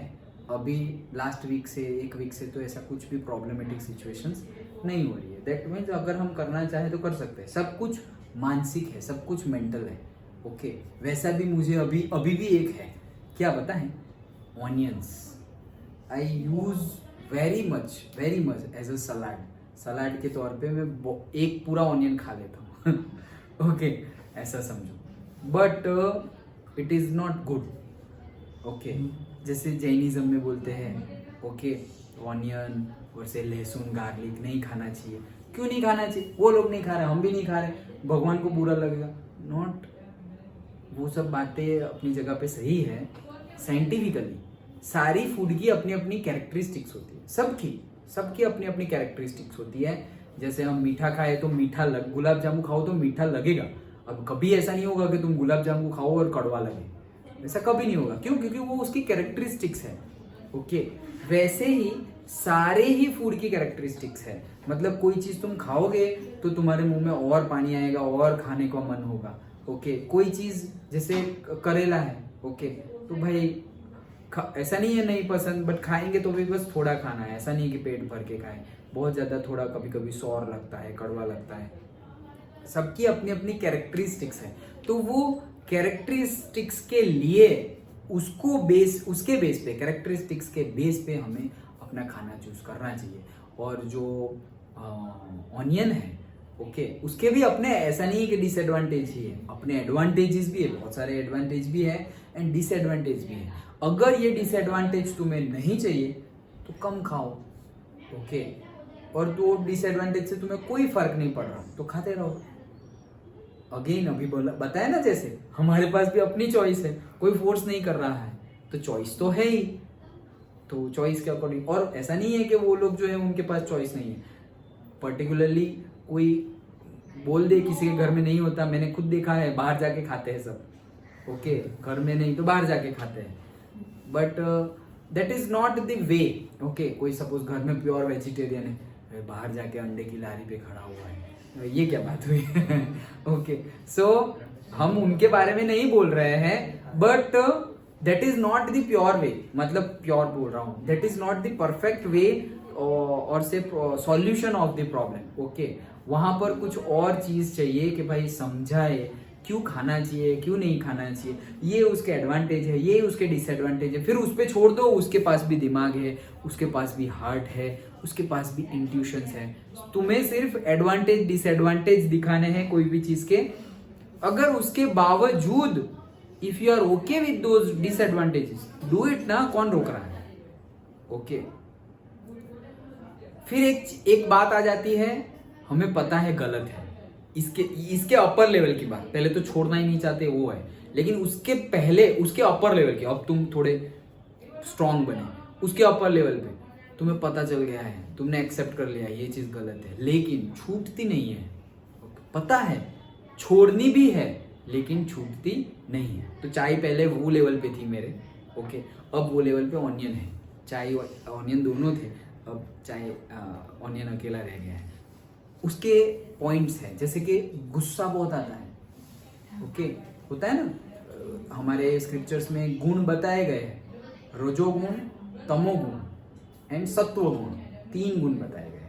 अभी लास्ट वीक से 1 वीक से तो ऐसा कुछ भी प्रॉब्लमेटिक सिचुएशंस नहीं हो रही है. दैट मीन्स अगर हम करना चाहे तो कर सकते हैं. सब कुछ मानसिक है, सब कुछ मेंटल है. ओके. वैसा भी मुझे अभी भी एक है, क्या पता है? Onions. I use very much as a salad के तौर पे मैं एक पूरा ऑनियन खा लेता हूँ. ओके. ऐसा समझो. But it is not good. Okay. जैसे जैनिज्म में बोलते हैं ओके ऑनियन और से लहसुन गार्लिक नहीं खाना चाहिए. क्यों नहीं खाना चाहिए? वो लोग नहीं खा रहे, हम भी नहीं खा रहे, भगवान को बुरा लगेगा. नॉट. वो सब बातें अपनी जगह पे सही है. साइंटिफिकली सारी फूड की अपनी अपनी कैरेक्टरिस्टिक्स होती है. सबकी अपनी अपनी कैरेक्टरिस्टिक्स होती है. जैसे हम मीठा खाए तो गुलाब जामुन खाओ तो मीठा लगेगा. अब कभी ऐसा नहीं होगा कि तुम गुलाब जामुन खाओ और कड़वा लगे, ऐसा कभी नहीं होगा. क्यों? क्योंकि वो उसकी कैरेक्टरिस्टिक्स है. ओके, वैसे ही सारे ही फूड की कैरेक्टरिस्टिक्स है। मतलब कोई चीज तुम खाओगे तो तुम्हारे मुंह में और पानी आएगा और खाने का मन होगा। ओके, कोई चीज जैसे करेला है, ओके, तो भाई ऐसा नहीं है नहीं पसंद, बट खाएंगे तो भी बस थोड़ा खाना है, ऐसा नहीं है कि पेट भर के खाएं। बहुत ज्यादा थोड़ा कभी कभी सौर लगता है, कड़वा लगता है। सबकी अपनी अपनी कैरेक्टरिस्टिक्स है, तो वो कैरेक्टरिस्टिक्स के लिए उसके बेस पे, कैरेक्टरिस्टिक्स के बेस पे हमें अपना खाना चूज करना चाहिए। और जो ऑनियन है, ओके, उसके भी अपने, ऐसा नहीं है कि डिसएडवांटेज ही है, अपने एडवांटेजेस भी है, बहुत सारे एडवांटेज भी है एंड डिसएडवांटेज भी है। अगर ये डिसएडवांटेज तुम्हें नहीं चाहिए तो कम खाओ, ओके, और तो डिसएडवांटेज से तुम्हें कोई फर्क नहीं पड़ रहा तो खाते रहो। अगेन अभी बताया ना, जैसे हमारे पास भी अपनी चॉइस है, कोई फोर्स नहीं कर रहा है, तो चॉइस तो है ही, तो चॉइस के अकॉर्डिंग। और ऐसा नहीं है कि वो लोग जो है उनके पास चॉइस नहीं है। पर्टिकुलरली कोई बोल दे किसी के घर में नहीं होता, मैंने खुद देखा है, बाहर जाके खाते हैं सब, ओके, घर में नहीं तो बाहर जाके खाते हैं, but that is not the way. Okay, कोई सपोज घर में प्योर वेजिटेरियन है, बाहर जाके अंडे की लारी पे खड़ा हुआ है, ये क्या बात हुई? ओके, सो हम उनके बारे में नहीं बोल रहे हैं, but that is not the pure way. मतलब प्योर बोल रहा हूं, that is not the perfect way और say solution of the problem. Okay, वहां पर कुछ और चीज चाहिए कि भाई समझाए क्यों खाना चाहिए, क्यों नहीं खाना चाहिए, ये उसके एडवांटेज है, ये उसके डिसएडवांटेज है। फिर उस पे छोड़ दो, उसके पास भी दिमाग है, उसके पास भी हार्ट है, उसके पास भी इंट्यूशंस है। तुम्हें सिर्फ एडवांटेज डिसएडवांटेज दिखाने हैं कोई भी चीज के। अगर उसके बावजूद if you are okay with those disadvantages, do it ना, कौन रोक रहा है? ओके, फिर एक बात आ जाती है, हमें पता है गलत है, इसके अपर लेवल की बात, पहले तो छोड़ना ही नहीं चाहते वो है, लेकिन उसके पहले उसके अपर लेवल की, अब तुम थोड़े स्ट्रांग बने, उसके अपर लेवल पे तुम्हें पता चल गया है, तुमने एक्सेप्ट कर लिया ये चीज गलत है, लेकिन छूटती नहीं है। पता है छोड़नी भी है लेकिन छूटती नहीं है। तो चाय पहले वो लेवल पे थी मेरे, ओके, अब वो लेवल पे ऑनियन है। चाय ऑनियन दोनों थे, अब चाय ऑनियन अकेला रह गया है। उसके पॉइंट्स हैं, जैसे कि गुस्सा बहुत आता है, ओके, होता है ना, हमारे स्क्रिप्चर्स में गुण बताए गए हैं, रजोगुण, तमोगुण एंड सत्वगुण, 3 गुण बताए गए,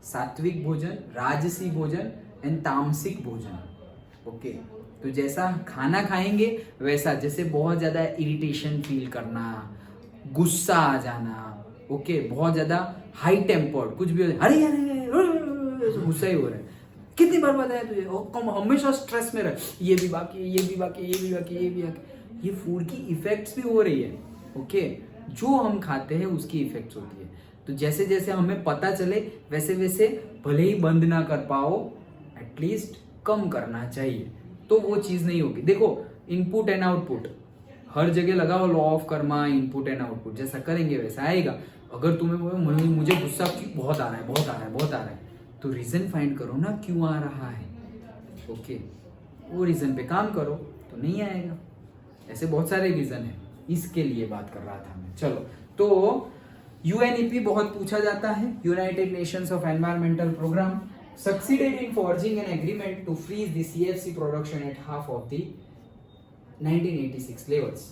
सात्विक भोजन, राजसी भोजन एंड तामसिक भोजन। ओके, तो जैसा खाना खाएंगे वैसा, जैसे बहुत ज्यादा इरिटेशन फील करना, गुस्सा आ जाना, ओके, बहुत ज्यादा हाई टेम्पर्ड, कुछ भी अरे गुस्सा ही हो रहा है, कितनी बार बताया तुझे, कम हमेशा स्ट्रेस में रह, ये भी बाकी, ये भी बाकी, ये भी बाकी, ये भी बाकी। ये फूड की इफेक्ट्स भी हो रही है, ओके, जो हम खाते हैं उसकी इफेक्ट्स होती है। तो जैसे जैसे हमें पता चले वैसे वैसे भले ही बंद ना कर पाओ, एटलीस्ट कम करना चाहिए, तो वो चीज नहीं होगी। देखो, इनपुट एंड आउटपुट हर जगह लगाओ, law of Karma, input and output, जैसा करेंगे वैसा आएगा। अगर तुम्हें मुझे गुस्सा बहुत आ रहा है, बहुत आ रहा है, बहुत आ रहा है, तो रीजन फाइंड करो ना क्यों आ रहा है, ओके, वो रीजन पे काम करो तो नहीं आएगा। ऐसे बहुत सारे रीजन है, इसके लिए बात कर रहा था मैं। चलो, तो यूएनईपी बहुत पूछा जाता है, United Nations of Environmental Programme succeeded in forging an agreement to freeze the CFC production at half of the 1986 levels.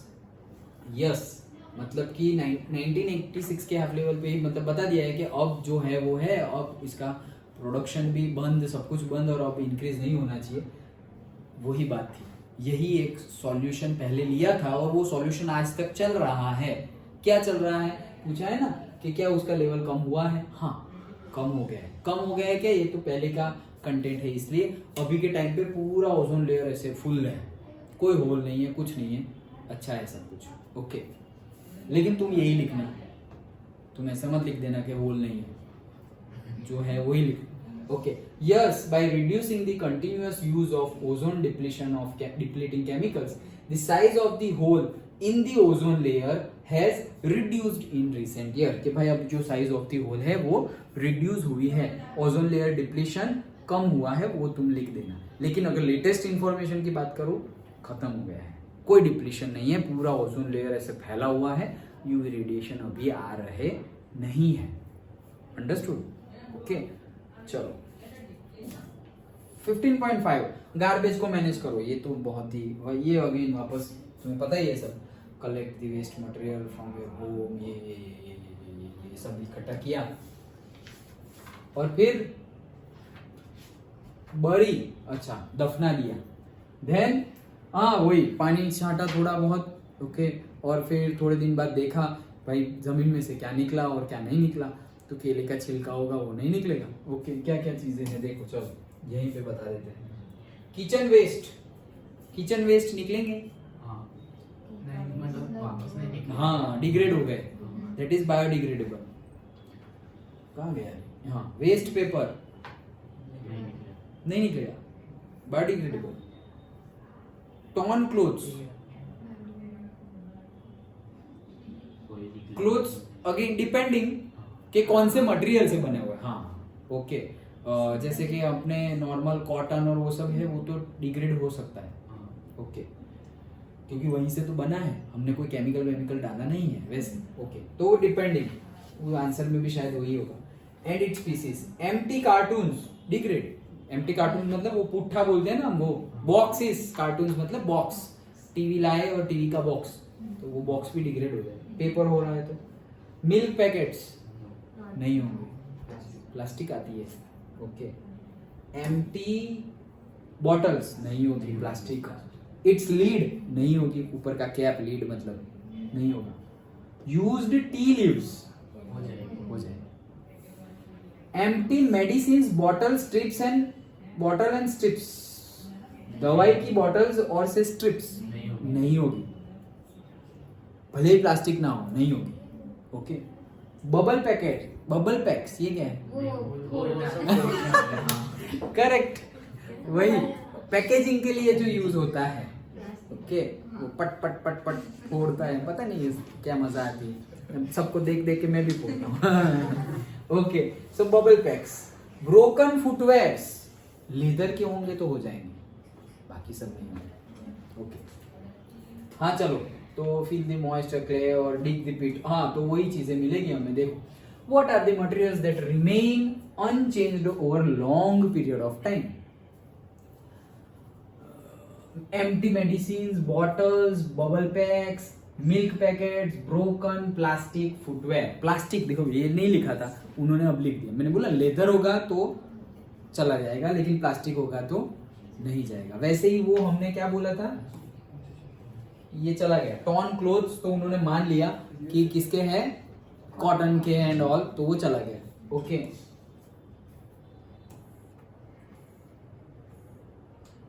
Yes, मतलब कि 1986 के हाफ लेवल पे ही मतलब बता दिया है कि अब जो है वो है, अब इसका प्रोडक्शन भी बंद, सब कुछ बंद, और अब इंक्रीज नहीं होना चाहिए। वही बात थी, यही एक सॉल्यूशन पहले लिया था और वो सॉल्यूशन आज तक चल रहा है। क्या चल रहा है पूछा है ना, कि क्या उसका लेवल कम हुआ है? हाँ, कम हो गया है। कम हो गया है क्या? ये तो पहले का कंटेंट है, इसलिए अभी के टाइम पे पूरा ओजोन लेयर ऐसे फुल है, कोई होल नहीं है, कुछ नहीं है, अच्छा है सब कुछ, ओके। लेकिन तुम यही लिखना, तुम ऐसा मत लिख देना कि होल नहीं है, जो है वही लिख, okay. Yes, by reducing the continuous use of ozone depletion of depleting chemicals, the size of the hole in the ozone layer has reduced in recent year. कि भाई अब जो साइज ऑफ द होल है वो reduce हुई है, ozone layer depletion कम हुआ है, वो तुम लिख देना। लेकिन अगर लेटेस्ट इंफॉर्मेशन की बात करो, खत्म हो गया है, कोई डिप्लीशन नहीं है, पूरा ओजोन लेयर ऐसे फैला हुआ है, यूवी रेडिएशन अभी आ रहे नहीं है। अंडरस्टूड? ओके, चलो 15.5 गार्बेज को मैनेज करो। ये तो बहुत ही, ये अगेन वापस तुम्हें पता ही है सब, collect the waste material from your home, ये सब इकट्ठा किया और फिर बड़ी, अच्छा दफना दिया, देन हाँ वही पानी छाटा थोड़ा बहुत, ओके, और फिर थोड़े दिन बाद देखा भाई जमीन में से क्या निकला और क्या नहीं निकला, तो केले का छिलका होगा वो नहीं निकलेगा। ओके, क्या क्या चीजें हैं देखो, चलो यहीं पे बता देते हैं। किचन वेस्ट निकलेंगे, हाँ नहीं मतलब वापस नहीं निकले। हाँ डिग्रेड हो गए, दैट इज बायोडिग्रेडेबल। कहाँ गया है? हाँ वेस्ट पेपर नहीं निकले। नहीं निकलेगा, बायोडिग्रेडेबल। टॉर्न क्लोथ्स, कोई निकले। क्लोथ्स अगेन डिपेंडिंग कि कौन से मटेरियल से बने हुए हैं। हाँ ओके, जैसे कि अपने नॉर्मल कॉटन और वो सब है, वो तो डिग्रेड हो सकता है। हाँ, ओके, क्योंकि वहीं से तो बना है, हमने कोई केमिकल डाला नहीं है वैसे। ओके, तो वो डिपेंडिंग, वो आंसर में भी शायद वही होगा। And it's species, empty cartoons degrade. Empty cartoon मतलब वो पुट्ठा बोलते हैं ना वो, बॉक्सेस, कार्टून्स मतलब बॉक्स, टीवी लाए और टीवी का बॉक्स, तो वो बॉक्स भी डिग्रेड हो जाए। पेपर हो रहा है तो मिल्क पैकेट्स नहीं होंगे, प्लास्टिक आती है। ओके, एम्प्टी बॉटल्स नहीं होती, प्लास्टिक का। इट्स लीड नहीं होती, ऊपर का कैप लीड मतलब नहीं होगा। यूज्ड टी लीव्स हो जाएगा। हो जाए। Empty medicine bottle strips and bottle and strips, दवाई की बॉटल्स और से स्ट्रिप्स नहीं होगी, भले ही प्लास्टिक ना हो, नहीं होगी। Okay, bubble packet, bubble PACS, ये क्या है? करेक्ट, वही पैकेजिंग के लिए जो यूज होता है। ओके, वो पट पट पट पट फोड़ता है, पता नहीं क्या मजा आती है, सबको देख देख के मैं भी फोड़ता हूँ। Okay, so bubble packs. Broken footwears, leather के होंगे तो हो जाएंगे, बाकी सब नहीं होंगे। ओके, हाँ चलो, तो फिल द मॉइस्चर क्ले और डिग द पिट, हाँ तो वही चीजें मिलेगी हमें। देखो, what are the materials that remain unchanged over long period of time? Empty medicines, bottles, bubble packs, milk packets, broken plastic footwear. Plastic देखो ये नहीं लिखा था, उन्होंने अब लिख दिया। मैंने बोला लेदर होगा तो चला जाएगा, लेकिन प्लास्टिक होगा तो नहीं जाएगा। वैसे ही वो हमने क्या बोला था, ये चला गया। टॉर्न क्लोथ्स तो उन्होंने मान लिया कि किसके हैं, कॉटन के एंड ऑल, तो वो चला गया। ओके,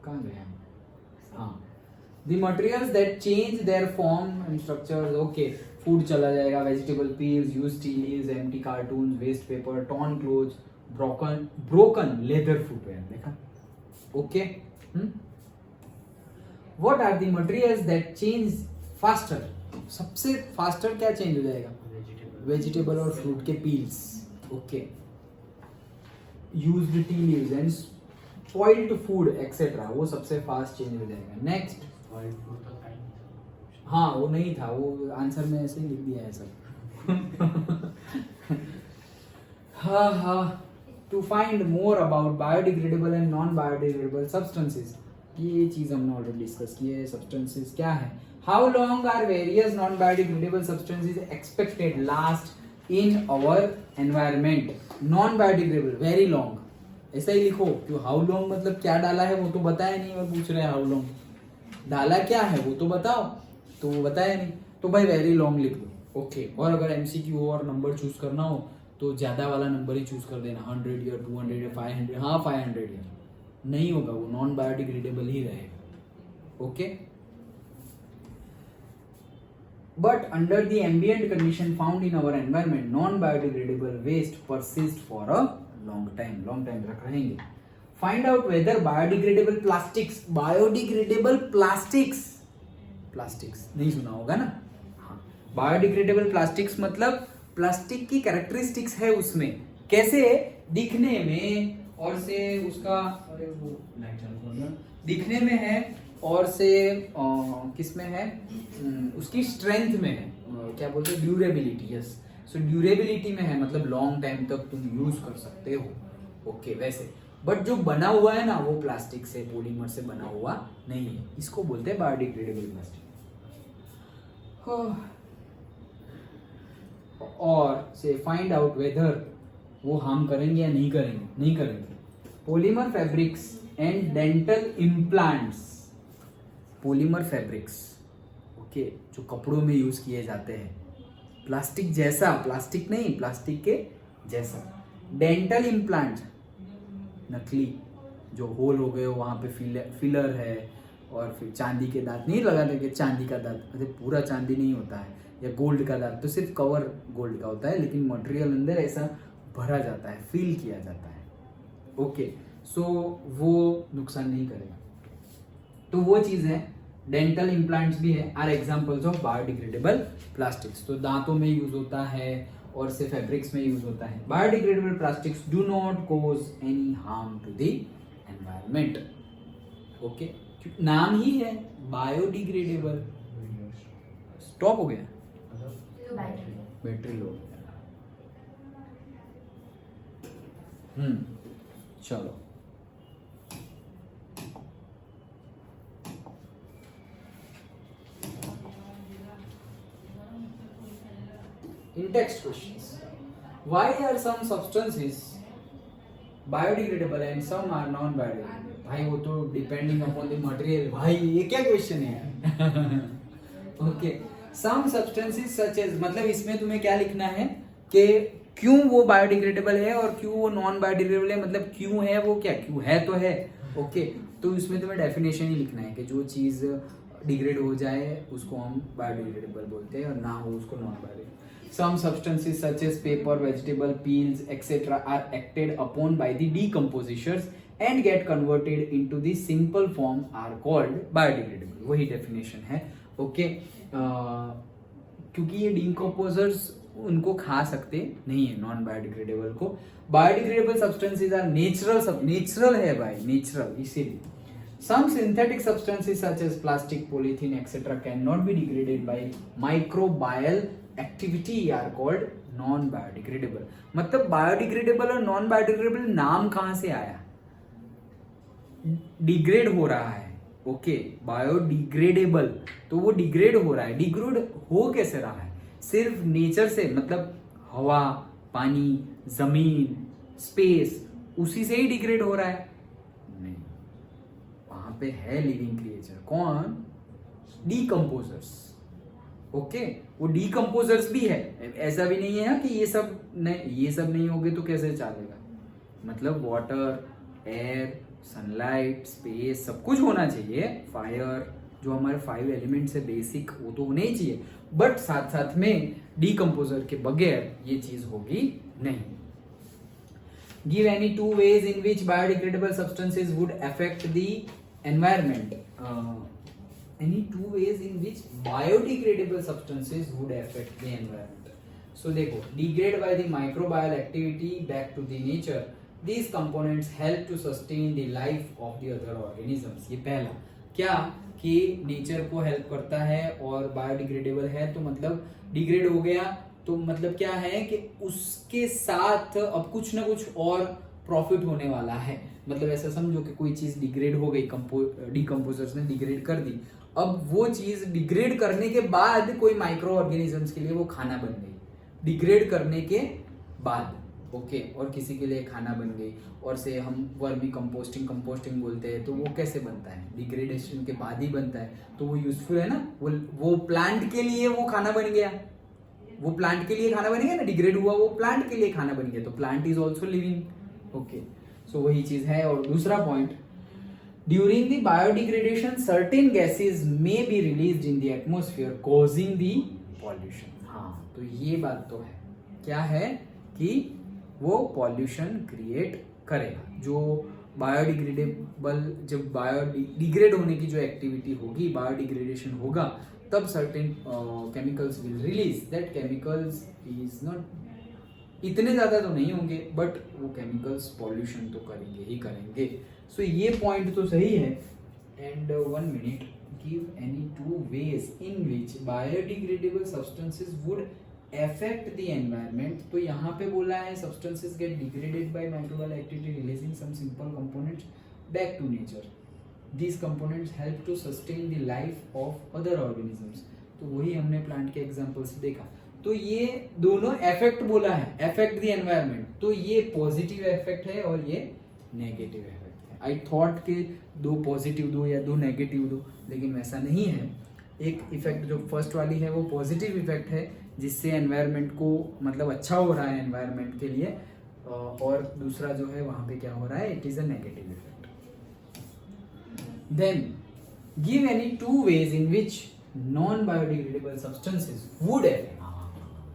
कहाँ गया? हाँ, the materials that change their form and structures. Okay, food चला जाएगा, vegetable peels, used tea leaves, empty cartons, waste paper, torn clothes, broken leather footwear. देखा? Okay, what are the materials that change faster? सबसे faster क्या change हो जाएगा? Vegetable और fruit के peels. Okay, used tea leaves and spoiled food etcetera, वो सबसे fast change हो जाएगा। नेक्स्ट, हाँ वो नहीं था, वो आंसर में ऐसे ही लिख दिया है सब। हाँ हाँ, to find more about biodegradable and non biodegradable substances, ये चीज हमने ऑलरेडी डिस्कस की है। सब्सटेंसेस क्या है? How long are various non-biodegradable substances expected last in our environment? Non-biodegradable, very long. ऐसा ही लिखो कि how long मतलब क्या डाला है वो तो बताया नहीं, और पूछ रहे हैं how long डाला क्या है वो तो बताओ, तो वो बताया नहीं, तो भाई very long लिख दो। ओके, और अगर MCQ हो और नंबर चूज करना हो तो ज्यादा वाला नंबर ही चूज कर देना, 100 या 200 या 500। हाँ 500 या नहीं होगा, वो नॉन बायोडिग्रेडेबल ही रहेगा। Okay, but under the ambient condition found in our environment, non-biodegradable waste persist for a long time तक रहेंगे। Find out whether biodegradable plastics नहीं सुना होगा ना? हाँ, biodegradable plastics मतलब प्लास्टिक की कैरेक्टरिस्टिक्स है उसमें, कैसे दिखने में और से उसका, अरे वो लाइट चालू कर दो, दिखने में है और से किस में है, उसकी स्ट्रेंथ में है, क्या बोलते हैं, ड्यूरेबिलिटी, यस। सो ड्यूरेबिलिटी में है, मतलब लॉन्ग टाइम तक तुम यूज कर सकते हो, ओके। वैसे बट जो बना हुआ है ना वो प्लास्टिक से, पॉलीमर से बना हुआ नहीं है, इसको बोलते हैं बायोडिग्रेडेबल प्लास्टिक। और से फाइंड आउट वेदर वो हार्म करेंगे या नहीं करेंगे, नहीं करेंगे। Polymer fabrics and dental implants, polymer fabrics, okay, जो कपड़ों में यूज किए जाते हैं, प्लास्टिक जैसा, प्लास्टिक नहीं, प्लास्टिक के जैसा। डेंटल इम्प्लांट, नकली, जो होल हो गए हो वहां पे फिलर है, और फिर चांदी के दांत नहीं लगाते कि चांदी का दांत, अरे पूरा चांदी नहीं होता है, या गोल्ड का दांत तो सिर्फ कवर गोल्ड का होता है, लेकिन मटेरियल अंदर ऐसा भरा जाता है, फील किया जाता है, ओके। सो वो नुकसान नहीं करेगा, तो वो चीज है। डेंटल इम्प्लांट्स भी है, are examples of biodegradable plastics. तो दांतों में यूज होता है और से फैब्रिक्स में यूज होता है। Biodegradable plastics do not cause any harm to the environment, okay. नाम ही है बायोडिग्रेडेबल। स्टॉप हो गया, बैटरी लो। चलो, in text questions, why are some substances biodegradable and some are non biodegradable? भाई वो तो डिपेंडिंग अपॉन द मटेरियल। भाई ये क्या क्वेश्चन है? Okay, some substances such as, मतलब इसमें तुम्हें क्या लिखना है कि क्यों वो बायोडिग्रेडेबल है और क्यों वो नॉन बायोडिग्रेडेबल है, मतलब क्यों है वो, क्या क्यों है तो है, ओके। तो इसमें तुम्हें डेफिनेशन ही लिखना है कि जो चीज डिग्रेड हो जाए उसको हम बायोडिग्रेडेबल बोलते हैं, और ना हो उसको non biodegradable. Some substances such as paper, vegetable peels, etc. are acted upon by the decomposers and get converted into the simple form are called biodegradable. वही definition है, okay? क्योंकि ये decomposers उनको खा सकते नहीं है नॉन बायोडिग्रेडेबल को। बायोडिग्रेडेबल सब्सटेंसेज आर नेचुरल है भाई, नेचुरल, इसीलिए। Some synthetic substances such as plastic, polythene, etc. cannot be degraded by microbial activity are called non-biodegradable. मतलब बायोडिग्रेडेबल और नॉन बायोडिग्रेडेबल नाम कहां से आया? डिग्रेड हो रहा है, ओके। बायोडिग्रेडेबल तो वो डिग्रेड हो रहा है, डिग्रेड हो कैसे रहा है? सिर्फ नेचर से, मतलब हवा, पानी, जमीन, स्पेस, उसी से ही डिग्रेड हो रहा है? नहीं, वहां पे है लिविंग क्रिएचर। कौन? Decomposers, okay. वो डीकम्पोजर्स भी है, ऐसा भी नहीं है कि ये सब नहीं होगे तो कैसे चलेगा। मतलब वाटर, एयर, सनलाइट, स्पेस, सब कुछ होना चाहिए। फायर, जो हमारे 5 एलिमेंट्स है बेसिक, वो तो होने ही चाहिए, बट साथ साथ में डीकम्पोजर के बगैर ये चीज होगी नहीं। Give any 2 ways in which biodegradable substances would affect the environment. Any 2 ways in which biodegradable substances would affect the environment. So देखो, degrade by the microbial activity back to the nature. These components help to sustain the life of the other organisms. ये पहला क्या कि nature को help करता है, और biodegradable है तो मतलब डिग्रेड हो गया तो मतलब क्या है कि उसके साथ अब कुछ ना कुछ और प्रॉफिट होने वाला है। मतलब ऐसा समझो कि कोई चीज डिग्रेड हो गई, डीकम्पोजर्स ने डिग्रेड कर दी, अब वो चीज डिग्रेड करने के बाद कोई माइक्रो ऑर्गेनिजम्स के लिए वो खाना बन गई, डिग्रेड करने के बाद, ओके। और किसी के लिए खाना बन गई, और से हम वर्मी कंपोस्टिंग बोलते हैं, तो वो कैसे बनता है? डिग्रेडेशन के बाद ही बनता है, तो वो यूजफुल है ना। वो प्लांट के लिए वो खाना बन गया, वो प्लांट के लिए खाना बन गया ना, डिग्रेड हुआ वो प्लांट के लिए खाना बन गया, तो plant is also living, okay. So वही चीज है। और दूसरा point, during the biodegradation certain gases may be released in the atmosphere causing the pollution. हाँ, तो ये बात तो है, क्या है कि वो पॉल्यूशन क्रिएट करेगा। जो बायोडिग्रेडेबल, जब बायोडिग्रेड होने की जो एक्टिविटी होगी, बायोडिग्रेडेशन होगा, तब certain chemicals will release. That chemicals is not, इतने ज्यादा तो नहीं होंगे, बट वो केमिकल्स पॉल्यूशन तो करेंगे ही करेंगे। सो ये पॉइंट तो सही है, and 1 minute, give any 2 ways in which biodegradable substances would affect the environment. तो यहाँ पे बोला है substances get degraded by microbial activity releasing some simple components back to nature. These components help to sustain the life of other organisms. तो वही हमने plant के example से देखा. तो ये दोनों इफेक्ट बोला है, अफेक्ट द एनवायरनमेंट. तो ये पॉजिटिव इफेक्ट है और ये नेगेटिव इफेक्ट है. आई थॉट के 2 पॉजिटिव दो या 2 नेगेटिव दो, लेकिन वैसा नहीं है. एक इफेक्ट जो फर्स्ट वाली है वो पॉजिटिव इफेक्ट है, जिससे एनवायरनमेंट को मतलब अच्छा हो रहा है एनवायरनमेंट के लिए, और दूसरा जो है वहाँ पे क्या हो रहा है, it is a negative effect. Then give any 2 ways in which non biodegradable substances would affect.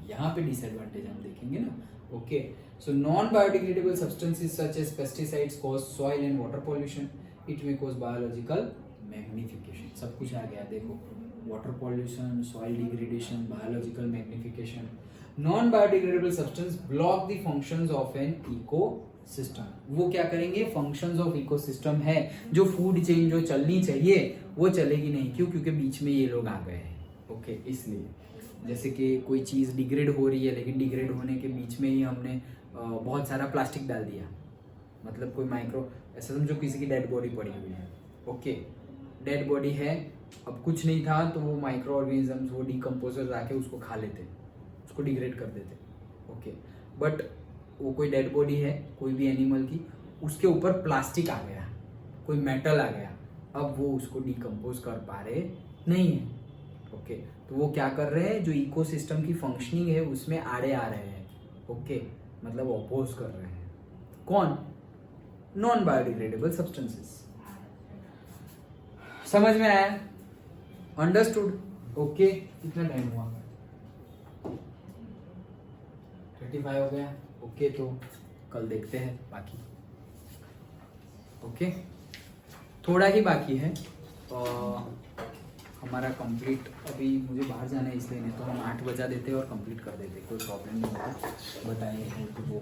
यहाँ पे डिसएडवांटेज हम देखेंगे ना. Okay, so non biodegradable substances such as pesticides cause soil and water pollution. It may cause biological magnification. सब कुछ आ गया देखो, water pollution, soil degradation, biological magnification. Non biodegradable substance block the functions of an ecosystem. वो क्या करेंगे, functions of ecosystem है, जो फूड चेन जो चलनी चाहिए वो चलेगी नहीं. क्यों? क्योंकि बीच में ये लोग आ गए हैं. ओके, इसलिए जैसे कि कोई चीज़ डिग्रेड हो रही है, लेकिन डिग्रेड होने के बीच में ही हमने बहुत सारा प्लास्टिक डाल दिया. मतलब कोई माइक्रो, ऐसा समझो किसी की डेड बॉडी पड़ी हुई है. ओके, डेड बॉडी है, अब कुछ नहीं था, तो वो माइक्रो ऑर्गेनिजम्स, वो डिकम्पोजर्स आके उसको खा लेते, उसको डिग्रेड कर देते. ओके, बट वो कोई डेड बॉडी है कोई भी एनिमल की, उसके ऊपर प्लास्टिक आ गया, कोई मेटल आ गया, अब वो उसको डिकम्पोज कर पा रहे नहीं है. ओके, तो वो क्या कर रहे हैं, जो इकोसिस्टम की फंक्शनिंग है उसमें आड़े आ रहे हैं. ओके, मतलब अपोज कर रहे हैं. कौन? Non biodegradable substances. समझ में आया? अंडरस्टूड? ओके, कितना टाइम हुआ? 35 हो गया. ओके, तो कल देखते हैं बाकी. ओके, थोड़ा ही बाकी है हमारा कंप्लीट. अभी मुझे बाहर जाना है, इसलिए नहीं तो हम 8 बजा देते और कंप्लीट कर देते, कोई प्रॉब्लम नहीं होगा. बताइए वो